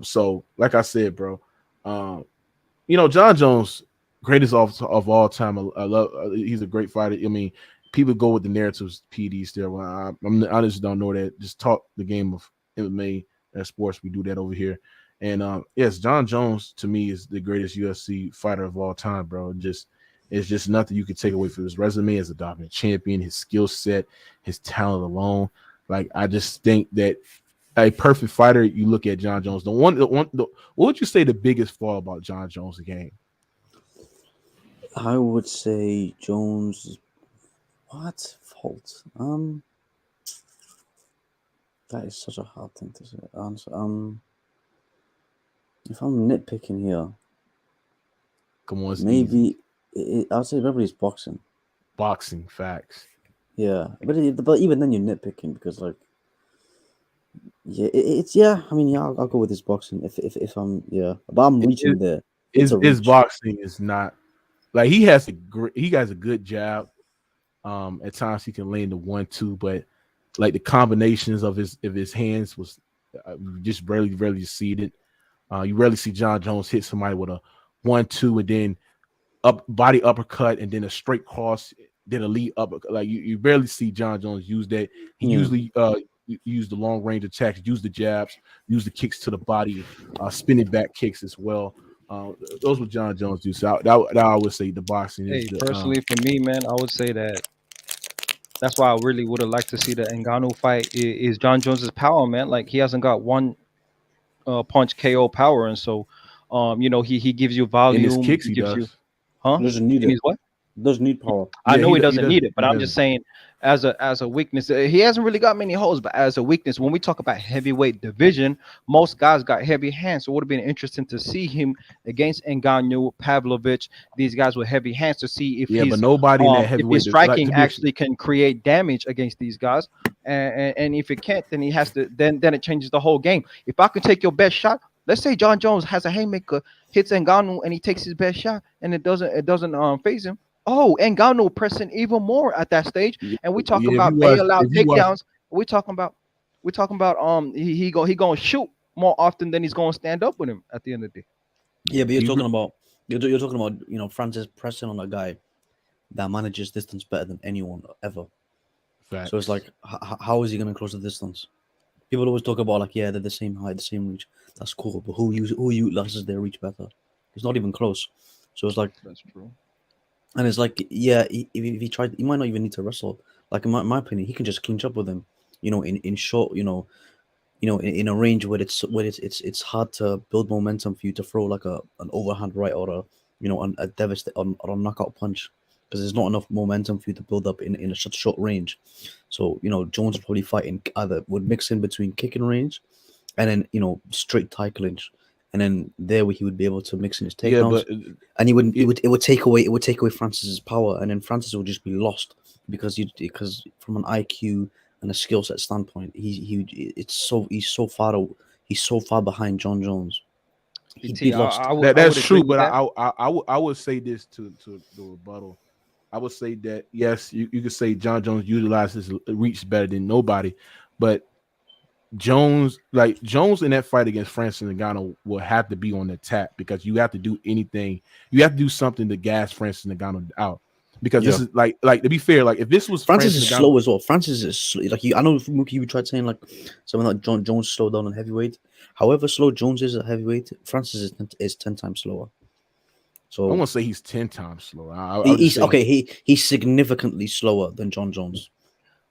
so like I said, bro, John Jones, greatest of all time. I love, he's a great fighter. I mean, people go with the narratives, PD still. I just don't know that. Just talk the game of MMA and sports. We do that over here. And yes, John Jones to me is the greatest UFC fighter of all time, bro. It's just nothing you can take away from his resume as a dominant champion, his skill set, his talent alone. Like I just think that a perfect fighter. You look at John Jones. What would you say the biggest flaw about John Jones' game? I would say Jones. What fault? That is such a hard thing to say. Answer. If I'm nitpicking here, come on, maybe I'd say everybody's boxing. Boxing facts. Yeah, but even then you're nitpicking because like, yeah, I mean, I'll go with his boxing if I'm but I'm reaching there. His boxing is not like he has a good jab. At times he can land the 1-2, but like the combinations of his hands was just rarely see it. You rarely see John Jones hit somebody with a 1-2 and then body uppercut and then a straight cross, then a lead uppercut. Like you barely see John Jones use that. He usually use the long range attacks, use the jabs, use the kicks to the body, spinning back kicks as well. Those what John Jones do. So that I would say the boxing is personally for me, man, I would say that's why I really would have liked to see the Ngannou fight is John Jones's power, man. Like he hasn't got one punch KO power, and so he gives you volume. In his kicks, he gives does. you, huh? He doesn't need in it. his what? Doesn't need power. I know he doesn't need it, but I'm just saying as a weakness, he hasn't really got many holes, but as a weakness, when we talk about heavyweight division, most guys got heavy hands. So it would have been interesting to see him against Ngannou, Pavlovich, these guys with heavy hands to see if but nobody in that heavyweight if his striking actually can create damage against these guys. And if it can't, then he has to then it changes the whole game. If I can take your best shot, let's say John Jones has a haymaker, hits Ngannou, and he takes his best shot, and it doesn't phase him. Oh, Ngannou pressing even more at that stage, and we talking about bailout takedowns. We're talking about We're talking about he gonna shoot more often than he's gonna stand up with him at the end of the day. Yeah, but you're talking about Francis pressing on a guy that manages distance better than anyone ever. Facts. So it's like, how is he going to close the distance? People always talk about like, yeah, they're the same height, the same reach. That's cool, but who utilizes their reach better? It's not even close. So it's like, That's true. and it's like, yeah, if he tried, he might not even need to wrestle. Like in my opinion, he can just clinch up with him. In short, in a range where it's hard to build momentum for you to throw like an overhand right or a devastate or a knockout punch, because there's not enough momentum for you to build up in a such short range. So Jones would probably fight in either would mix in between kicking range and then straight tie clinch, and then there he would be able to mix in his Yeah, takedowns, but and it would take away Francis's power, and then Francis would just be lost because from an IQ and a skill set standpoint, he's so far behind John Jones. He'd be lost. that's would true. agree with But that. I would say this to the rebuttal. I would say that yes, you could say John Jones utilizes his reach better than nobody, but Jones in that fight against Francis Ngannou will have to be on the tap, because you have to do anything. You have to do something to gas Francis Ngannou out, because this is like to be fair, like if this was Francis is Ngannou, slow as well. Francis is like I know Mookie, you tried saying like something like John Jones slowed down on heavyweight. However slow Jones is at heavyweight, Francis is 10 times slower. So I won't say he's 10 times slower. I he's okay. He's significantly slower than John Jones.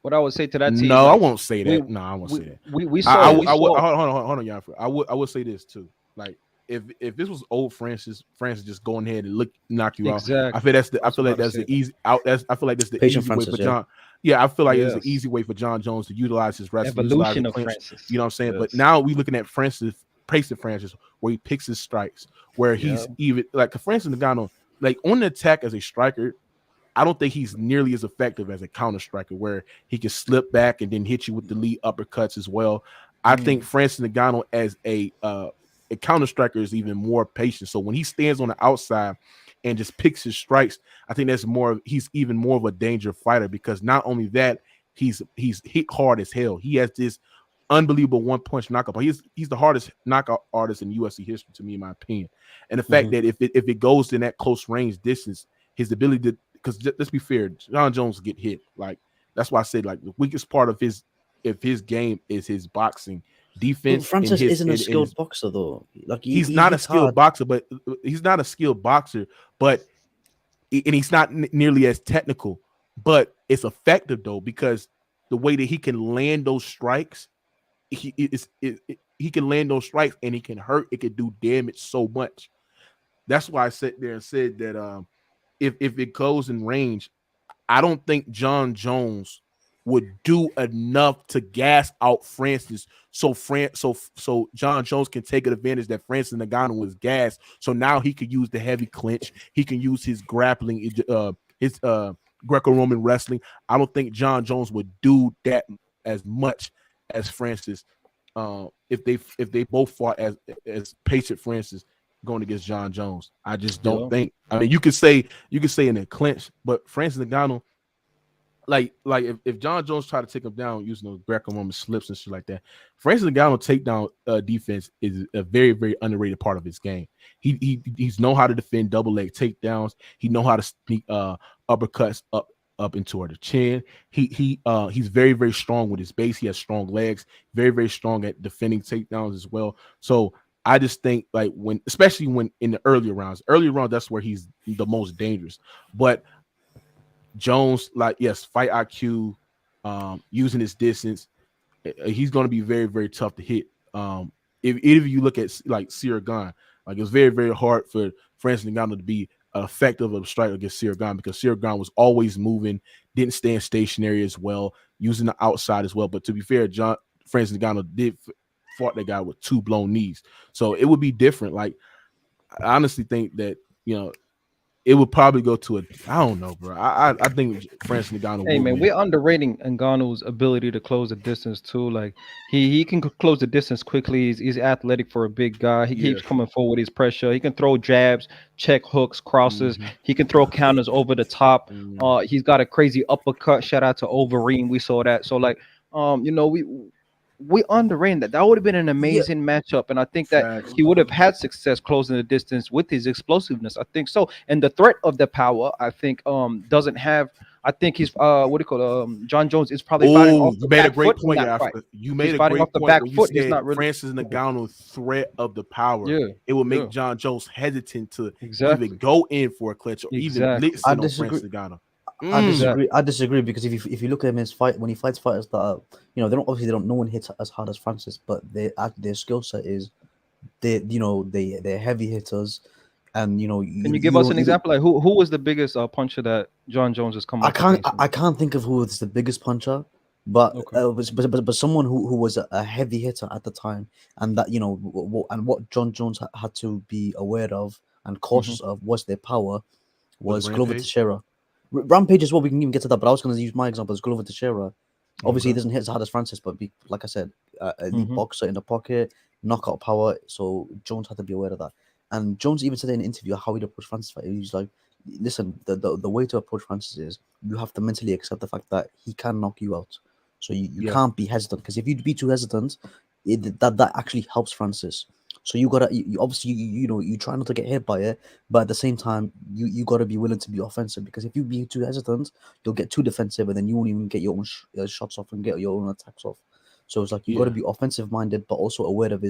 What I would say to that, T, No, like, I won't say that. we No, I won't we say that. we I saw we would saw hold on, y'all. I would say this too. Like if this was old Francis just going ahead and knock you out. exactly. I feel that's the I was I feel like about to that's say the easy out. I feel like that's the Patient easy way Francis, for yeah. John. Yeah, I feel like it's the Yes. easy way for John Jones to utilize his wrestling, utilize Evolution the of clinch. Francis. You know what I'm saying? But Yes. now we looking at Patient Francis, where he picks his strikes, where he's Yeah. even like Francis Ngannou, like on the attack as a striker. I don't think he's nearly as effective as a counter striker, where he can slip back and then hit you with the lead uppercuts as well. I think Francis Ngannou as a counter striker is even more patient. So when he stands on the outside and just picks his strikes, I think he's even more of a danger fighter, because not only that, he's hit hard as hell. He has this unbelievable one punch knockout. But he's the hardest knockout artist in UFC history, to me, in my opinion. And the fact that if it goes in that close range distance, his ability to, because let's be fair, John Jones get hit. Like that's why I said like the weakest part of his game is his boxing defense. Francis isn't a skilled boxer though. Like he's not a skilled boxer, but he's not a skilled boxer, but and he's not nearly as technical, but it's effective though, because the way that he can land those strikes, he can land those strikes and he can hurt. It can do damage so much. That's why I sat there and said that if it goes in range, I don't think John Jones would do enough to gas out Francis, so John Jones can take advantage that Francis Ngannou was gassed. So now he could use the heavy clinch. He can use his grappling, his Greco-Roman wrestling. I don't think John Jones would do that as much as Francis if they both fought as Patient Francis going against John Jones. I just don't think. I mean, you could say in a clinch, but Francis Ngannou, like if John Jones tried to take him down using those Greco-Roman slips and shit like that, Francis Ngannou takedown defense is a very, very underrated part of his game. He's know how to defend double leg takedowns. He know how to sneak uppercuts up into the chin. He's very, very strong with his base. He has strong legs. Very, very strong at defending takedowns as well. So I just think like especially when in the earlier rounds, that's where he's the most dangerous. But Jones, like, yes, fight IQ, using his distance, he's going to be very, very tough to hit. If you look at like Sirigan, like it was very, very hard for Francis Ngannou to be effective of a strike against Sirigan, because Sirigan was always moving, didn't stand stationary as well, using the outside as well. But to be fair, Francis Ngannou did fought that guy with 2 blown knees, so it would be different. Like I honestly think that it would probably go to I don't know, bro. I think Francis Ngannou. Hey man, win. we're underrating Ngannou's ability to close the distance too. Like he can close the distance quickly. He's athletic for a big guy. He keeps coming forward. His pressure. He can throw jabs, check hooks, crosses. He can throw counters over the top. He's got a crazy uppercut. Shout out to Overeem. We saw that. So like, we underrated that. That would have been an amazing matchup, and I think that Facts. he would have had success closing the distance with his explosiveness. I think so, and the threat of the power, I think, doesn't have. I think he's what do you call it? John Jones is probably fighting Oh, off you the made a back great foot in point. that Yeah, fight. you He's made a fighting great off the point back when you foot. He's said not really. Francis Ngannou threat of the power. Yeah, It would make yeah, John Jones hesitant to exactly, even go in for a clinch or even exactly, I blitzing on disagree. Francis Ngannou. I Mm. disagree. exactly. I disagree because if you look at him in his fight when he fights fighters that are, they don't obviously they don't no one hits as hard as Francis, but their skill set is they're heavy hitters, and Can you you give you us don't an you don't, example? Like who was the biggest puncher that John Jones has come I up can't against? I can't think of who is the biggest puncher, but Okay. but someone who was a heavy hitter at the time, and that and what John Jones had to be aware of and Hmm. cautious of was their power Was was Glover Rampage? Teixeira. Rampage as well. We can even get to that, but I was going to use my example as Glover Teixeira. Obviously, he Okay. doesn't hit as hard as Francis, but like I said, elite Hmm. boxer in the pocket, knockout power. So Jones had to be aware of that. And Jones even said in an interview how he'd approach Francis fight. He was like, "Listen, the way to approach Francis is you have to mentally accept the fact that he can knock you out. So you Yeah. can't be hesitant because if you be too hesitant, that actually helps Francis. So you gotta you obviously you try not to get hit by it, but at the same time you gotta be willing to be offensive because if you be too hesitant, you'll get too defensive and then you won't even get your own shots off and get your own attacks off. So it's like you got to Yeah. be offensive minded, but also aware of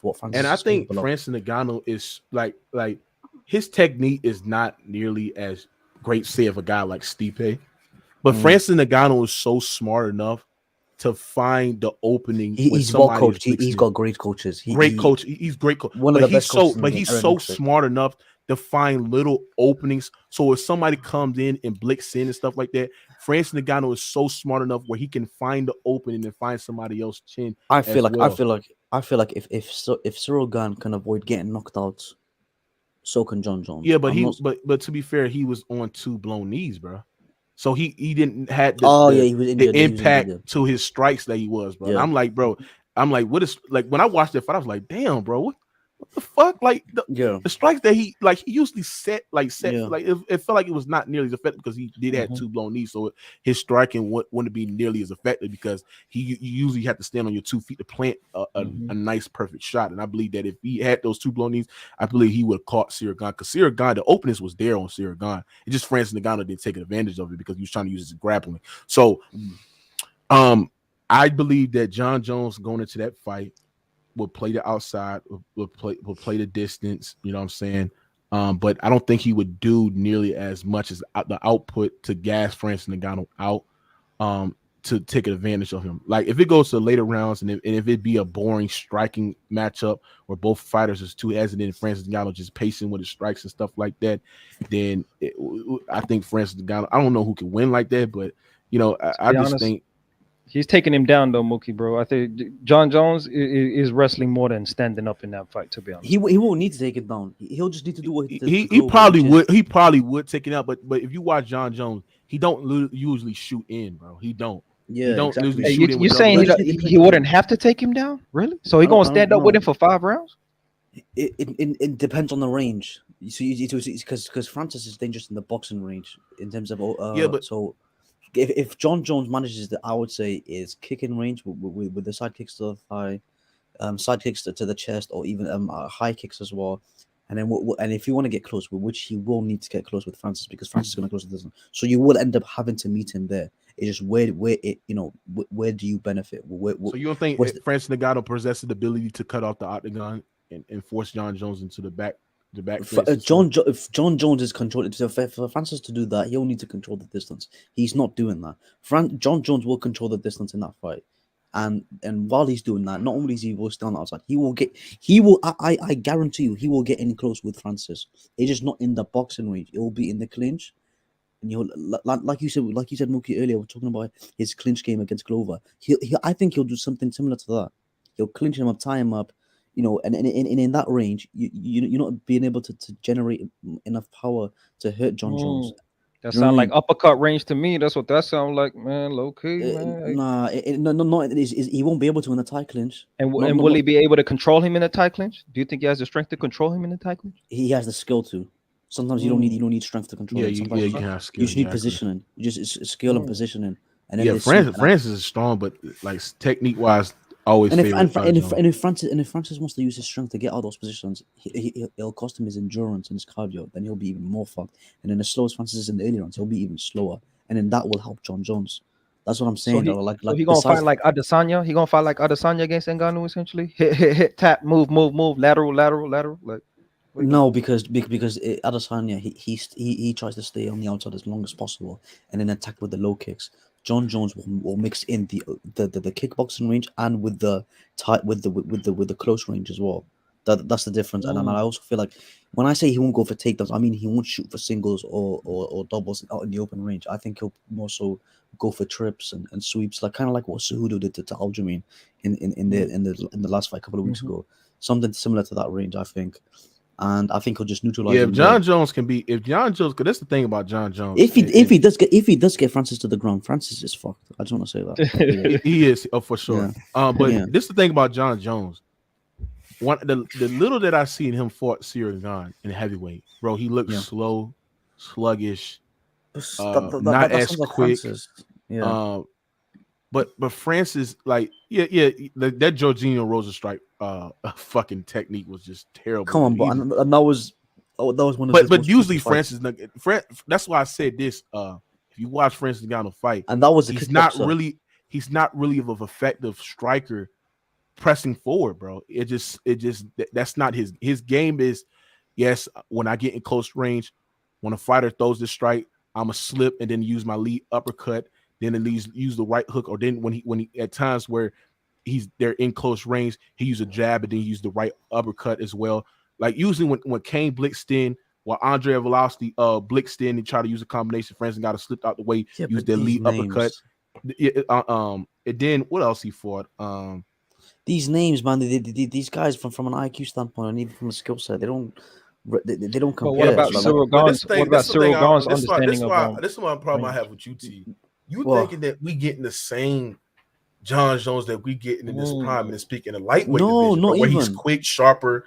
what And Francis I is think capable of. Francis Ngannou is like his technique is not nearly as great, say, of a guy like Stipe. But Mm. Francis Ngannou is so smart enough to find the opening when He's well somebody is coached. He's blitzing. got great coaches. Great coach. He's great coach. One of But the he's best coaches in the but game. he's Aaron so Mixer. smart enough to find little openings. So if somebody comes in and blicks in and stuff like that, Francis Ngannou is so smart enough where he can find the opening and find somebody else's chin I feel as like well. if Cyril Gane can avoid getting knocked out, so can John Jones. Yeah, but I'm not. but to be fair, he was on 2 blown knees, bro. So he didn't had Oh yeah, the he was injured. He was impact injured. to his strikes that he was, bro. And Yeah, I'm like, bro, what is like when I watched that fight, I was like, damn, bro, what the fuck? Like yeah, the strikes that he usually set yeah. like it felt like it was not nearly as effective because he did have Mhm. 2 blown knees, so his striking wouldn't be nearly as effective because you usually have to stand on your 2 feet to plant a nice perfect shot. And I believe that if he had those 2 blown knees, I believe he would have caught Cyril Gane because Cyril Gane, the openness was there on Cyril Gane. It just Francis Ngannou didn't take advantage of it because he was trying to use his grappling. So I believe that John Jones going into that fight will play the outside, will play the distance. You know what I'm saying? But I don't think he would do nearly as much as the output to gas Francis Ngannou out to take advantage of him. Like if it goes to later rounds and if it be a boring striking matchup where both fighters is too hesitant, Francis Ngannou just pacing with his strikes and stuff like that, then I think Francis Ngannou. I don't know who can win like that, but I Be just honest, think. he's taking him down though, Mookie, bro. I think John Jones is wrestling more than standing up in that fight. To be honest, He won't need to take it down. He'll just need to do what he did. He to Glover, probably which is- would. He probably would take it out, but if you watch John Jones, he don't usually shoot in, bro. He don't. Yeah, He don't exactly. usually hey, shoot in. you With saying double- he wouldn't have to take him down? Really? So he gonna stand up with him for 5 rounds? It depends on the range. So because Francis is dangerous in the boxing range in terms of Yeah, but- so if John Jones manages that, I would say is kicking range with the side kicks to the thigh, side kicks to the chest, or even high kicks as well. And then and if you want to get close, which he will need to get close with Francis because Francis is going to close the distance, so you will end up having to meet him there. It's just where do you benefit? So you don't think what's the- Francis Ngannou possesses the ability to cut off the octagon and force John Jones into the back? If John Jones is controlling, so for Francis to do that, he'll need to control the distance. He's not doing that. John Jones will control the distance in that fight, and while he's doing that, not only is he will stand outside, I guarantee you, he will get in close with Francis. It's just not in the boxing range. It will be in the clinch, and like you said, Mookie earlier, we're talking about his clinch game against Glover. I think he'll do something similar to that. He'll clinch him up, tie him up. And in that range, you're not being able to generate enough power to hurt John Jones. That You know sound what I like uppercut range to me. That's what that sounds like, man. Low key, man. No, he won't be able to in a tie clinch. And will he be able to control him in a tight clinch? Do you think he has the strength to control him in a tight clinch? He has the skill to. Sometimes you don't need strength to control it. Sometimes you can have skill. you just need positioning. You just it's skill and positioning. And then Francis is strong, but like technique wise, Always And if favorite and, John and if Jones. and if Francis wants to use his strength to get out of those positions, it'll cost him his endurance and his cardio. Then he'll be even more fucked. And then as slow as Francis is in the early rounds, he'll be even slower. And then that will help John Jones. That's what I'm saying. So Like he gonna fight like Adesanya. He gonna fight like Adesanya against Ngannou essentially. Hit, tap, move, lateral. Like what he gonna no, do? because Adesanya he tries to stay on the outside as long as possible and then attack with the low kicks. John Jones will mix in the kickboxing range and with the tight with the close range as well. That's the difference. And I also feel like when I say he won't go for takedowns, I mean he won't shoot for singles or doubles out in the open range. I think he'll more so go for trips and sweeps, like kind of like what Cejudo did to Aljamain in the last fight a couple of weeks ago. Something similar to that range, I think. And I think he'll just neutralize him. If John Jones, because that's the thing about John Jones. If he does get Francis to the ground, Francis is fucked. I just want to say that. he is for sure. Yeah. But this is the thing about John Jones. The little that I seen him fought Cyril Gane in heavyweight, bro, he looked slow, sluggish, not as quick. Yeah. But Francis, like, that Jorginho Rosenstrike fucking technique was just terrible. Come on, but and that was one of his but most usually fights. that's why I said this. If you watch Francis Ngannou fight, And that was he's not really of an effective striker pressing forward, bro. It just that's not his game. Is yes, when I get in close range, when a fighter throws this strike, I'm a slip and then use my lead uppercut, then at least use the right hook, or then when he at times where they're in close range, he use a jab and then use the right uppercut as well. Like usually when Kane blitzed in, while Andre Arlovski blitzed in and tried to use a combination, Francis got to slip out the way, use their lead uppercut. And then what else he fought? These names, man, these guys from an IQ standpoint and even from a skill set, they don't compare. But what about Cyril Gane's? What about Cyril Gane's understanding of? This is one problem I have with you, T. You Well, thinking that we getting the same John Jones that we getting in this prime and speaking in the lightweight No, division, not where he's even. quick, sharper,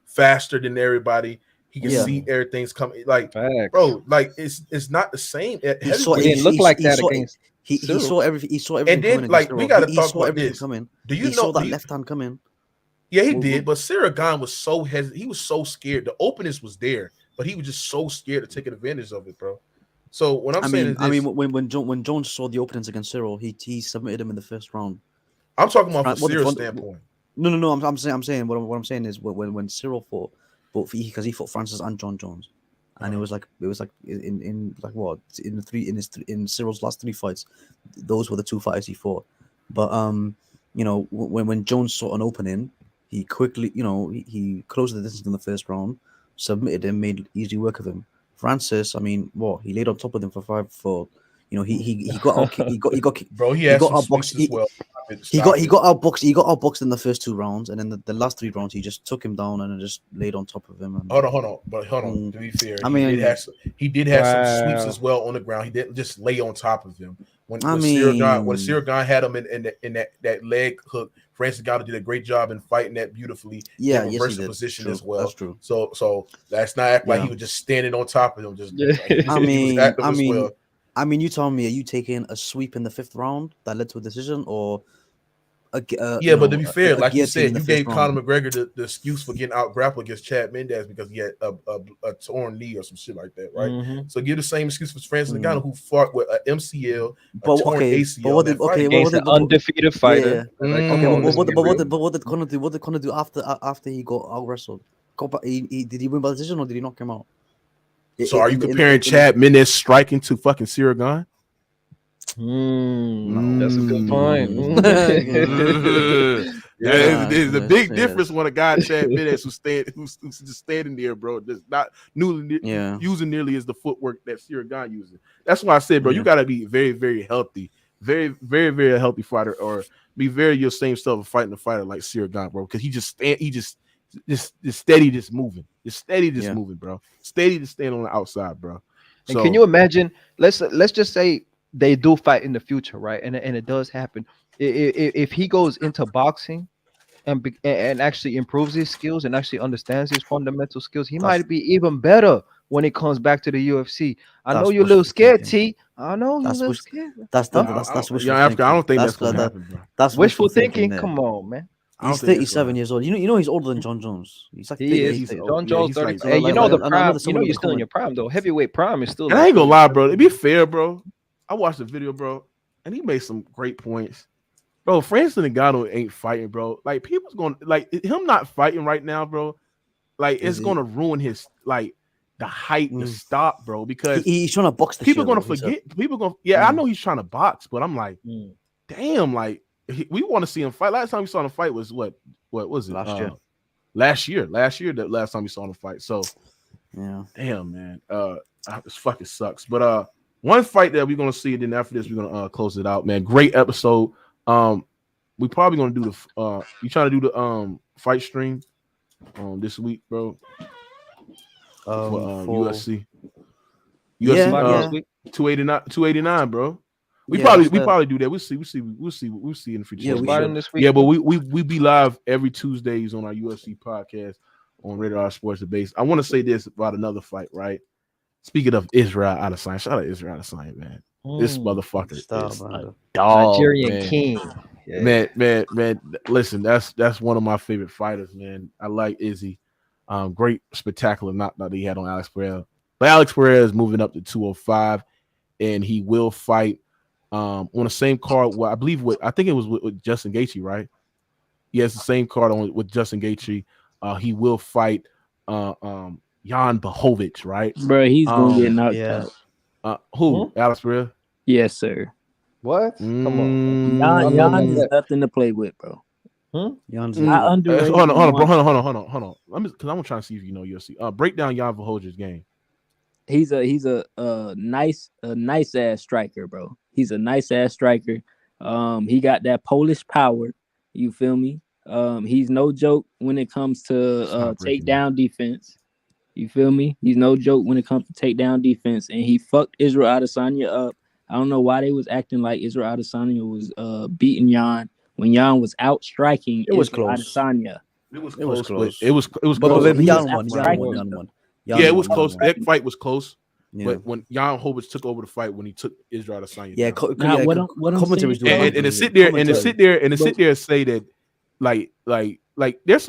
faster than everybody. He can see everything's coming. Like, Facts. bro, like it's not the same. At He saw heavyweight. It didn't look like that saw, against he Cyril. saw everything. He saw everything. And then, coming like, against we Cyril. gotta He talk saw about everything this. coming. Do you He know saw that left hand coming. Yeah, he did. But Cyril Gane was so hesitant. He was so scared. The openness was there, but he was just so scared to take advantage of it, bro. So what I'm saying is this, when Jones saw the openings against Cyril, he submitted him in the first round. I'm talking about from What the Cyril's front- standpoint. No. I'm saying what I'm saying is when Cyril fought because he fought Francis and John Jones, and it was like in Cyril's last 3 fights, those were the 2 fights he fought. But when Jones saw an opening, he quickly he closed the distance in the first round, submitted him, made easy work of him. Francis, I mean, he laid on top of him for 5 for. He got out. He got Bro, he had some sweeps as well. He got outboxed. He got outboxed in the first 2 rounds, and then the last 3 rounds he just took him down and then just laid on top of him. And, Hold on. To be fair, I mean, he did have some sweeps as well on the ground. He didn't just lay on top of him. When Cyril Gane had him in that leg hook, Francis Ngannou did a great job in fighting that beautifully. Yeah, in yes, reverse he did. position True. as well. That's true. So that's not act like he was just standing on top of him. Just I mean, you tell me, are you taking a sweep in the 5th round that led to a decision, or but to be fair, like you said, you gave Conor McGregor the excuse for getting out grappled against Chad Mendes because he had a torn knee or some shit like that, right? Mm-hmm. So give the same excuse for Francis Ngannou, who fought with an MCL, torn ACL. Against an undefeated fighter. But what did Conor do? What did Conor do after he got out wrestled? Did he win by decision or did he knock him out? So are you comparing Chad Mendes striking to fucking Cyril Gane? That's a good point. There's a big difference when a guy Chad Mendes who's just standing there, bro, just not using nearly as the footwork that Cyril Gane uses. That's why I said, bro, you got to be very, very healthy, very, very, very healthy fighter, or be very your same self of fighting a fighter like Cyril Gane, bro, because he just steady, just moving, moving, bro, steady to stand on the outside, bro. And can you imagine? Let's just say they do fight in the future, right? And it does happen. If he goes into boxing and actually improves his skills and actually understands his fundamental skills, he might be even better when it comes back to the UFC. I know you're a little scared, T, I know That's you wish- scared. That's Huh? that's wishful Young Africa, I don't think that's That's gonna that- happen, bro. That's Wishful wishful thinking. there. Come on, man. I don't He's think that's 37 gonna years old. You know he's older than John Jones. He's like He 38, is. he's 38. old. John Yeah, Jones, he's 32. like- Hey, you know like- the I know prime. there's You know someone in you're the still in your prime though. Heavyweight prime is still. And I like ain't gonna 30. lie, bro. To be fair, bro, I watched the video, bro, and he made some great points. Bro, Francis Ngannou ain't fighting, bro. Like, people's going like him not fighting right now, bro. Like, it's Is gonna ruin his like the hype, the stock, bro. Because He's trying to box the people shit, gonna bro, he said. forget. People gonna I Mm. know he's trying to box, but I'm like, damn, like we want to see him fight. Last time we saw him fight was what was it? Last year. Last year, the last time we saw him fight. So Yeah. damn, man. This fucking sucks. But one fight that we're gonna see, and then after this, we're gonna close it out, man. Great episode. We probably gonna do the you trying to do the fight stream this week, bro. For UFC. Yeah, UFC 289, bro. We probably do that. We'll see in the future. Yeah, we should. This week. Yeah, but we be live every Tuesdays on our UFC podcast on Rated R Sports Debate. I want to say this about another fight, right? Speaking of Israel Adesanya, shout out Israel Adesanya, man. This motherfucker is a dog, Nigerian man. king. Yeah. Man. Listen, that's one of my favorite fighters, man. I like Izzy. Great spectacular knockout that he had on Alex Pereira. But Alex Pereira is moving up to 205, and he will fight on the same card. Well, I think it was with Justin Gaethje, right? He has the same card with Justin Gaethje. He will fight Jan Blachowicz, right? Bro, he's gonna get knocked out. Who? Alex Pereira? Yes, sir. What? Come on. Jan is nothing to play with, bro. Jan's I underrated. Hold on, bro. Hold on. Because I'm trying to see if you know UFC. Break down Jan Blachowicz' game. He's a nice ass striker, bro. He's a nice ass striker. He got that Polish power. You feel me? He's no joke when it comes to takedown defense. You feel me? He's no joke when it comes to takedown defense, and he fucked Israel Adesanya up. I don't know why they was acting like Israel Adesanya was beating Jan when Jan was out striking Israel Adesanya. It was close. It was close. But Jan won. Yeah, it was close. That fight was close. Yeah. But when Jan Blachowicz took over the fight, when he took Israel Adesanya, Yeah, down. what I'm commentary was saying, doing and to sit there and say that like there's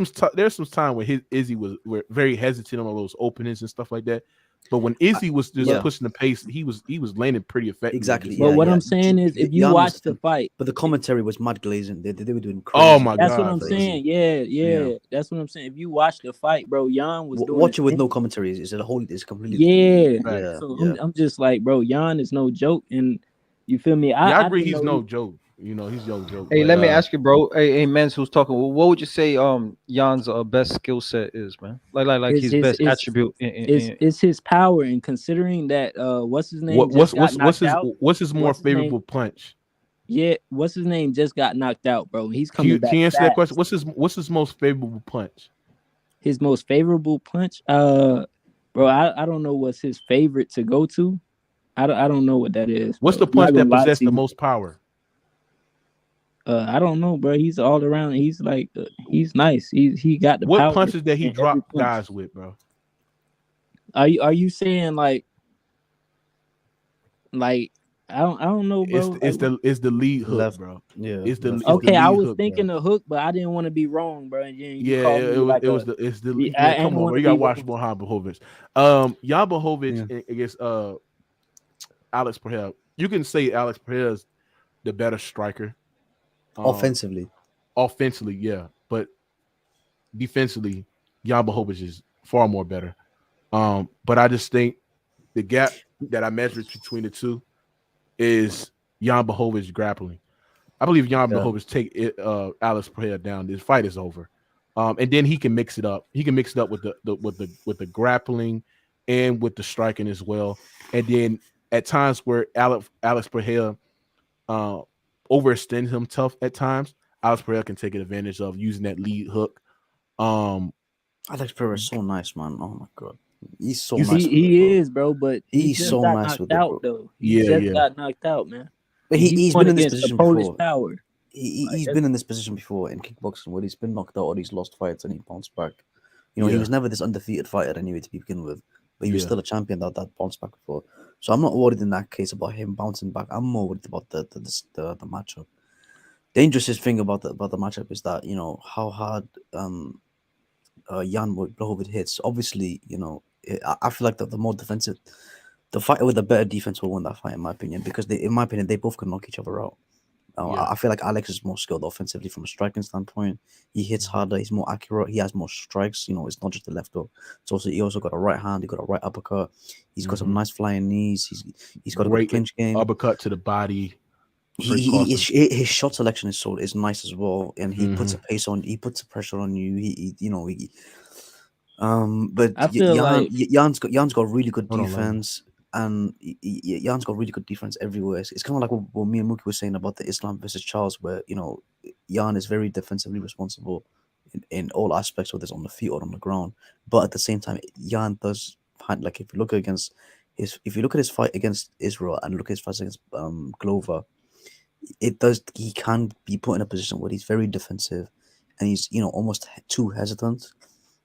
some time when Izzy was very hesitant on those openings and stuff like that. But when Izzy was just pushing the pace, he was landing pretty effectively. Exactly. But what I'm saying is, if you watch the fight, but the commentary was mad glazing. They were doing crazy. Oh my god, that's what I'm saying. Yeah, that's what I'm saying. If you watch the fight, bro, Jan was doing watch it with no commentary. It's completely So I'm just like, bro, Jan is no joke, and you feel me? I agree. He's no joke. You know, he's no joke. Hey, let me ask you, bro. Hey, Mens, who's talking? What would you say Jan's best skill set is, man? Like his best attribute. It's his power, and considering that what's his name? What's his more favorable punch? Yeah, what's his name? Just got knocked out, bro. He's coming back. Can you answer fast. that question? What's his most favorable punch? His most favorable punch, bro. I don't know what's his favorite to go to. I don't know what that is. What's bro. the punch that possessed the most power? I don't know, bro. He's all around. He's like, he's nice. He got the what power punches that he dropped guys with, bro? Are you saying like I don't know, bro. It's the lead hook, left, bro. Yeah. It's the okay. I was hook, thinking bro. the hook, but I didn't want to be wrong, bro. And then Yeah, come on, bro. You gotta watch more Jan Blachowicz. Jan Blachowicz against Alex Pereira. You can say Alex Pereira's the better striker. Offensively, yeah, but defensively, Jan Blachowicz is far more better. But I just think the gap that I measure between the two is Jan Blachowicz grappling. I believe Jan Blachowicz take Alex Pereira down. This fight is over, and then he can mix it up. He can mix it up with the grappling and with the striking as well. And then at times where Alex Pereira overextends him tough at times, Alex Pereira can take advantage of using that lead hook. Alex Pereira is so nice, man. Oh my god, he's so nice. He is, bro. But he's so nice with it, bro. Though. He just got knocked out, man. But he's been in this position before. Power. He's been in this position before in kickboxing, where he's been knocked out or he's lost fights and he bounced back. You know, he was never this undefeated fighter anyway to begin with. but he was still a champion that bounced back before. So I'm not worried in that case about him bouncing back. I'm more worried about the matchup. Dangerous thing about the matchup is that, you know, how hard Jan Blachowicz hits. Obviously, you know, I feel like the more defensive, the fighter with the better defense will win that fight, in my opinion, because in my opinion, they both can knock each other out. I feel like Alex is more skilled offensively from a striking standpoint. He hits harder. He's more accurate. He has more strikes. You know, it's not just the left hook. It's also he also got a right hand. He got a right uppercut. He's got some nice flying knees. He's got a good clinch game. Uppercut to the body. His shot selection is nice as well, and he puts a pace on. He puts a pressure on you. But I feel like Jan's got really good defense. And Jan's got really good defense everywhere. It's kind of like what me and Mookie were saying about the Islam versus Charles, where, you know, Jan is very defensively responsible in all aspects, whether it's on the feet or on the ground. But at the same time, Jan does, like, if you look at his fight against Israel and look at his fights against Glover, he can be put in a position where he's very defensive and he's, you know, almost too hesitant,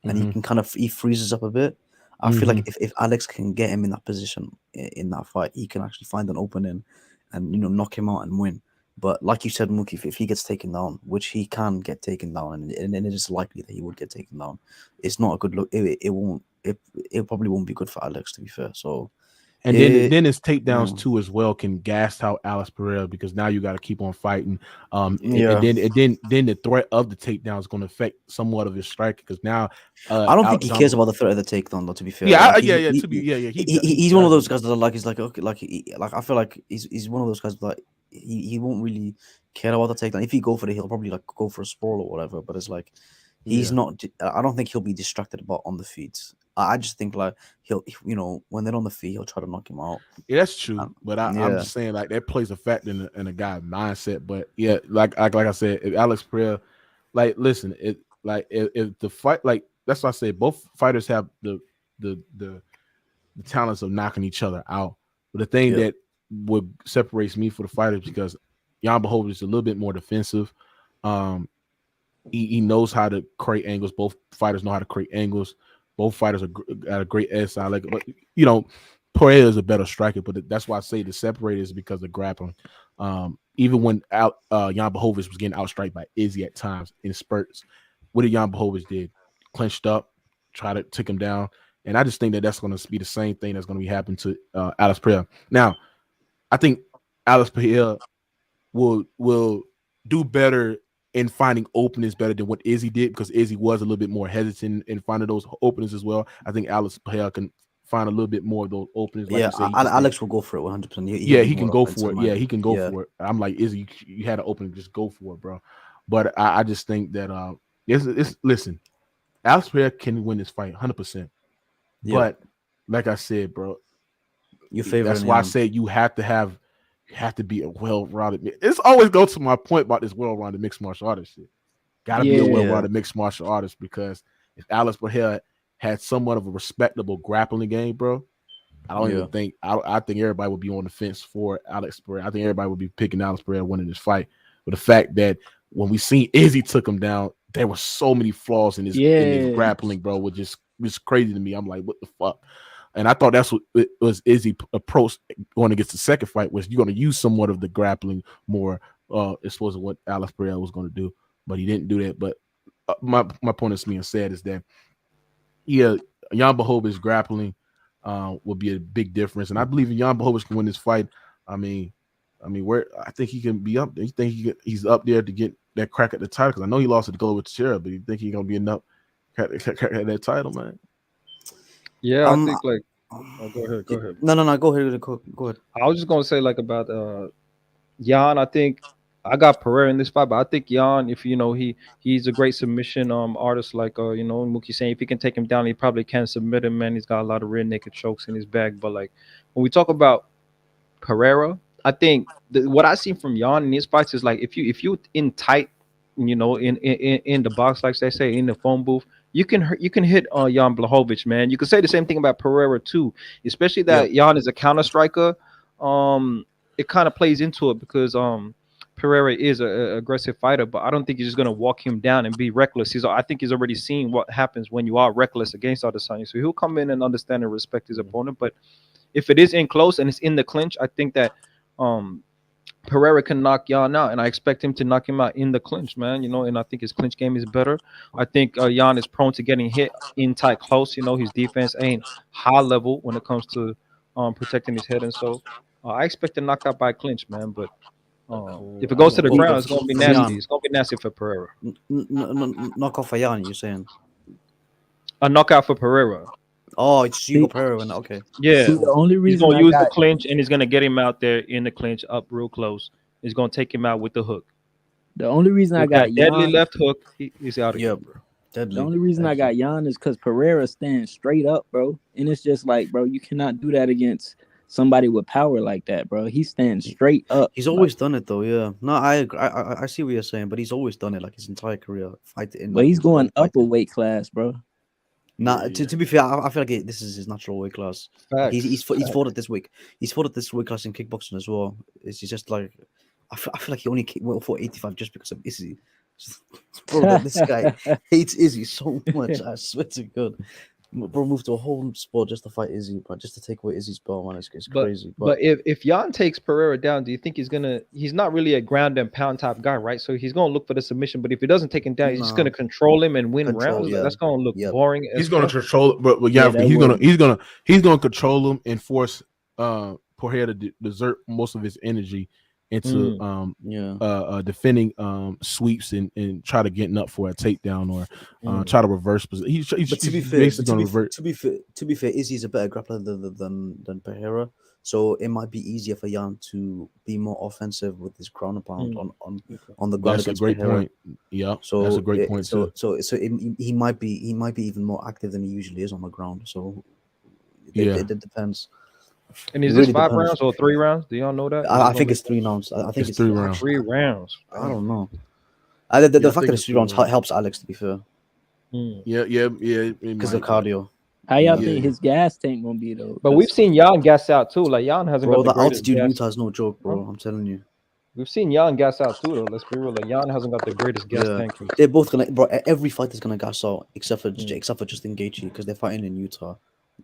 and he freezes up a bit. I feel like if Alex can get him in that position in that fight, he can actually find an opening and, you know, knock him out and win. But like you said, Mookie, if he gets taken down, which he can get taken down, and it is likely that he would get taken down, it's not a good look. It probably won't be good for Alex, to be fair. So, and then his takedowns too as well can gas out Alex Pereira, because now you got to keep on fighting. And then the threat of the takedown is going to affect somewhat of his strike, because now I don't think he cares about the threat of the takedown, though. To be fair, he's one of those guys that are like, he's like, okay, like I feel like he's one of those guys that he won't really care about the takedown. If he go for it, he'll probably like go for a sprawl or whatever. But it's like he's not. I don't think he'll be distracted about on the feet. I just think like he'll, you know, when they're on the feet, he'll try to knock him out. Yeah, that's true. But I'm just saying, like, that plays a factor in a guy's mindset. But yeah, like I said, if Alex Pereira, like, listen, if the fight, like, that's why I say both fighters have the talents of knocking each other out. But the thing that would separates me for the fighters, because Jan Blachowicz is a little bit more defensive. He knows how to create angles. Both fighters know how to create angles. Both fighters are at a great SI. Like, but, you know, Pereira is a better striker, but that's why I say the separator is because of grappling. Even when Jan Blachowicz was getting outstriked by Izzy at times in spurts, what did Jan Blachowicz did? Clenched up, try to take him down. And I just think that's going to be the same thing that's going to be happening to Alex Pereira. Now, I think Alex Pereira will do better in finding openings better than what Izzy did, because Izzy was a little bit more hesitant in finding those openings as well. I think Alex Pereira can find a little bit more of those openings. Like Alex will go for it 100%. He can go for it. Yeah, he can go for it. I'm like, Izzy, you had an opening, just go for it, bro. But I just think that listen, Alex Pereira can win this fight 100%. But like I said, bro, your favorite. That's why I said you have to be a well-rounded. It's always go to my point about this well-rounded mixed martial artist shit. Gotta be a well-rounded mixed martial artist, because if Alex Pereira had somewhat of a respectable grappling game, bro, I don't even think I think everybody would be on the fence for Alex Pereira. I think everybody would be picking Alex Pereira winning this fight. But the fact that when we seen Izzy took him down, there were so many flaws in his grappling, bro, was just crazy to me. I'm like, what the fuck? And I thought that's what it was Izzy approach going against the second fight, was you're going to use somewhat of the grappling more. As opposed to what Alex Pereira was going to do, but he didn't do that. But my point is being said is that Jan Blachowicz grappling will be a big difference, and I believe Jan Blachowicz can win this fight. I mean, where I think he can be up there. You think he's up there to get that crack at the title? Because I know he lost to Glover Teixeira, but you think he's gonna be enough crack at that title, man? Yeah, I think like. Go ahead. No, go ahead. Go ahead. I was just gonna say like about Jan. I think I got Pereira in this fight, but I think Jan, if you know he's a great submission artist, like you know, Mookie saying if he can take him down, he probably can submit him. Man, he's got a lot of rear naked chokes in his bag. But like when we talk about Pereira, I think what I see from Jan in his fights is like if you in tight, you know, in the box, like they say, in the phone booth, you can hit Jan Blachowicz, man. You can say the same thing about Pereira too, especially that Jan is a counter striker. It kind of plays into it because Pereira is a aggressive fighter, but I don't think he's just gonna walk him down and be reckless. I think he's already seen what happens when you are reckless against Adesanya. So he'll come in and understand and respect his opponent. But if it is in close and it's in the clinch, I think that Pereira can knock Jan out, and I expect him to knock him out in the clinch, man. And I think his clinch game is better. I think Jan is prone to getting hit in tight close. His defense ain't high level when it comes to protecting his head, and so I expect a knockout by clinch, man. But if it goes to the ground, it's gonna be nasty. It's gonna be nasty for Pereira. Knock off Ayan, you're saying? A knockout for Pereira. Oh, it's Hugo Pereira. Okay. Yeah, See, the only he's reason gonna I use got the clinch, and he's gonna get him out there in the clinch, up real close. He's gonna take him out with the hook. the only reason I With got that deadly Jan, left hook, he's out of here, bro. Deadly. the only reason I got Jan is because Pereira stands straight up, bro. And it's just like, bro, you cannot do that against somebody with power like that, bro. He stands straight up. He's always done it though, yeah. No, I agree. I see what you're saying, but he's always done it like his entire career. But he's going up a weight class, bro. Nah, to be fair, I feel like this is his natural weight class. Facts. He's fought it this week. He's fought it this weight class in kickboxing as well. It's just like I feel like he only fought 85 just because of Izzy. Bro, this guy hates Izzy so much. I swear to God. Bro, moved to a whole sport just to fight Izzy, but just to take away Izzy's belt, man. It's crazy. But if Jan takes Pereira down, do you think he's not really a ground and pound type guy, right? So he's gonna look for the submission. But if he doesn't take him down, he's just gonna control him and win rounds. yeah. That's gonna look boring. He's gonna control it, but he's gonna control him and force Pereira to desert most of his energy into defending sweeps and try to getting up for a takedown or try to reverse. But to be fair, Izzy's a better grappler than Pereira, so it might be easier for Jan to be more offensive with his ground and pound on the ground. That's a great point. Yeah, so that's a great point. He might be even more active than he usually is on the ground. So it depends. And is this 5 rounds or 3 rounds? Do y'all know that? I think it's 3 rounds. I think it's 3 rounds. 3 rounds. I don't know. The fact that it's 3 rounds helps Alex, to be fair. Yeah. Because of cardio. How y'all think his gas tank gonna be though? But we've seen Jan gas out too. Like Jan hasn't got the greatest altitude in gas. Utah is no joke, bro. I'm telling you. We've seen Jan gas out too, though. Let's be real. Like Jan hasn't got the greatest gas tank. They're both gonna, bro. Every fight is gonna gas out except for Justin Gaethje because they're fighting in Utah.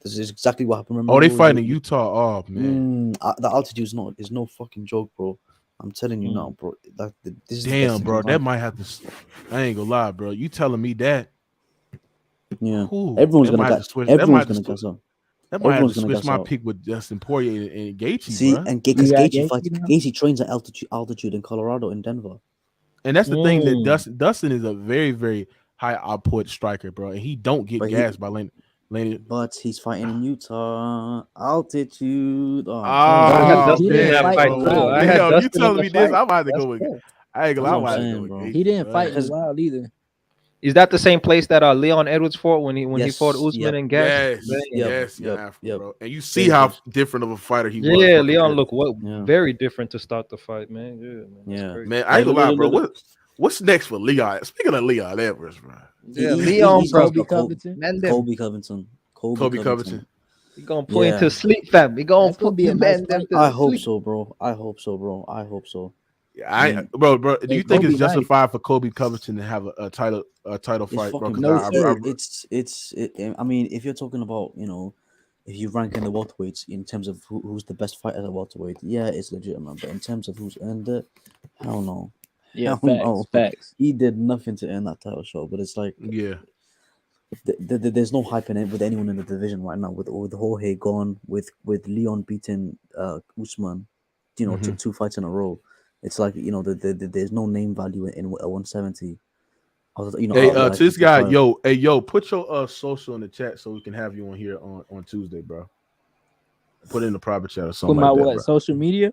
This is exactly what happened. Remember, they fighting in Utah. Oh man, the altitude is no fucking joke, bro. I'm telling you now, bro. This is damn, bro. That might have to. I ain't gonna lie, bro. You telling me that? Yeah, Ooh, everyone's gonna gas out. That might have to switch my pick with Justin Poirier and Gaethje. See, bro. and because Gaethje trains at altitude in Colorado, in Denver. And that's the thing that Dustin is a very, very high output striker, bro. And he don't get gassed by Lane. But he's fighting in Utah altitude. You telling me this? I'm about to go with. I ain't gonna lie. He didn't fight as wild either. Is that the same place that Leon Edwards fought when he fought Usman and Gas? Yes, bro. And you see how different of a fighter he was. Yeah, Leon looked very different to start the fight, man. Man, I ain't gonna lie, bro. What's next for Leon? Speaking of Leon Edwards, bro. Yeah, Leon, bro. Kobe Covington. He gonna put him to sleep, fam. He gonna put him man. I hope so, bro. I hope so. Yeah, bro. Do you think it's justified for Kobe Covington to have a title fight, bro? I mean, if you're talking about, if you rank in the welterweights in terms of who's the best fighter at welterweight, yeah, it's legitimate. But in terms of who's earned it, hell no. Yeah, facts. He did nothing to earn that title shot, but it's like, there's no hype in it with anyone in the division right now. With Jorge gone, with Leon beating Usman, 2 fights in a row. It's like, there's no name value in 170. To this guy, yo, put your social in the chat so we can have you on here on Tuesday, bro. Put it in the private chat or something. Put my like that, bro. social media?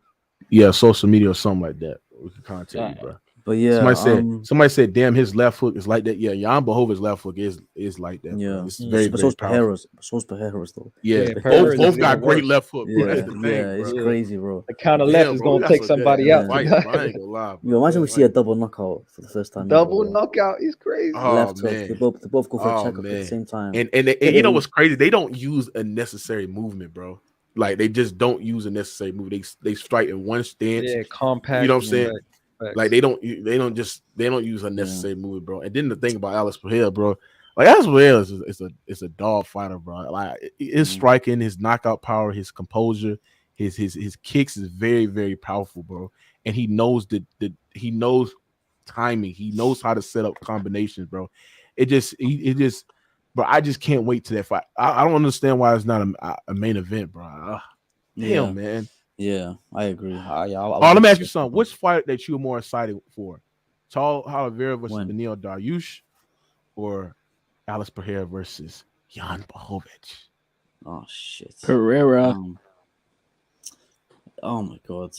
Yeah, social media or something like that. We can contact you, bro. But yeah, somebody said, damn, his left hook is like that. Yeah, Jan Bohova's left hook is like that. Yeah, bro. It's very, but very so's Pereira's though. Yeah, both got great left hook. Bro. It's crazy, bro. The kind of left is gonna take somebody out. I ain't gonna lie. Yo, imagine we see a double knockout for the first time. Double knockout is crazy. Left hook. They both go for a check at the same time. And you know what's crazy? They don't use a necessary movement, bro. Like they just don't use a necessary move. They strike in one stance. Yeah, compact. You know what I'm saying? Like they don't use unnecessary movement, bro. And then the thing about Alex Pereira, bro, like Alex Pereira is a dog fighter, bro. Like his striking, his knockout power, his composure, his kicks is very, very powerful, bro. And he knows he knows timing, he knows how to set up combinations, bro. Bro, I just can't wait to that fight. I don't understand why it's not a main event, bro. Damn, man. Yeah, I agree. Let me ask you something. Which fight that you're more excited for? Charles Oliveira versus Beneil Dariush, or Alex Pereira versus Jan Blachowicz? Oh shit, Pereira. Oh my god,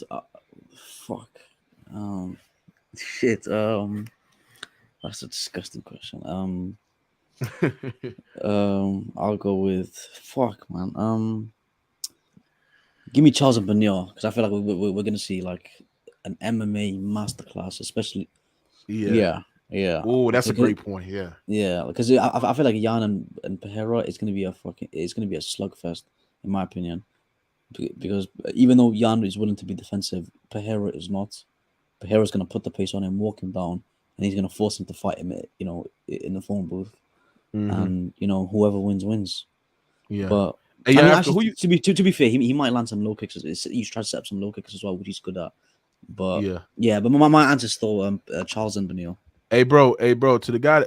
fuck. Shit. That's a disgusting question. I'll go with fuck, man. Give me Charles and Beneil, because I feel like we're gonna see like an MMA masterclass, especially. Yeah. Oh, that's a great point. Yeah, because I feel like Jan and Pereira it's gonna be a slugfest in my opinion, because even though Jan is willing to be defensive, Pereira is not. Pereira's gonna put the pace on him, walk him down, and he's gonna force him to fight him, in the phone booth, and whoever wins. Yeah, but. Hey, actually, to be fair, he might land some low kicks. He's trying to set up some low kicks as well, which he's good at. But but my answer's still Charles and Beneil. Hey bro, to the guy,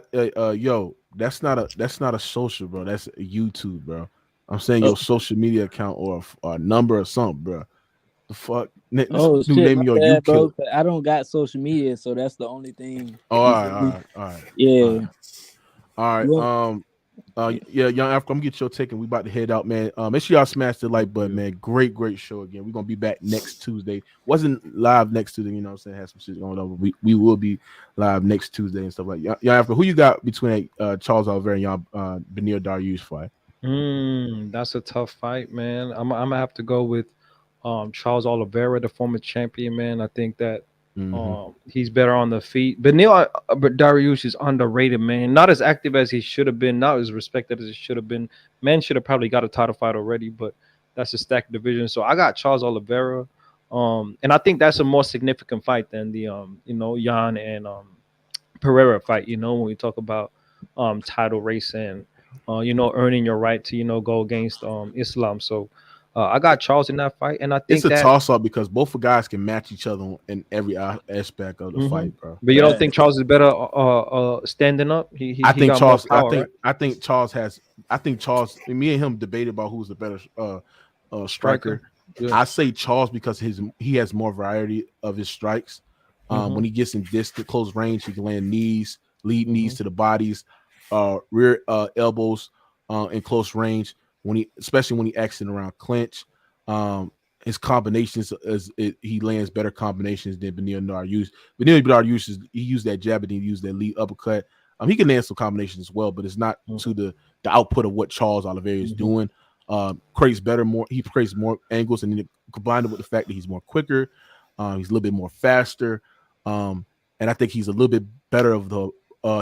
yo, that's not a social, bro. That's a YouTube, bro. I'm saying your social media account or a number or something, bro. The fuck? Shit, name your bad, bro. I don't got social media, so that's the only thing. Oh, all right. Yeah. All right. Young Africa, I'm gonna get your take, and we about to head out, man. Make sure y'all smash the like button, man. Great show again. We're gonna be back next Tuesday. Wasn't live next Tuesday, you know what I'm saying? Had some shit going on. We will be live next Tuesday and stuff like that. Young Africa, who you got between Charles Oliveira and Beneil Dariush fight? That's a tough fight, man. I'm gonna have to go with Charles Oliveira, the former champion, man. I think that he's better on the feet. Beneil Dariush is underrated, man. Not as active as he should have been, not as respected as he should have been. Man should have probably got a title fight already, but that's a stacked division. So I got Charles Oliveira. And I think that's a more significant fight than the Jan and Pereira fight, when we talk about title race and earning your right to go against Islam. So I got Charles in that fight, and I think it's a toss-up because both guys can match each other in every aspect of the fight, bro. But you don't think Charles is better standing up? I think Charles. I think Charles has. I think Charles. Me and him debated about who's the better striker. Yeah. I say Charles because he has more variety of his strikes. When he gets in distant close range, he can land lead knees to the bodies, rear elbows in close range. Especially when he acts around clinch, his combinations he lands better combinations than Beneil Dariush. Beneil Dariush he used that jab and he used that lead uppercut. He can land some combinations as well, but it's not to the output of what Charles Oliveira is doing. Creates more angles, and then combined with the fact that he's more quicker, he's a little bit more faster, and I think he's a little bit better of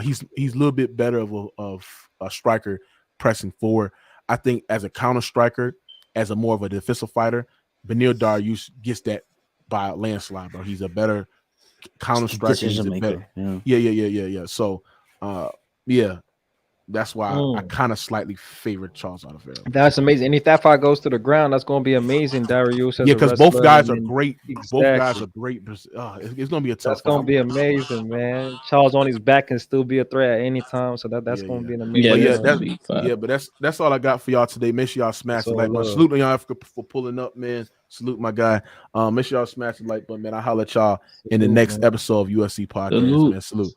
he's a little bit better of a striker pressing forward. I think as a counter striker, as a more of a defensive fighter, Beneil Dariush gets that by a landslide, bro. He's a better counter striker. He's a better, yeah. So, that's why I kind of slightly favor Charles Oliveira. That's amazing. And if that fight goes to the ground, that's going to be amazing, Dariush. Yeah, because both guys are great. Exactly. Both guys are great. It's going to be a tough. That's going to be amazing, man. Charles on his back can still be a threat at any time, so that's going to be an amazing. But that's all I got for y'all today. Make sure y'all smash the like button. Salute y'all for pulling up, man. Salute my guy. Make sure y'all smash the like button, man. I'll holler at y'all in the next episode of UFC Podcast, man. Salute.